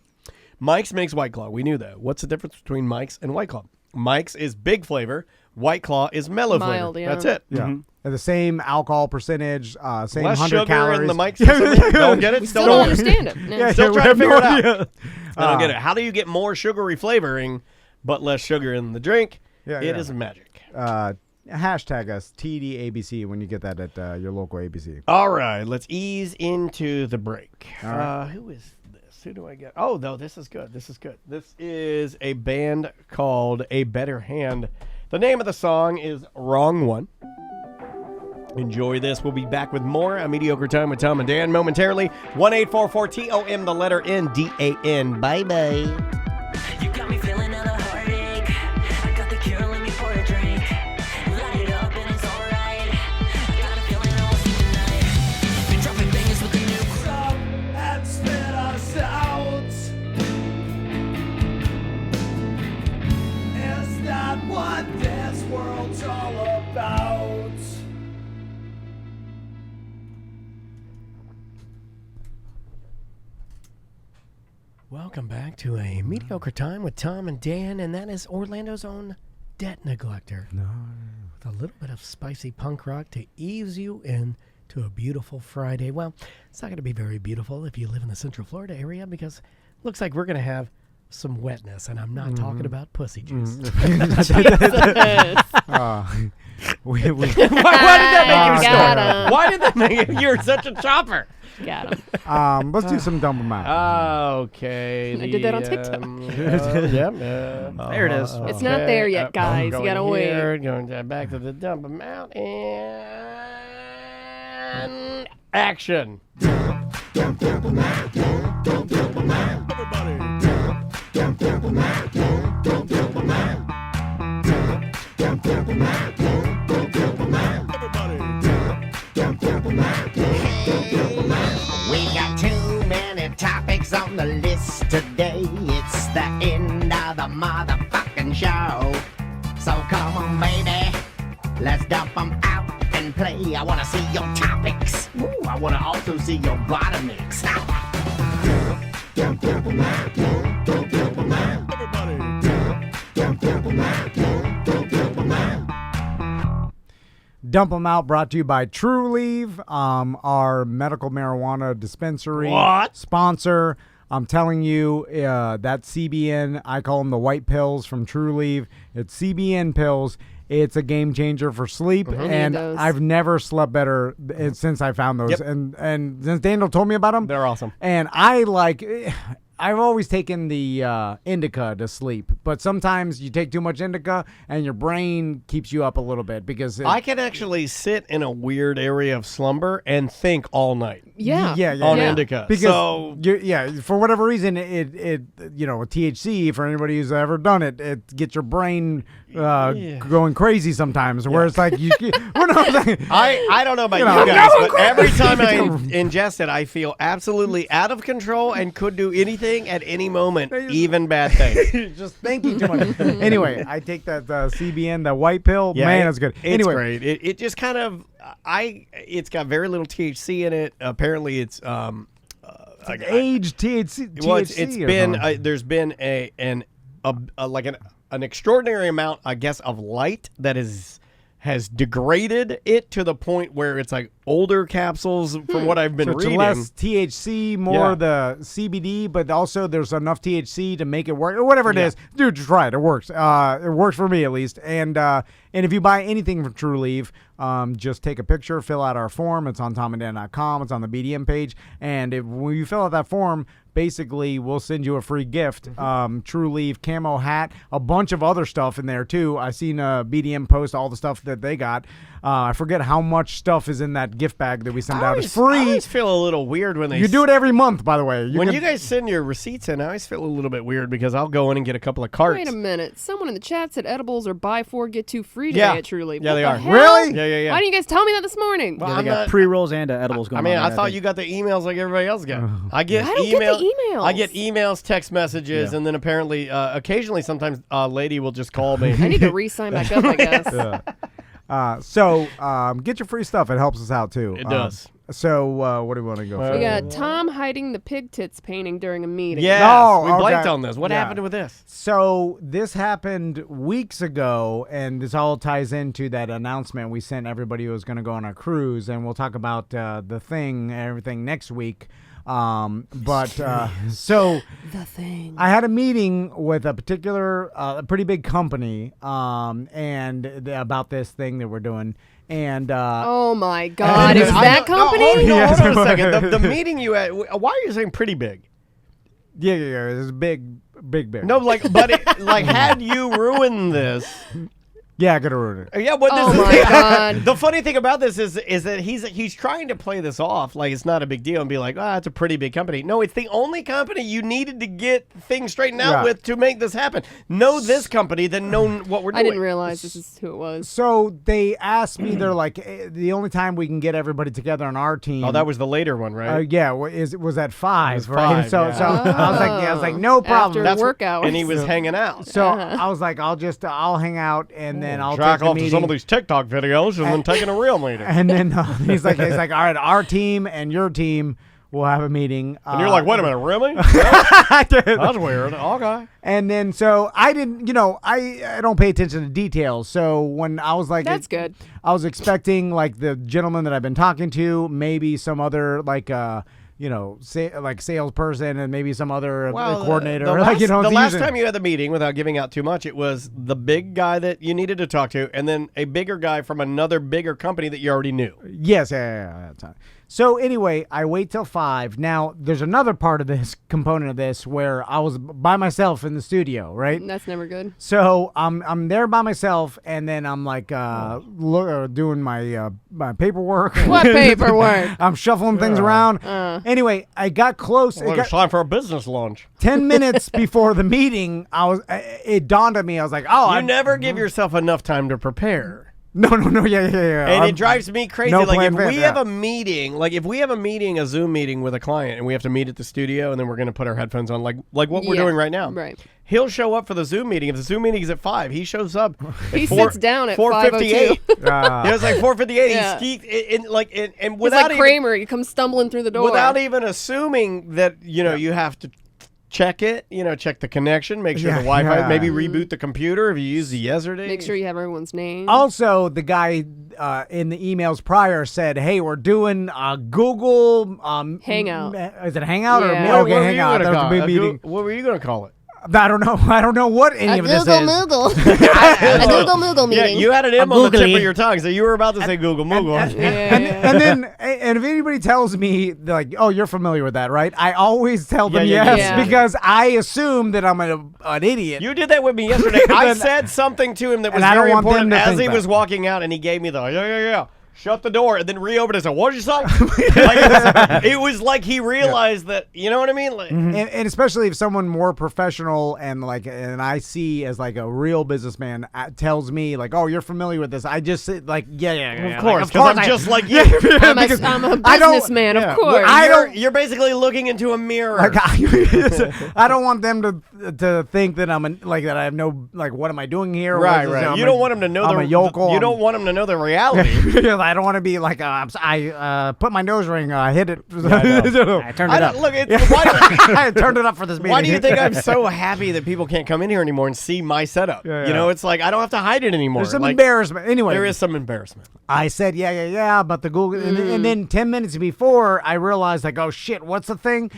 C: Mike's makes White Claw. We knew that. What's the difference between Mike's and White Claw? Mike's is big flavor. White Claw is mellow
E: Mild,
C: flavor.
E: yeah.
C: That's it.
D: Yeah. And the same alcohol percentage, same
C: Less
D: 100
C: sugar
D: calories.
C: in the mic system. Don't get it.
E: Still don't understand it. No.
C: Still trying to
D: have
C: figure
D: no
C: it out.
D: idea.
C: I don't get it. How do you get more sugary flavoring but less sugar in the drink?
D: Yeah,
C: It
D: yeah.
C: is magic.
D: Hashtag us TDABC when you get that at your local ABC.
C: All right, let's ease into the break.
D: All right.
C: Who is this? Who do I get? Oh, no, this is good. This is good. This is a band called A Better Hand. The name of the song is Wrong One. Enjoy this. We'll be back with more A Mediocre Time with Tom and Dan momentarily. 1-844-TOM, the letter N-D-A-N. Bye-bye.
I: You got me feeling a heartache. I got the cure, let me pour a drink. Light it up and it's alright. I got a feeling I will see tonight. Been dropping bangers with the new crowd and spit us out. Is that what this world's all about?
C: Welcome back to A Mediocre Time with Tom and Dan, and that is Orlando's own Debt Neglector. With a little bit of spicy punk rock to ease you in to a beautiful Friday. Well, it's not going to be very beautiful if you live in the Central Florida area because it looks like we're going to have some wetness, and I'm not talking about pussy juice.
D: We,
C: Why did that make you
E: Got
C: snort?
E: him.
C: Why did that make you? You're such a chopper.
E: Got him.
D: let's do some dump 'em out.
C: Okay.
E: I did that on TikTok.
F: There it is.
E: It's not there yet, guys. You
C: Going
E: gotta wait.
C: here, going back to the dump amount and action.
J: We got too many topics on the list today. It's the end of the motherfucking show. So come on, baby, let's dump them out and play. I wanna see your topics. Ooh, I wanna also see your bottomics.
D: Dump 'em out brought to you by True Leave, our medical marijuana dispensary sponsor. I'm telling you, that CBN, I call them the white pills from True Leave. It's CBN pills. It's a game changer for sleep, and
E: those.
D: I've never slept better since I found those.
C: Yep.
D: And since Daniel told me about them,
C: They're awesome.
D: and I've always taken the indica to sleep, but sometimes you take too much indica and your brain keeps you up a little bit because
C: I can actually sit in a weird area of slumber and think all night
E: Yeah.
C: on indica.
D: because
C: So
D: for whatever reason it with THC, for anybody who's ever done it, it gets your brain going crazy sometimes. Where it's like
C: I don't know about you guys, but every time I ingest it, I feel absolutely out of control and could do anything at any moment, even bad things.
D: just thinking too much. Anyway, I take that CBN, the white pill. Man, that's good.
C: It's
D: Anyway,
C: great. It just kind of it's got very little THC in it. Apparently, it's
D: aged THC.
C: Well, it's
D: THC or
C: been
D: something.
C: there's been an extraordinary amount, I guess, of light that has degraded it to the point where it's like older capsules from what I've been
D: So it's
C: reading.
D: less THC, more
C: Yeah.
D: the CBD, but also there's enough THC to make it work, or whatever it is. Dude, just try it. It works. It works for me at least. And if you buy anything from True Leave, just take a picture, fill out our form. It's on TomandDan.com. It's on the BDM page. And when you fill out that form, basically we'll send you a free gift. True Leave camo hat, a bunch of other stuff in there too. I seen BDM post all the stuff that they got. I forget how much stuff is in that gift bag that we send out. It's
C: I
D: free.
C: always feel a little weird when they
D: You do it every month, by the way.
C: when you guys send your receipts in. I always feel a little bit weird because I'll go in and get a couple of carts.
E: Wait a minute. Someone in the chat said edibles are buy 4 get 2 free today
C: Yeah.
E: at True Leave.
C: Yeah,
E: What
C: they
E: the
C: are.
E: hell?
D: Really?
C: Yeah.
E: Why didn't you guys tell me that this morning?
C: Well,
F: Yeah,
C: I'm
F: they got
C: not-
F: pre-rolls and edibles going
C: I mean,
F: on.
C: I thought you got the emails like everybody else got. I get
E: I don't get the emails.
C: I get emails, text messages, and then apparently, occasionally, sometimes a lady will just call me.
E: I need to re-sign back up, I guess.
D: So get your free stuff. It helps us out too.
C: It does.
D: So what do we want to go for?
E: We got Tom hiding the pig tits painting during a meeting.
C: Yes,
D: No,
C: we blanked
D: okay.
C: on this. What
D: Yeah.
C: happened with this?
D: So this happened weeks ago, and this all ties into that announcement we sent everybody who was going to go on a cruise, and we'll talk about the thing and everything next week. So
E: The thing.
D: I had a meeting with a particular, a pretty big company, about this thing that we're doing, and
E: Oh my God! Is that company?
C: Hold on a second. The meeting you had. Why are you saying pretty big?
D: yeah, it's big.
C: No, but had you ruined this?
D: Yeah, I could have ruined it.
C: Yeah, but this
E: Oh
C: is
E: my God.
C: The funny thing about this is that he's trying to play this off like it's not a big deal and be like, it's a pretty big company. No, it's the only company you needed to get things straightened out with to make this happen. Know this company, then know what we're doing.
E: I didn't realize this is who it was.
D: So they asked me, they're like, the only time we can get everybody together on our team.
C: Oh, that was the later one, right?
D: Yeah, was at 5,
C: It was
D: right?
C: 5,
D: So
C: yeah.
D: I was like, no problem.
E: After work hours.
C: And he was hanging out.
D: So I was like, I'll hang out, and then I'll
C: Jack
D: take the
C: off
D: meeting.
C: to some of these TikTok videos and then taking a real meeting.
D: And then he's like, all right, our team and your team will have a meeting.
C: And you're like, wait a minute, really? That's weird. Okay.
D: And then so I didn't, I don't pay attention to details. So when I was like,
E: That's good.
D: I was expecting like the gentleman that I've been talking to, maybe some other salesperson, and maybe some other coordinator.
C: The
D: the
C: last time you had the meeting, without giving out too much, it was the big guy that you needed to talk to, and then a bigger guy from another bigger company that you already knew.
D: Yes, yeah. That's fine. So anyway, I wait till 5. Now, there's another part of this component of this where I was by myself in the studio, right?
E: That's never good.
D: So I'm there by myself, and then I'm like doing my paperwork.
E: What paperwork?
D: I'm shuffling things around. Anyway, I got close.
C: Well, it's time for a business lunch.
D: 10 minutes before the meeting, it dawned on me. I was like,
C: you never give yourself enough time to prepare.
D: No, yeah.
C: And it drives me crazy.
D: No
C: Like, if
D: plan
C: we
D: fit,
C: have a meeting, a Zoom meeting with a client, and we have to meet at the studio, and then we're going to put our headphones on, like what we're doing right now.
E: Right.
C: He'll show up for the Zoom meeting. If the Zoom meeting is at 5, he shows up.
E: He sits down at
C: 4:58.
E: 5:02.
C: It was like 4:58.
E: Yeah.
C: And
E: He's
C: without
E: like Kramer. He comes stumbling through the door.
C: without even assuming that you have to check it, check the connection, make sure the Wi-Fi, maybe reboot the computer if you use the yesterday.
E: Make sure you have everyone's name.
D: Also, the guy in the emails prior said, "Hey, we're doing a Google
E: Hangout.
D: Is it Hangout or
E: Yeah.
C: What were you
D: Hangout?
C: gonna
D: That was
C: call
D: a
C: it?
D: big meeting.
C: What were you going to call it?
D: I don't know. I don't know what any
H: A
D: of this
H: Google
D: is.
H: Moogle. A Google Moogle
C: Yeah,
H: meeting.
C: you had an M on the tip
F: googly.
C: of your tongue, so you were about to say Google Moogle.
D: And if anybody tells me like, "Oh, you're familiar with that, right?" I always tell them
C: Yeah.
D: yes because I assume that I'm an idiot.
C: You did that with me yesterday. I said something to him that was
D: And I don't
C: very
D: want them
C: important
D: to
C: as
D: think
C: he
D: that.
C: was walking out, and he gave me the yeah. Shut the door, and then reopened it and said, what did you say? It was like he realized that, you know what I mean? Like,
D: and especially if someone more professional and I see as like a real businessman tells me like, "Oh, you're familiar with this," I just say like, yeah.
C: Of course,
D: like,
C: because I'm just like you.
E: I'm a businessman, of course.
C: You're basically looking into a mirror.
D: Like, I don't want them to think that that I have no what am I doing here?
C: Right. You don't want them to know
D: I'm a yokel.
C: You don't want them to know the reality.
D: I don't want to be like I put my nose ring, hit it.
F: I turned it up.
C: Look,
D: I turned it up for this meeting.
C: Why do you think I'm so happy that people can't come in here anymore and see my setup? You know, it's like I don't have to hide it anymore.
D: There's some embarrassment. Anyway,
C: there is some embarrassment.
D: I said, yeah, but the Google, and then 10 minutes before, I realized like, oh shit, what's the thing?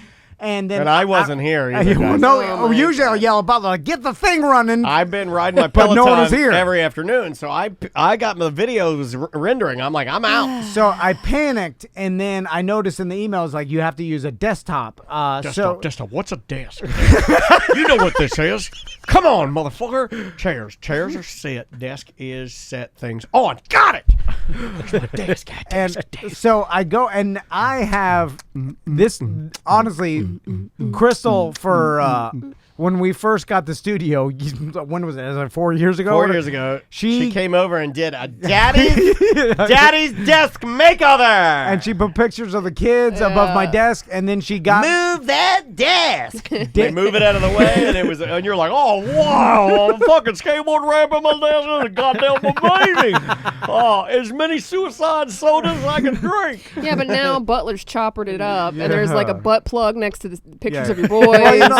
D: And then
C: I wasn't here either, guys.
D: Usually I'll yell about like, get the thing running.
C: I've been riding my
D: But no one was
C: Peloton
D: here.
C: every afternoon, so I got the videos rendering. I'm like, I'm out.
D: So I panicked, and then I noticed in the emails like you have to use a desktop.
C: Desktop. What's a desk? You know what this is. Come on, motherfucker. Chairs are set. Desk is set. Things on. Got it. That's my desk.
D: And so I go, and I have this honestly, Crystal for when we first got the studio, when was it? Was it 4 years ago?
C: 4 years ago,
D: She
C: came over and did a daddy's desk makeover.
D: And she put pictures of the kids above my desk, and then she got
C: move that desk. They move it out of the way, and you're like, oh wow, I'm fucking skateboard ramping my desk. This is goddamn amazing. Oh, as many suicide sodas as I can drink.
E: Yeah, but now Butler's choppered it up, and there's like a butt plug next to the pictures of your boys.
D: Well, you know,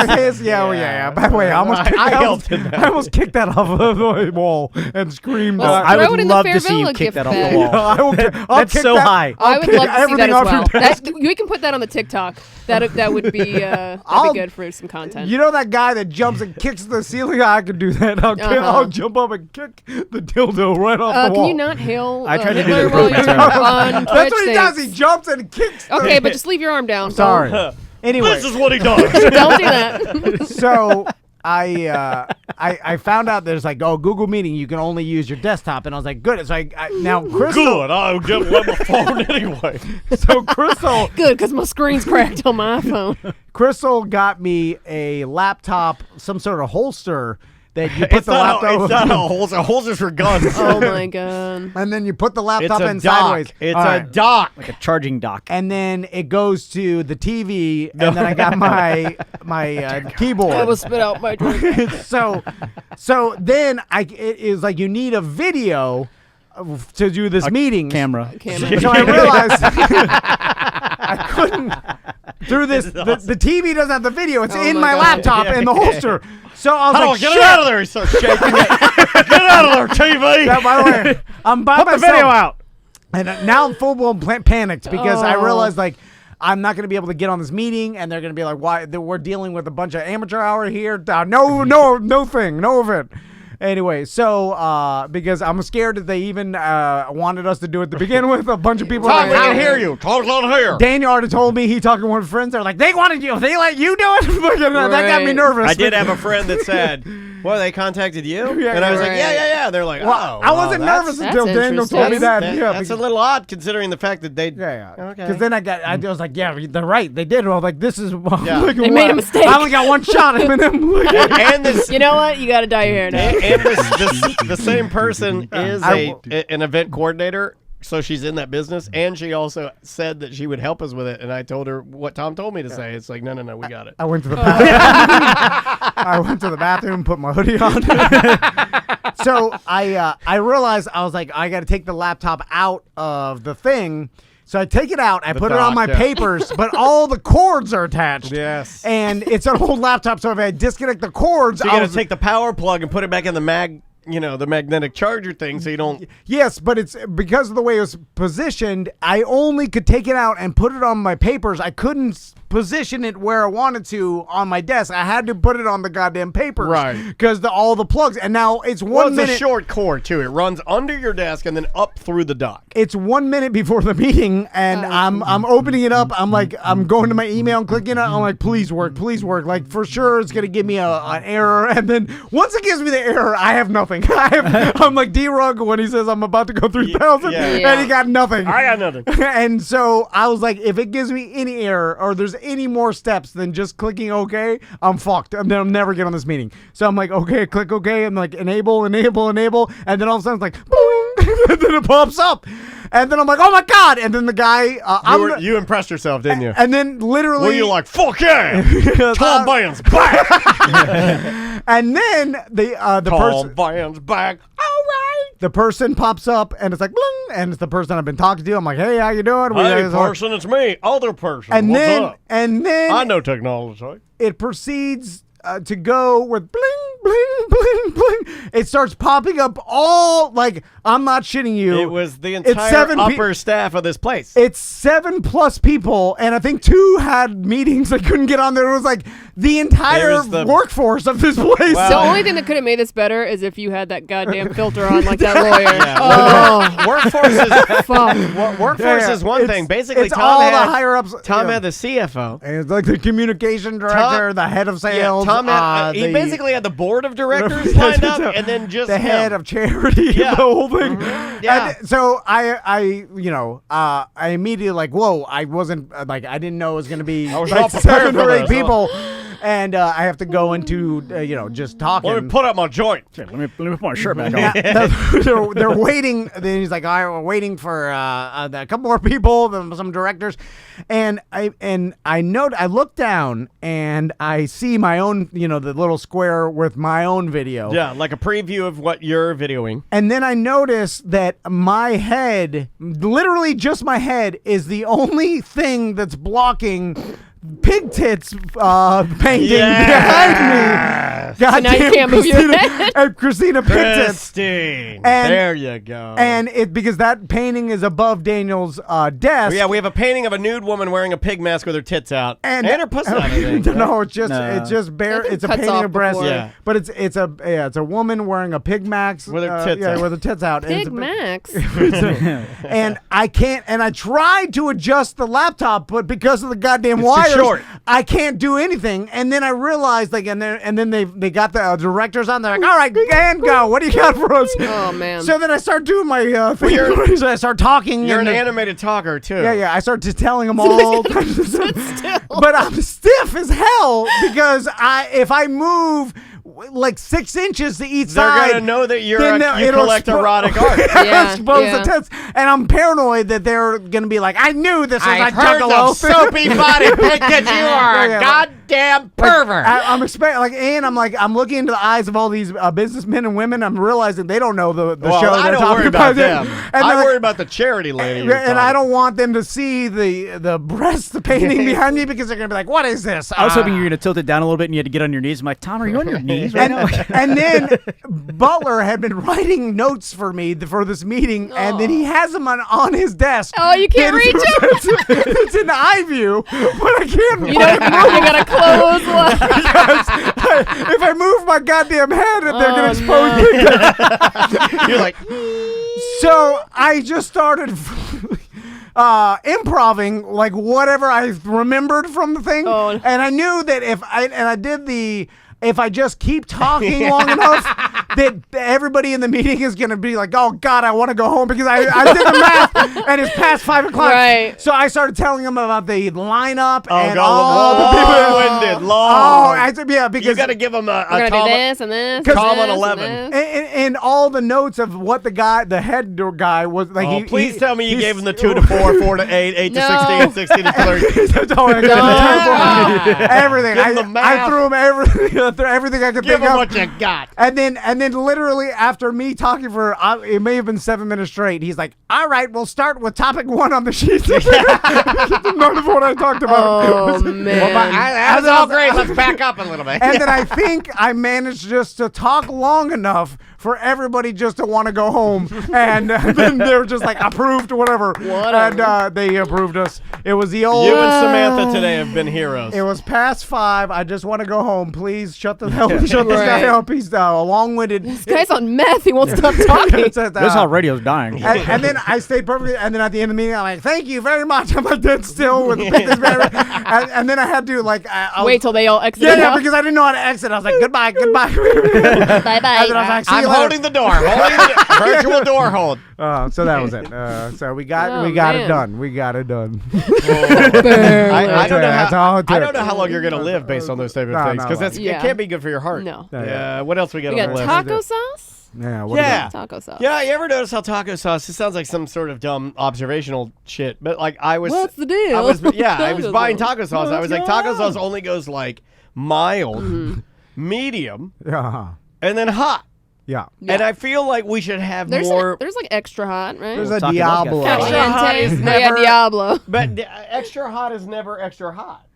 D: By the way, I almost kicked that off of the wall and screamed.
E: Well,
F: I
E: throw
F: would
E: it in
F: love
E: the
F: to see you
E: Fairvilla
F: kick
E: gift
F: that off
E: bag.
F: the wall.
D: That's
F: so high.
E: I would love to see that as well.
D: Desk.
E: We can put that on the TikTok. That would be that'd be good for some content.
D: You know that guy that jumps and kicks the ceiling? I could do that. I'll jump up and kick the dildo right off the wall.
E: Can you not hail?
F: I tried to do
E: Hitler
F: that
E: while
F: with
E: you're
F: my
E: on
D: That's
E: Twitch?
D: what he does. He jumps and kicks.
E: Okay, but just leave your arm down.
D: Sorry. Anyway,
C: This is what he does.
E: Don't do that.
D: so I found out there's like, Google Meeting, you can only use your desktop, and I was like, good. So now Crystal.
C: Good. I'll get my phone anyway.
D: So Crystal.
E: Good, because my screen's cracked on my iPhone.
D: Crystal got me a laptop, some sort of holster that you put the laptop.
C: It's not a holster. Holsters for guns.
E: Oh my god.
D: And then you put the laptop
C: It's a
D: in
C: dock.
D: sideways.
C: It's
D: All
C: a
D: right.
C: dock.
F: Like a charging dock.
D: And then it goes to the TV, and then I got my keyboard.
E: I will spit out my drink.
D: so then it is like you need a video to do this meeting.
F: Camera.
D: So I realized I couldn't through this. The TV doesn't have the video. It's in my laptop in the holster. So I was like,
C: get
D: shit.
C: it out of there. He starts shaking it. Get out of there, TV.
D: Now, by the way, I'm by
C: Put the
D: myself.
C: video out.
D: And now I'm full-blown panicked because I realized, like, I'm not going to be able to get on this meeting, and they're going to be like, why? We're dealing with a bunch of amateur hour here. No event. Anyway, so because I'm scared that they even wanted us to do it to begin with. A bunch of people.
C: Tom, we
D: like,
C: can hear you. Talk on here.
D: Daniel already told me he talking with friends. They're like, they wanted you. They let you do it. That got me nervous.
C: I did have a friend that said, well, they contacted you?
D: Yeah,
C: and I was like,
E: right.
C: yeah. They're like,
D: Well, I wasn't nervous
E: that's
D: until Daniel told me that.
C: That's a little odd considering the fact that they.
D: Yeah.
C: Okay.
D: Because then I was like, yeah, they're right. They did. I was like, this is.
C: Yeah.
E: They made a mistake.
D: I only got one shot.
C: and this.
E: You know what? You got to dye your hair now.
C: And the same person is an event coordinator, so she's in that business, and she also said that she would help us with it. And I told her what Tom told me to say. It's like, no, we got it.
D: I went to the bathroom. I went to the bathroom, put my hoodie on. So I realized I was like, I got to take the laptop out of the thing. So I take it out, I put it on my papers, but all the cords are attached.
C: Yes.
D: And it's an old laptop, so if I disconnect the cords,
C: So you got to take the power plug and put it back in the the magnetic charger thing, so you don't.
D: Yes, but it's because of the way it was positioned, I only could take it out and put it on my papers. I couldn't position it where I wanted to on my desk. I had to put it on the goddamn papers.
C: Right.
D: Because all the plugs, and now it's 1 minute.
C: It's a short cord, too. It runs under your desk and then up through the dock.
D: It's 1 minute before the meeting, and I'm opening it up. I'm like, I'm going to my email and clicking it. I'm like, please work. Like, for sure it's going to give me an error. And then once it gives me the error, I have nothing. I'm like D-Rug when he says I'm about to go 3,000, and he got nothing.
C: I got nothing.
D: And so I was like, if it gives me any error or there's any more steps than just clicking OK, I'm fucked. And then I'll never get on this meeting. So I'm like, okay, click OK. I'm like, enable. And then all of a sudden it's like, boom. And then it pops up. And then I'm like, oh my God. And then the guy.
C: You impressed yourself, didn't you?
D: And then literally.
C: Were you like, fuck yeah. Tom Band's back.
D: And then the person.
C: Tom Band's back. All right.
D: The person pops up and it's like, bling, and it's the person I've been talking to. I'm like, hey, how you doing?
C: Hey, person, it's me. Other person.
D: And
C: What's
D: then,
C: up?
D: and then
C: I know technology.
D: It proceeds to go with bling, bling, bling, bling. It starts popping up all, like, I'm not shitting you.
C: It was the entire upper staff of this place.
D: It's 7+ people, and I think 2 had meetings that couldn't get on there. It was like the entire workforce of this place.
E: The only thing that could have made this better is if you had that goddamn filter on like that lawyer.
C: Yeah. Workforce is one thing. Basically,
D: it's
C: Tom
D: all
C: had
D: the higher ups.
C: Tom had the CFO.
D: And it's like the communication director, the head of sales.
C: Tom had, he basically had the board of directors lined up, and then just
D: the head of charity, the whole thing.
C: Mm-hmm. Yeah.
D: And so I immediately like, whoa! I wasn't like I didn't know it was gonna be like 7 or 8 people. and I have to go into just talking.
C: Let me put up my joint.
F: Let me put my shirt back
D: Yeah,
F: on.
D: they're waiting. Then he's like, "All right, we're waiting for a couple more people, some directors," and I look down and I see my own, the little square with my own video.
C: Yeah, like a preview of what you're videoing.
D: And then I notice that my head, literally just my head, is the only thing that's blocking Pig Tits painting behind me.
E: So now you can't move your head.
D: And Christina Pig Tits.
C: Christine.
D: And-
C: There you go.
D: And because that painting is above Daniel's desk.
C: Oh, yeah, we have a painting of a nude woman wearing a pig mask with her tits out and her pussy out. I think.
D: No, it's just bare. It's a
E: cuts
D: painting
E: off
D: of breasts.
E: before.
C: Yeah.
D: But it's a woman wearing a pig mask
C: With her tits out.
D: with her tits out. And it's
E: Pig
D: a-
E: Max.
D: and I can't. And I tried to adjust the laptop, but because of the goddamn
C: It's too
D: wires,
C: short.
D: I can't do anything. And then I realized, and then they got the directors on. They're like, "All right, and go. What do you got for us?"
E: Oh, man.
D: So then I start doing my thing. So I start talking.
C: You're
D: and
C: an
D: then-
C: animated talker, too.
D: Yeah. I start just telling them all. But I'm stiff as hell because if I move like 6 inches to each
C: They're
D: side,
C: going to know that you
D: it'll
C: collect erotic art.
E: Yeah,
D: expose
E: yeah.
D: the tits, and I'm paranoid that they're gonna be like, "I knew this was a
C: heard
D: juggalo."
C: the soapy body Pig Tits. You are
D: Yeah,
C: a goddamn pervert.
D: I'm expecting, and I'm looking into the eyes of all these businessmen and women. I'm realizing they don't know the
C: Well,
D: show.
C: I
D: they're
C: don't
D: talking
C: worry about them.
D: And
C: I
D: they're
C: worry
D: like,
C: about the charity lady.
D: and I don't want them to see the breast painting behind me because they're gonna be like, "What is this?"
F: I was hoping you were going to tilt it down a little bit and you had to get on your knees. I'm like, Tom, are you on your knees right now?
D: And then Butler had been writing notes for me for this meeting, and then he has them on his desk.
E: Oh, you can't reach him?
D: It's in eye view, but I can't.
E: You don't move. You got to close one.
D: If I move my goddamn head, they're going to expose me.
C: You're like,
D: So I just started improving like whatever I remembered from the thing,
E: Oh.
D: and I knew that if I just keep talking long enough, that everybody in the meeting is going to be like, "Oh God, I want to go home," because I did the math and it's past 5 o'clock.
E: Right.
D: So I started telling them about the lineup and
C: God,
D: all the
C: long-winded, long.
D: I said, yeah, because
C: You got to give them a
E: We're going to
C: Tom.
E: do this and this.
C: Tom
E: and
C: on
E: this
C: 11.
E: and this.
D: and all the notes of what the head guy was like.
C: Oh, please tell me you
D: he's-
C: gave him the 2 to 4, 4 to 8, 8 to
E: No.
C: 16, 16 to 30.
D: That's all I got. Everything.
C: Give him the
D: I
C: math.
D: threw him everything I could
C: Give
D: think
C: him
D: of.
C: what you got.
D: And then literally after me talking for it may have been 7 minutes straight, he's like, "All right, we'll start with topic 1 on the sheet." None of what I talked about.
E: Oh, man.
C: That's all great. Let's back up a little bit.
D: And then I think I managed just to talk long enough for everybody just to want to go home, and then they were just like, "Approved," whatever. And they approved us. It was the old.
C: You and Samantha today have been heroes.
D: It was past 5. I just want to go home. Please shut the hell. Shut this guy
E: Right.
D: up. He's long-winded.
E: This guy's on meth. He won't stop talking.
F: This is how radio's dying.
D: And then I stayed perfectly. And then at the end of the meeting, I'm like, "Thank you very much." I'm like dead still with this man. And then I had to
E: Wait till they all exit
D: Yeah,
E: out.
D: because I didn't know how to exit. I was like, "Goodbye, goodbye."
E: Bye-bye.
D: And then I was like, "See you
C: I'm
D: later."
C: holding the door. Virtual door hold.
D: So that was it. So we got
E: Oh,
D: it
E: man.
D: done. We got it done.
C: I don't know
D: That's all it
C: how. I
D: took.
C: don't know how long you're gonna live based on those type of
D: No,
C: things
D: no,
C: because
D: no.
E: Yeah.
C: it can't be good for your heart.
E: No.
C: Yeah. What else we got
E: We
C: on
E: got
C: the list?
E: taco sauce?
D: Yeah. What
C: Yeah.
E: Taco sauce.
C: Yeah, you ever notice how taco sauce? It sounds like some sort of dumb observational shit, but like I was.
E: What's the deal?
C: I was
E: Taco
C: buying
E: sauce.
C: taco sauce. I was like, taco sauce only goes like mild, medium,
D: Yeah.
C: and then hot.
D: Yeah.
C: And I feel like we should have
E: There's
C: more.
E: there's like extra hot, right?
D: There's a
F: Taco Bell's
D: Diablo.
F: got
C: Extra hot is
E: Caliente. Oh, yeah,
C: never-
E: Diablo.
C: But extra hot is never extra hot.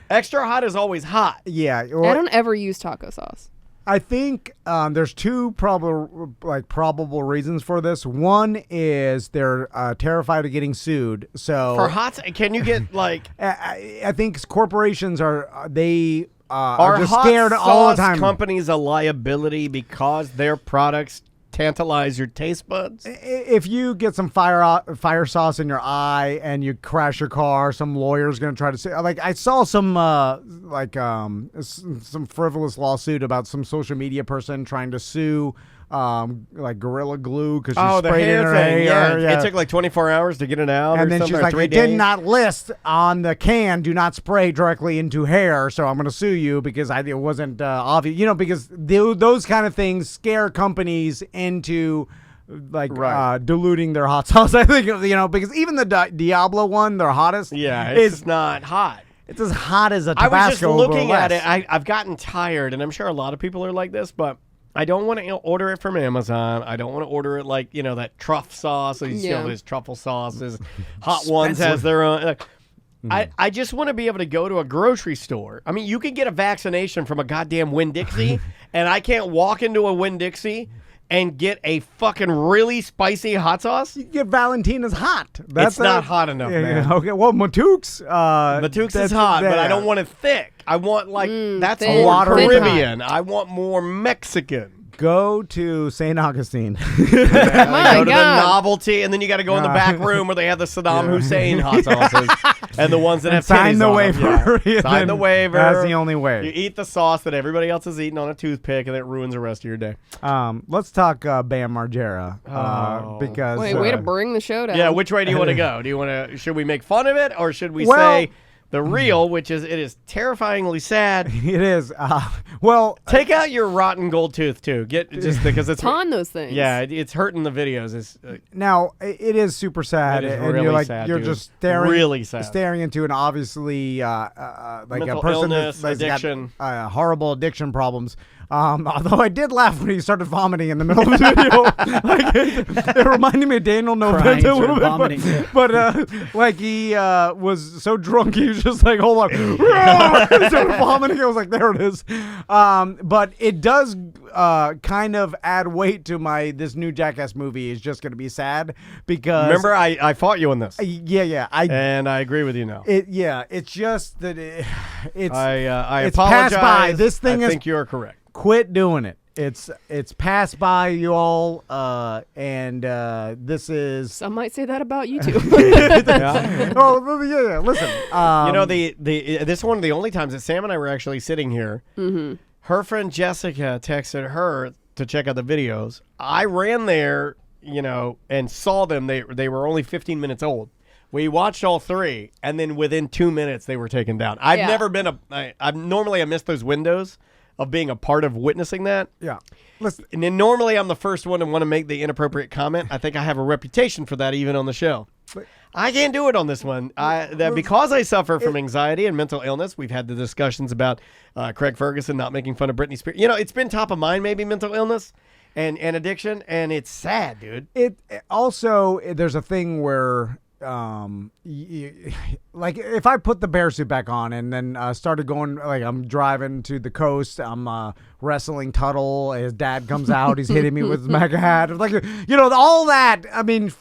C: Extra hot is always hot.
D: Yeah.
E: I
D: Well,
E: don't ever use taco sauce.
D: I think there's two probable reasons for this. One is they're terrified of getting sued. So
C: For hot, can you get like
D: I think corporations are
C: are
D: just
C: hot
D: scared all the
C: sauce
D: time.
C: companies a liability because their products tantalize your taste buds?
D: If you get some fire sauce in your eye and you crash your car, some lawyer's gonna try to say. Like I saw some some frivolous lawsuit about some social media person trying to sue like Gorilla Glue because she
C: Oh, the
D: sprayed
C: hair
D: in her
C: thing.
D: hair.
C: Yeah. It took like 24 hours to get it out.
D: And
C: or
D: then
C: something,
D: she's
C: or
D: like,
C: 3
D: it did
C: days.
D: not list on the can, do not spray directly into hair, so I'm going to sue you because it wasn't obvious. You know, because those kind of things scare companies into like diluting their hot sauce. I think, you know, because even the Diablo one, their hottest,
C: it's not hot.
D: It's as hot as a
C: I
D: Tabasco.
C: was just looking
D: but
C: at
D: less.
C: it. I've gotten tired, and I'm sure a lot of people are like this, but I don't want to order it from Amazon. I don't want to order it like, you know, that truff sauce. You see all these truffle sauces. Hot Ones has their own. I just want to be able to go to a grocery store. I mean, you could get a vaccination from a goddamn Winn-Dixie, and I can't walk into a Winn-Dixie and get a fucking really spicy hot sauce.
D: You get Valentina's hot.
C: It's not hot enough, man.
D: Okay, well, Matouk's.
C: Matouk's is hot, but I don't want it thick. I want that's
E: thin,
C: more
D: thin
C: Caribbean. I want more Mexican.
D: Go to St. Augustine.
C: Go to the novelty, and then you got to go in the back room where they have the Saddam Hussein hot sauces and the ones that have
D: sign
C: titties
D: the
C: on
D: waiver.
C: them. Yeah. Sign the waiver.
D: That's the only way.
C: You eat the sauce that everybody else is eating on a toothpick, and it ruins the rest of your day.
D: Let's talk Bam Margera because
E: way to bring the show down.
C: Yeah, which way do you want to go? Do you want to? Should we make fun of it, or should we say the real, which is it is terrifyingly sad?
D: It is.
C: Take out your rotten gold tooth too. Get just because it's
E: pawn those things.
C: Yeah, it's hurting the videos. It's,
D: now it is super sad,
C: it is
D: and
C: really
D: you're like
C: sad,
D: you're
C: dude.
D: just staring,
C: really sad.
D: staring into an obviously like
C: mental
D: a person
C: illness,
D: that's
C: addiction,
D: got horrible addiction problems. Although I did laugh when he started vomiting in the middle of the video. Like, it reminded me of Daniel Noventa a little bit. But like he was so drunk, he was just like, hold on. He started vomiting. I was like, there it is. But it does kind of add weight to this new Jackass movie is just going to be sad because...
C: Remember, I fought you on this.
D: Yeah.
C: And I agree with you now.
D: It's just that it's...
C: I
D: it's
C: apologize.
D: passed by. This thing
C: I think you're correct.
D: Quit doing it. It's passed by you all, and this is.
E: Some might say that about you too.
D: Oh yeah. Listen,
C: you know this is one of the only times that Sam and I were actually sitting here.
E: Mm-hmm.
C: Her friend Jessica texted her to check out the videos. I ran there, you know, and saw them. They were only 15 minutes old. We watched all 3, and then within 2 minutes they were taken down. I've never been normally I miss those windows of being a part of witnessing that.
D: Yeah. Listen.
C: And then normally I'm the first one to want to make the inappropriate comment. I think I have a reputation for that even on the show. I can't do it on this one. Because I suffer from anxiety and mental illness, we've had the discussions about Craig Ferguson not making fun of Britney Spears. You know, it's been top of mind, maybe mental illness and addiction, and it's sad, dude.
D: It also, there's a thing where... like if I put the bear suit back on and then started going, like I'm driving to the coast, I'm wrestling Tuttle, his dad comes out, he's hitting me with his MAGA hat, like, you know, all that. I mean,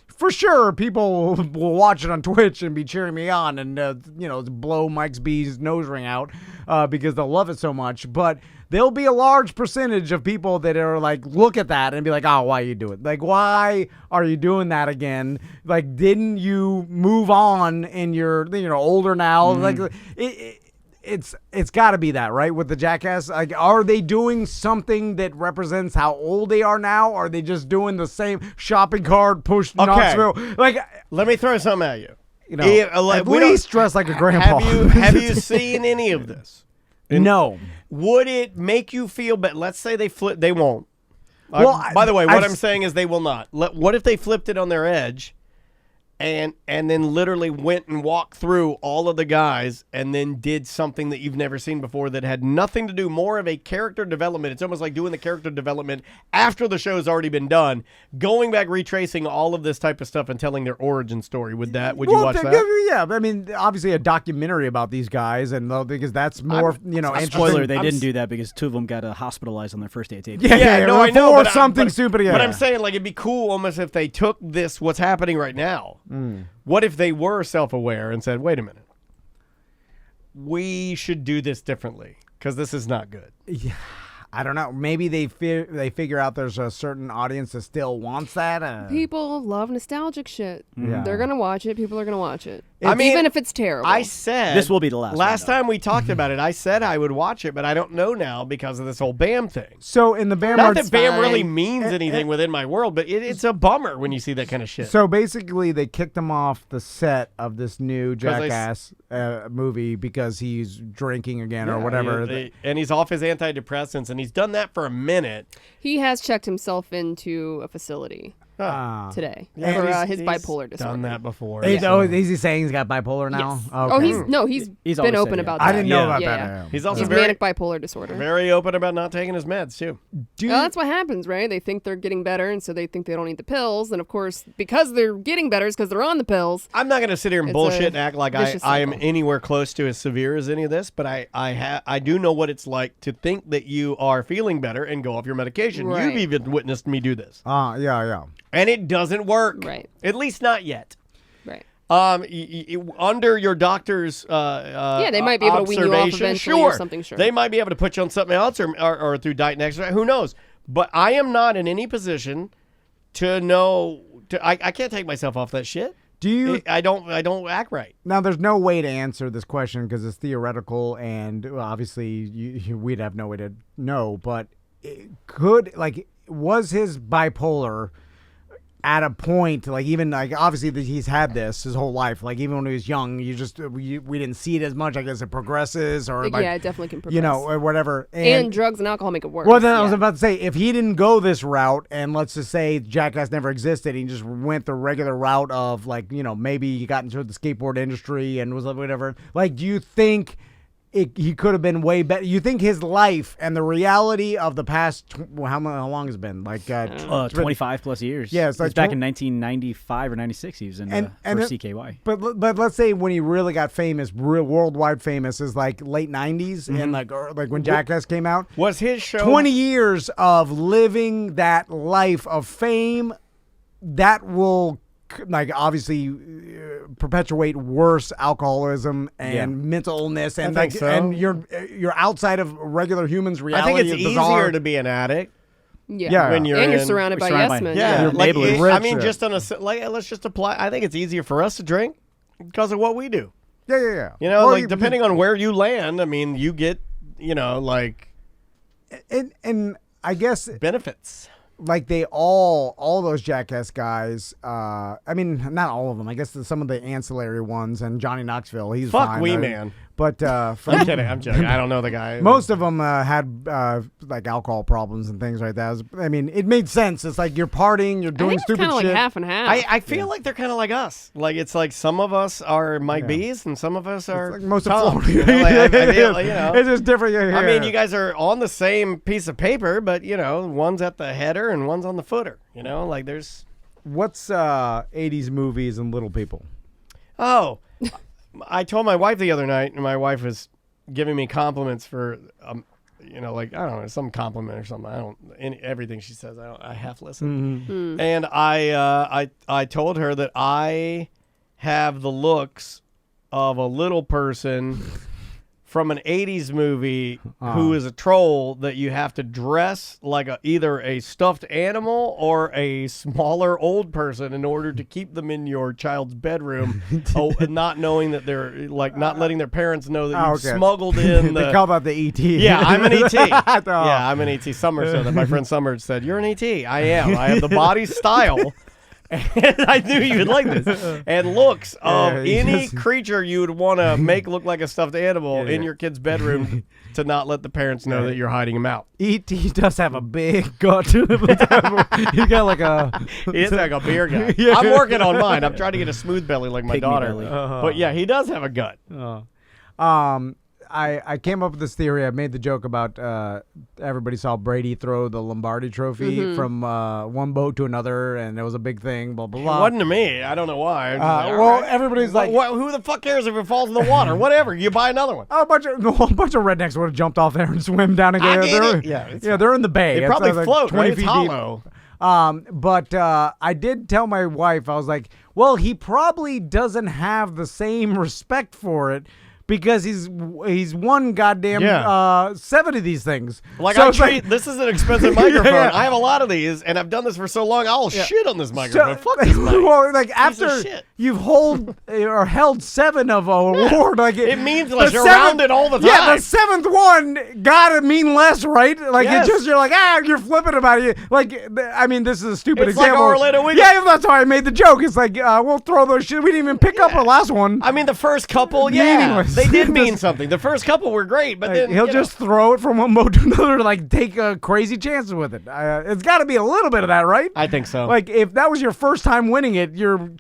D: for sure people will watch it on Twitch and be cheering me on and you know, blow Mike's B's nose ring out because they'll love it so much. But there'll be a large percentage of people that are like, look at that and be like, oh, why you do it? Like, why are you doing that again? Like, didn't you move on and you're, you know, older now? Like, it's got to be that, right? With the Jackass, like, are they doing something that represents how old they are now? Or are they just doing the same shopping cart push Knoxville? Like,
C: let me throw something at you.
D: You know, at least dress like a grandpa.
C: Have you seen any of this?
D: No.
C: Would it make you feel better? Let's say they flip. They won't.
D: Well,
C: by the way, what I'm saying is they will not. What if they flipped it on their edge and then literally went and walked through all of the guys and then did something that you've never seen before that had nothing to do, more of a character development. It's almost like doing the character development after the show's already been done, going back, retracing all of this type of stuff and telling their origin story. Would you watch that?
D: Yeah, I mean, obviously a documentary about these guys, and because that's more, interesting.
F: Spoiler, they didn't do that because 2 of them got hospitalized on their first day of taping.
C: Yeah, no, I know.
D: Or something stupid. Yeah.
C: But I'm saying, like, it'd be cool almost if they took what's happening right now. What if they were self-aware and said, wait a minute, we should do this differently because this is not good?
D: Yeah. I don't know. Maybe they figure out there's a certain audience that still wants that.
E: People love nostalgic shit.
D: Yeah.
E: They're gonna watch it. People are gonna watch it.
C: I mean,
E: even if it's terrible.
C: I said
F: This will be the last one,
C: time we talked about it, I said I would watch it, but I don't know now because of this whole BAM thing.
D: So in the BAM,
C: not that BAM really means anything within my world, but it's a bummer when you see that kind of shit.
D: So basically, they kicked him off the set of this new Jackass movie because he's drinking again or whatever.
C: And he's off his antidepressants, and he's done that for a minute.
E: He has checked himself into a facility today for his bipolar disorder.
C: Done that before.
D: Is he saying he's got bipolar now?
E: Yes.
D: Okay.
E: He's been open about that.
D: I didn't know about
E: Yeah.
D: that.
C: He's also
E: He's
C: very
E: manic bipolar disorder.
C: very open about not taking his meds too.
E: Well, that's what happens, right? They think they're getting better, and so they think they don't need the pills. And of course, because they're getting better, is because they're on the pills.
C: I'm not going to sit here and
E: It's
C: bullshit
E: a
C: and act like
E: vicious
C: I am
E: cycle.
C: anywhere close to as severe as any of this, but I do know what it's like to think that you are feeling better and go off your medication.
E: Right.
C: You've even witnessed me do this.
D: Yeah.
C: And it doesn't work.
E: Right.
C: At least not yet.
E: Right.
C: Under your doctor's
E: they might be able to wean you off
C: observation,
E: eventually or something, sure.
C: They might be able to put you on something else or through diet and exercise. Who knows? But I am not in any position to know. I can't take myself off that shit.
D: Do you?
C: I don't act right.
D: Now, there's no way to answer this question because it's theoretical, and obviously we'd have no way to know. But was his bipolar at a point, obviously he's had this his whole life. Like even when he was young, we didn't see it as much. I guess it progresses, or
E: It definitely can progress.
D: or whatever.
E: And drugs and alcohol make it worse.
D: Well, then I was about to say, if he didn't go this route, and let's just say Jackass never existed, he just went the regular route of maybe he got into the skateboard industry and was whatever. Do you think he could have been way better? You think his life and the reality of the past, how long has it been?
F: 25 plus years.
D: Yeah, it's
F: back in 1995 or 96. He was in for CKY.
D: But let's say when he really got famous, real worldwide famous, is late 90s, and like when Jackass came out.
C: Was his show
D: 20 years of living that life of fame that will obviously perpetuate worse alcoholism and mental illness, and and you're outside of regular humans' reality.
C: I think it's easier to be an addict.
E: Yeah.
C: When
E: you're surrounded by yes men.
C: Yeah.
D: Rich,
C: I mean, just on let's just apply. I think it's easier for us to drink because of what we do.
D: Yeah.
C: Depending on where you land, I mean, you get
D: and I guess
C: benefits.
D: They all those Jackass guys. I mean, not all of them. I guess some of the ancillary ones, and Johnny Knoxville. He's
C: Fuck
D: fine.
C: Wee Man.
D: But
C: I'm kidding. I'm joking. I don't know the guy.
D: Most of them had alcohol problems and things like that. It made sense. It's like you're partying, you're doing stupid
E: kind of
D: shit.
E: like half and half.
C: I feel like they're kind of like us. It's like some of us are Mike B's and some of us are
D: most
C: Tom.
D: of Florida. It's just different.
C: I mean, you guys are on the same piece of paper, but one's at the header and one's on the footer. There's
D: what's 80s movies and little people.
C: Oh, I told my wife the other night, and my wife was giving me compliments for, I don't know, some compliment or something. Everything she says, I half listen.
E: Mm-hmm.
C: And I told her that I have the looks of a little person from an 80s movie who is a troll that you have to dress like either a stuffed animal or a smaller old person in order to keep them in your child's bedroom, not knowing that they're not letting their parents know that you've smuggled in
D: they call that the ET.
C: Yeah, I'm an ET. Yeah, I'm an ET. Summer said that. My friend Summer said, "You're an ET." I am. I have the body style. And I knew you would like this. And looks of any creature you would want to make look like a stuffed animal in your kid's bedroom to not let the parents know that you're hiding him out.
D: E.T. does have a big gut to him. He's got
C: He's like a beer guy. I'm working on mine. I'm trying to get a smooth belly like my
F: Pygmy
C: daughter.
F: belly.
C: But yeah, he does have a gut.
D: I came up with this theory. I made the joke about everybody saw Brady throw the Lombardi trophy from one boat to another, and it was a big thing, blah, blah, blah.
C: It wasn't to me. I don't know why.
D: Everybody's like...
C: who the fuck cares if it falls in the water? Whatever. You buy another one.
D: A bunch of rednecks would have jumped off there and swim down again. They're in the bay.
C: They probably float, right? It's
D: 20 feet
C: hollow.
D: But I did tell my wife, I was like, well, he probably doesn't have the same respect for it because he's won goddamn 7 of these things.
C: Like
D: So
C: I
D: it's
C: treat this is an expensive microphone.
D: Yeah.
C: I have a lot of these, and I've done this for so long. I'll shit on this microphone. Fuck this mic.
D: Well, like
C: Piece of
D: after
C: shit.
D: you've held 7 of an award, like
C: It means like
D: the
C: you're
D: 7th
C: around it all the time.
D: Yeah, the 7th one gotta mean less, right? Like
C: Yes.
D: it's just you're like you're flipping about it. Like I mean, this is a stupid
C: It's like
D: example.
C: Orlando Wiggins.
D: Yeah, that's why I made the joke. It's like we'll throw those shit. We didn't even pick up our last one.
C: I mean, the first couple,
D: Meaningless.
C: they did mean something. The first couple were great, but then
D: He'll
C: you
D: just throw it from one boat to another, like take crazy chances with it. It's got to be a little bit of that, right?
C: I think so.
D: Like if that was your first time winning it, you're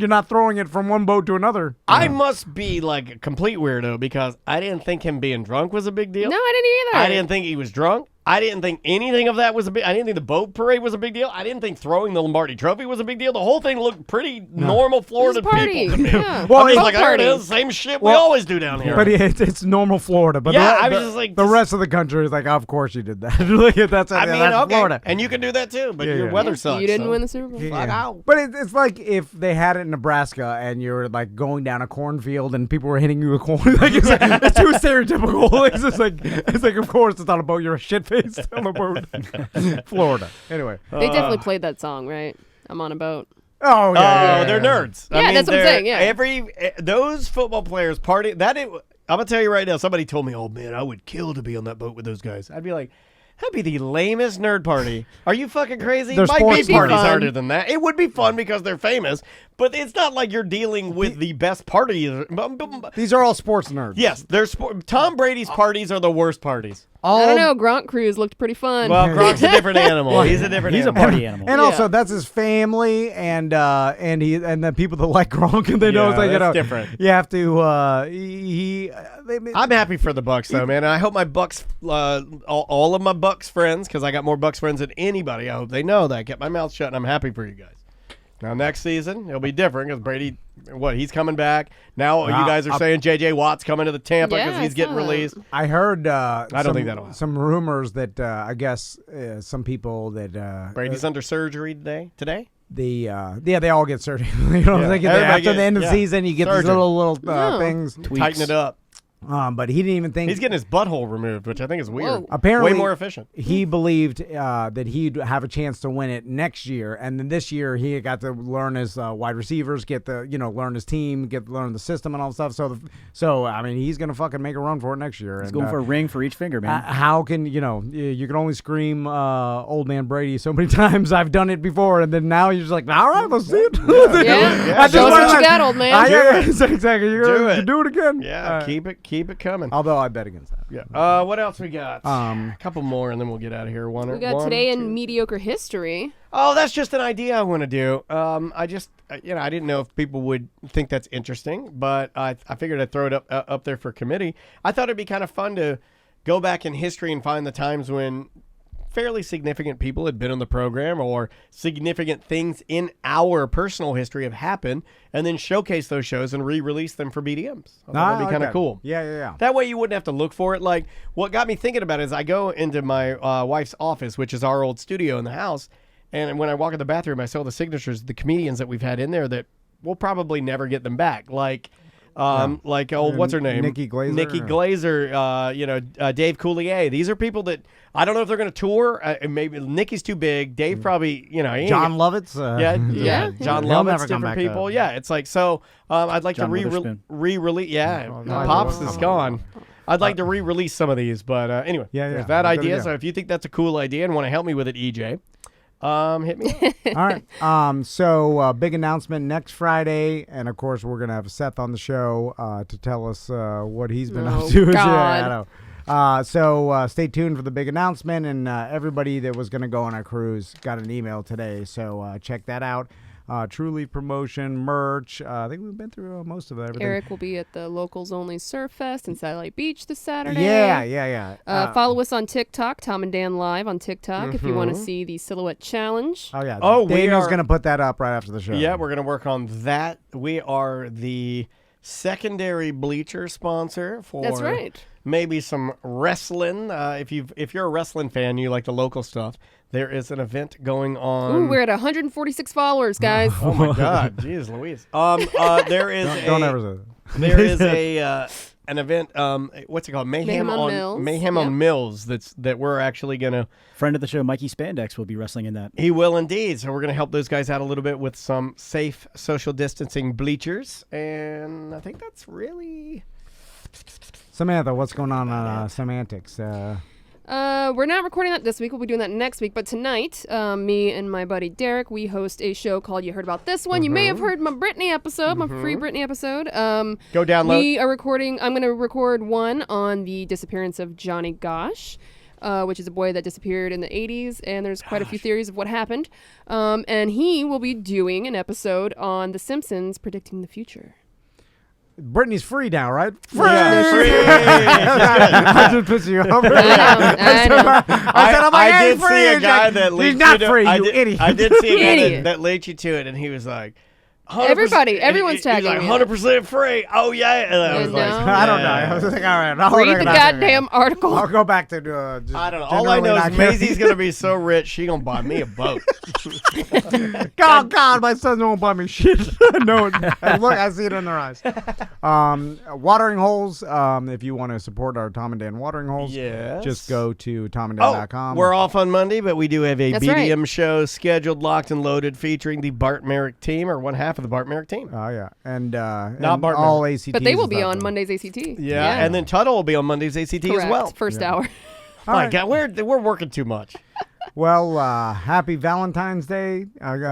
D: not throwing it from one boat to another.
C: I must be like a complete weirdo because I didn't think him being drunk was a big deal.
E: No, I didn't either.
C: I didn't think he was drunk. I didn't think anything of that was a big. I didn't think the boat parade was a big deal. I didn't think throwing the Lombardi Trophy was a big deal. The whole thing looked pretty normal Florida
E: party.
C: people to me.
E: Yeah.
D: Well,
C: I was
D: it's
C: like,
E: party.
C: it is the same shit we always do down here.
D: But it's normal Florida. But
C: Yeah,
D: the,
C: I was
D: the-
C: just like,
D: the rest of the country is like, of course you did that. Like, that's
C: I mean,
D: that's
C: okay,
D: Florida.
C: and you can do that too, but
D: Yeah,
C: your
D: yeah.
C: weather sucks.
E: You didn't
C: so.
E: win the Super Bowl.
C: Fuck out.
D: But it's like if they had it in Nebraska and you're like going down a cornfield and people were hitting you with corn. Like it's too stereotypical. It's like of course it's not a boat. You're a shit face on a boat. Florida. Anyway.
E: They definitely played that song, right? I'm on a boat.
D: Oh yeah.
C: They're nerds.
E: Yeah, that's what I'm saying, yeah.
C: Those football players party. I'm gonna tell you right now. Somebody told me, "Oh man, I would kill to be on that boat with those guys." I'd be like, "That'd be the lamest nerd party." Are you fucking crazy?
D: They're
C: Might
D: sports
C: be parties
E: parties.
C: harder than that. It would be fun because they're famous, but it's not like you're dealing with the best party.
D: These are all sports nerds.
C: Yes, Tom Brady's parties are the worst parties.
E: I don't know. Gronk Cruise looked pretty fun.
C: Well, Gronk's a different animal. He's a different.
F: He's a
C: animal.
F: party animal.
D: And also that's his family and the people that like Gronk and they know
C: Yeah,
D: it's like
C: that's different.
D: You have to
C: I'm happy for the Bucks though, man. And I hope my Bucks, all of my Bucks friends, because I got more Bucks friends than anybody. I hope they know that I kept my mouth shut, and I'm happy for you guys. Now next season it'll be different because Brady, he's coming back. Now you guys are saying J.J. Watt's coming to the Tampa because
E: Yeah,
C: he's
E: I
C: getting
E: saw that.
C: released.
D: I heard
C: I don't think that'll happen.
D: some rumors that I guess some people that
C: Brady's under surgery today.
D: they all get surgery. You know,
C: Yeah.
D: like
C: Everybody
D: after the end of the
C: yeah.
D: season, you get these
C: Surgery.
D: little
E: No.
D: things.
C: Tighten it up.
D: But he didn't even think
C: He's getting his butthole removed, which I think is weird.
E: Whoa.
D: Apparently,
C: way more efficient.
D: He believed that he'd have a chance to win it next year, and then this year he got to learn his wide receivers, learn his team, learn the system and all that stuff. So I mean, he's gonna fucking make a run for it next year.
F: He's going for a ring for each finger, man.
D: How can you can only scream old man Brady so many times. I've done it before, and then now you're just like, all right, let's see it.
E: Yeah.
D: I just
E: Show us
D: wanna
E: what you
D: let-
E: got, old man.
D: Yeah, exactly. You're
C: Do
D: gonna
C: it.
D: do it again.
C: Yeah, keep it coming.
D: Although I bet against that.
C: Yeah. What else we got? A couple more, and then we'll get out of here.
E: We got today in mediocre history.
C: Oh, that's just an idea I want to do. I just, I didn't know if people would think that's interesting, but I figured I'd throw it up there for committee. I thought it'd be kind of fun to go back in history and find the times when fairly significant people had been on the program or significant things in our personal history have happened, and then showcase those shows and re-release them for BDMs. I thought that'd be kind of cool.
D: Yeah.
C: That way you wouldn't have to look for it. Like, what got me thinking about it is I go into my wife's office, which is our old studio in the house, and when I walk in the bathroom, I saw the signatures of the comedians that we've had in there that we'll probably never get them back. Like, what's her name?
D: Nikki Glaser.
C: Dave Coulier. These are people that I don't know if they're going to tour. Maybe Nikki's too big. Dave probably, he ain't
D: John Lovitz.
C: yeah. John
D: He'll
C: Lovitz,
D: never come
C: different
D: back
C: people.
D: up.
C: Yeah, it's like so. I'd like
F: John
C: to
F: Witherspoon.
C: re-release. Yeah,
D: no,
C: Pops
D: no.
C: is gone. I'd like to re-release some of these, but anyway,
D: Yeah,
C: there's that
D: good
C: idea.
D: idea.
C: So if you think that's a cool idea and want to help me with it, EJ, hit me up.
D: All right. So big announcement next Friday, and of course we're gonna have Seth on the show to tell us what he's been up to.
E: God.
D: Yeah, I know. So stay tuned for the big announcement, and everybody that was gonna go on our cruise got an email today. So check that out. Truly promotion, merch. I think we've been through most of everything.
E: Eric will be at the Locals Only Surf Fest in Satellite Beach this Saturday.
D: Yeah.
E: Follow us on TikTok, TomandDanLive on TikTok, if you want to see the Silhouette Challenge.
D: Oh yeah.
C: Oh, we
D: Daniel's
C: are-
D: gonna put that up right after the show.
C: Yeah, we're going to work on that. We are the secondary bleacher sponsor for
E: That's right.
C: maybe some wrestling. If you're a wrestling fan, you like the local stuff, there is an event going on.
E: Ooh, we're at 146 followers, guys.
C: Oh my God, jeez Louise. There is
D: Don't ever say that.
C: there is an event. What's it called?
E: Mayhem on Mills.
C: Mayhem
E: Yep.
C: on Mills. That we're actually gonna.
F: Friend of the show, Mikey Spandex, will be wrestling in that.
C: He will indeed. So we're gonna help those guys out a little bit with some safe social distancing bleachers, and I think that's really.
D: Samantha, what's going on Semantics?
E: We're not recording that this week. We'll be doing that next week. But tonight, me and my buddy Derek, we host a show called You Heard About This One. You may have heard my Britney episode, my free Britney episode.
C: Go download.
E: We are recording. I'm going to record one on the disappearance of Johnny Gosh, which is a boy that disappeared in the 80s. And there's quite a few theories of what happened. And he will be doing an episode on The Simpsons predicting the future.
D: Britney's free now, right? Free!
C: Yeah, free.
D: I just pissed you off.
E: I know.
D: I said, I'm like,
C: I
D: hey,
C: did
D: free.
C: see a
D: He's
C: guy
D: like,
C: that linked
D: he's not
C: you to,
D: free,
C: I
D: you
C: did,
D: idiot.
C: I did see a guy
E: Idiot.
C: that linked you to it, and he was like, 100%,
E: Everyone's
C: he's like
E: tagging me.
C: 100% free. Oh yeah, and I was
E: No.
C: like,
D: I don't know. I was like, all right. I'll
E: Read
D: look
E: the
D: it up.
E: goddamn article.
D: I'll go back to just
C: I don't know. All I know is Maisie's gonna be so rich, she gonna buy me a boat.
D: God, my sons won't buy me shit. No, look, I see it in their eyes. Watering holes. If you want to support our Tom and Dan watering holes,
C: Yes.
D: just go to TomandDan.com.
C: We're off on Monday, but we do have a
E: That's
C: BDM
E: right.
C: show scheduled, locked and loaded, featuring the Bart Merrick team, or one half of the Bart Merrick team.
D: Oh yeah, and
C: Not Bart
D: all ACTs.
E: But they will be
D: is
E: on
D: out
E: Monday's ACT.
C: Yeah, and then Tuttle will be on Monday's ACT
E: Correct.
C: as well.
E: First hour.
C: My God, we're working too much.
D: Well, happy Valentine's Day out there.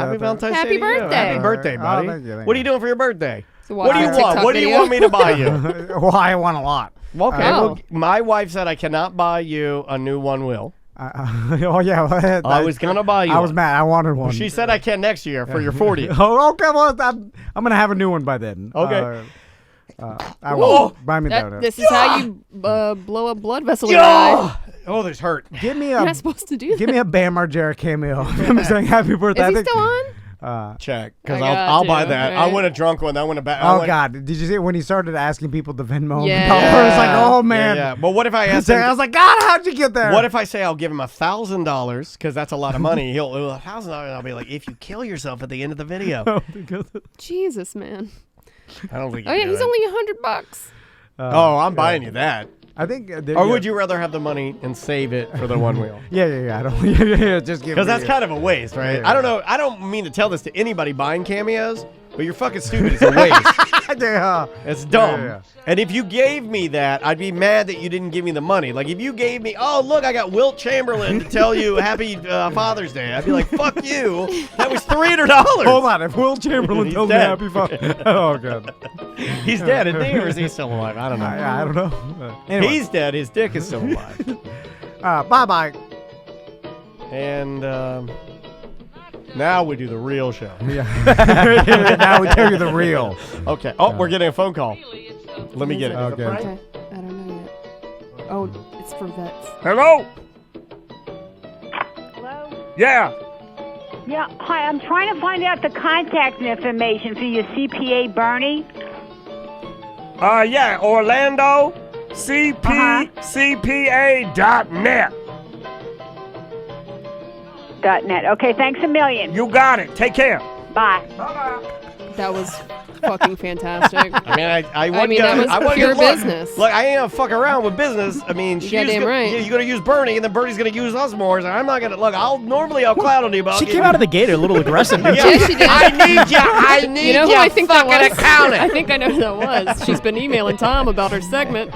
C: Happy Valentine's
E: Happy
C: Day to you.
E: birthday.
C: Happy birthday, buddy.
D: thank you.
C: What are you doing for your birthday?
E: So
C: What do you
E: watch
C: want?
E: TikTok
C: What do you
E: video.
C: want me to buy you?
D: Well, I want a lot.
C: Okay.
E: Oh.
C: Well, my wife said I cannot buy you a new one wheel.
D: Oh yeah,
C: I was gonna buy you.
D: I was
C: one.
D: mad. I wanted one.
C: She said I can next year for your 40th.
D: Oh, okay. Well, I'm gonna have a new one by then.
C: Okay.
D: I will. Buy me that.
E: This is how you blow a blood vessel in your eye.
C: Oh, there's hurt.
D: Give me
E: You're
D: a
E: not supposed to do that.
D: give me a Bam Margera cameo. I'm saying happy birthday.
E: Is
D: I
E: he
D: think-
E: still on?
C: Check, because
E: I
C: I'll
E: got
C: buy
E: you.
C: that. I
E: Right.
C: want a drunk one. I want a
D: Oh God! Did you see it when he started asking people to Venmo him
E: Yeah.
D: dollars? Like, oh man.
C: Yeah. But what if I ask
D: I was
C: him?
D: like, God, how'd you get there?
C: What if I say I'll give him $1,000 because that's a lot of money? He'll $1,000. I'll be like, if you kill yourself at the end of the video.
E: Jesus, man.
C: I don't think.
E: Oh yeah, he's only $100.
C: Oh, I'm buying you that.
D: I think.
C: Or would you rather have the money and save it for the one wheel?
D: Yeah. I don't. Yeah. Just give.
C: Because that's kind of a waste, right?
D: Yeah.
C: I don't know. I don't mean to tell this to anybody buying cameos, but you're fucking stupid. It's a waste.
D: Yeah.
C: It's dumb.
D: Yeah.
C: And if you gave me that, I'd be mad that you didn't give me the money. Like if you gave me, oh look, I got Wilt Chamberlain to tell you Happy Father's Day. I'd be like, fuck you. That was $300.
D: Hold on. If Will Chamberlain
C: He's
D: tells me
C: dead.
D: happy Father. Oh God.
C: He's dead, isn't he, or is he still alive? I don't know.
D: I don't know. Anyway.
C: He's dead. His dick is still alive.
D: Bye.
C: And now we do the real show.
D: Yeah. Now we tell you the real.
C: Okay. Oh, we're getting a phone call. Let me get it.
D: Okay.
E: Okay. I don't know yet. Oh, it's for vets.
C: Hello.
K: Hello?
C: Yeah.
K: Yeah, hi, I'm trying to find out the contact information for your CPA, Bernie.
C: Yeah. Orlando CPCPA.net.
K: .net. Okay, thanks a million.
C: You got it. Take care.
K: Bye.
E: That was fucking fantastic.
C: I mean, I
E: that was pure business.
C: Look, I ain't gonna fuck around with business. I mean, she's
E: goddamn right.
C: You're gonna use Bernie, and then Bernie's gonna use us more. So I'm not gonna look. I'll clown on you, but
F: She came out of the gate a little aggressive. didn't she?
E: Yeah, she did.
C: I need you. I need
E: You know who I think that
C: fucking
E: was?
C: accountant.
E: I think I know who that was. She's been emailing Tom about her segment.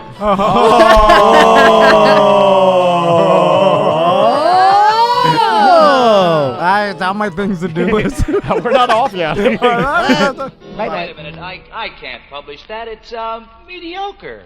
D: That's how my things to do is.
C: We're not off yet.
L: Wait a minute, I can't publish that. It's mediocre.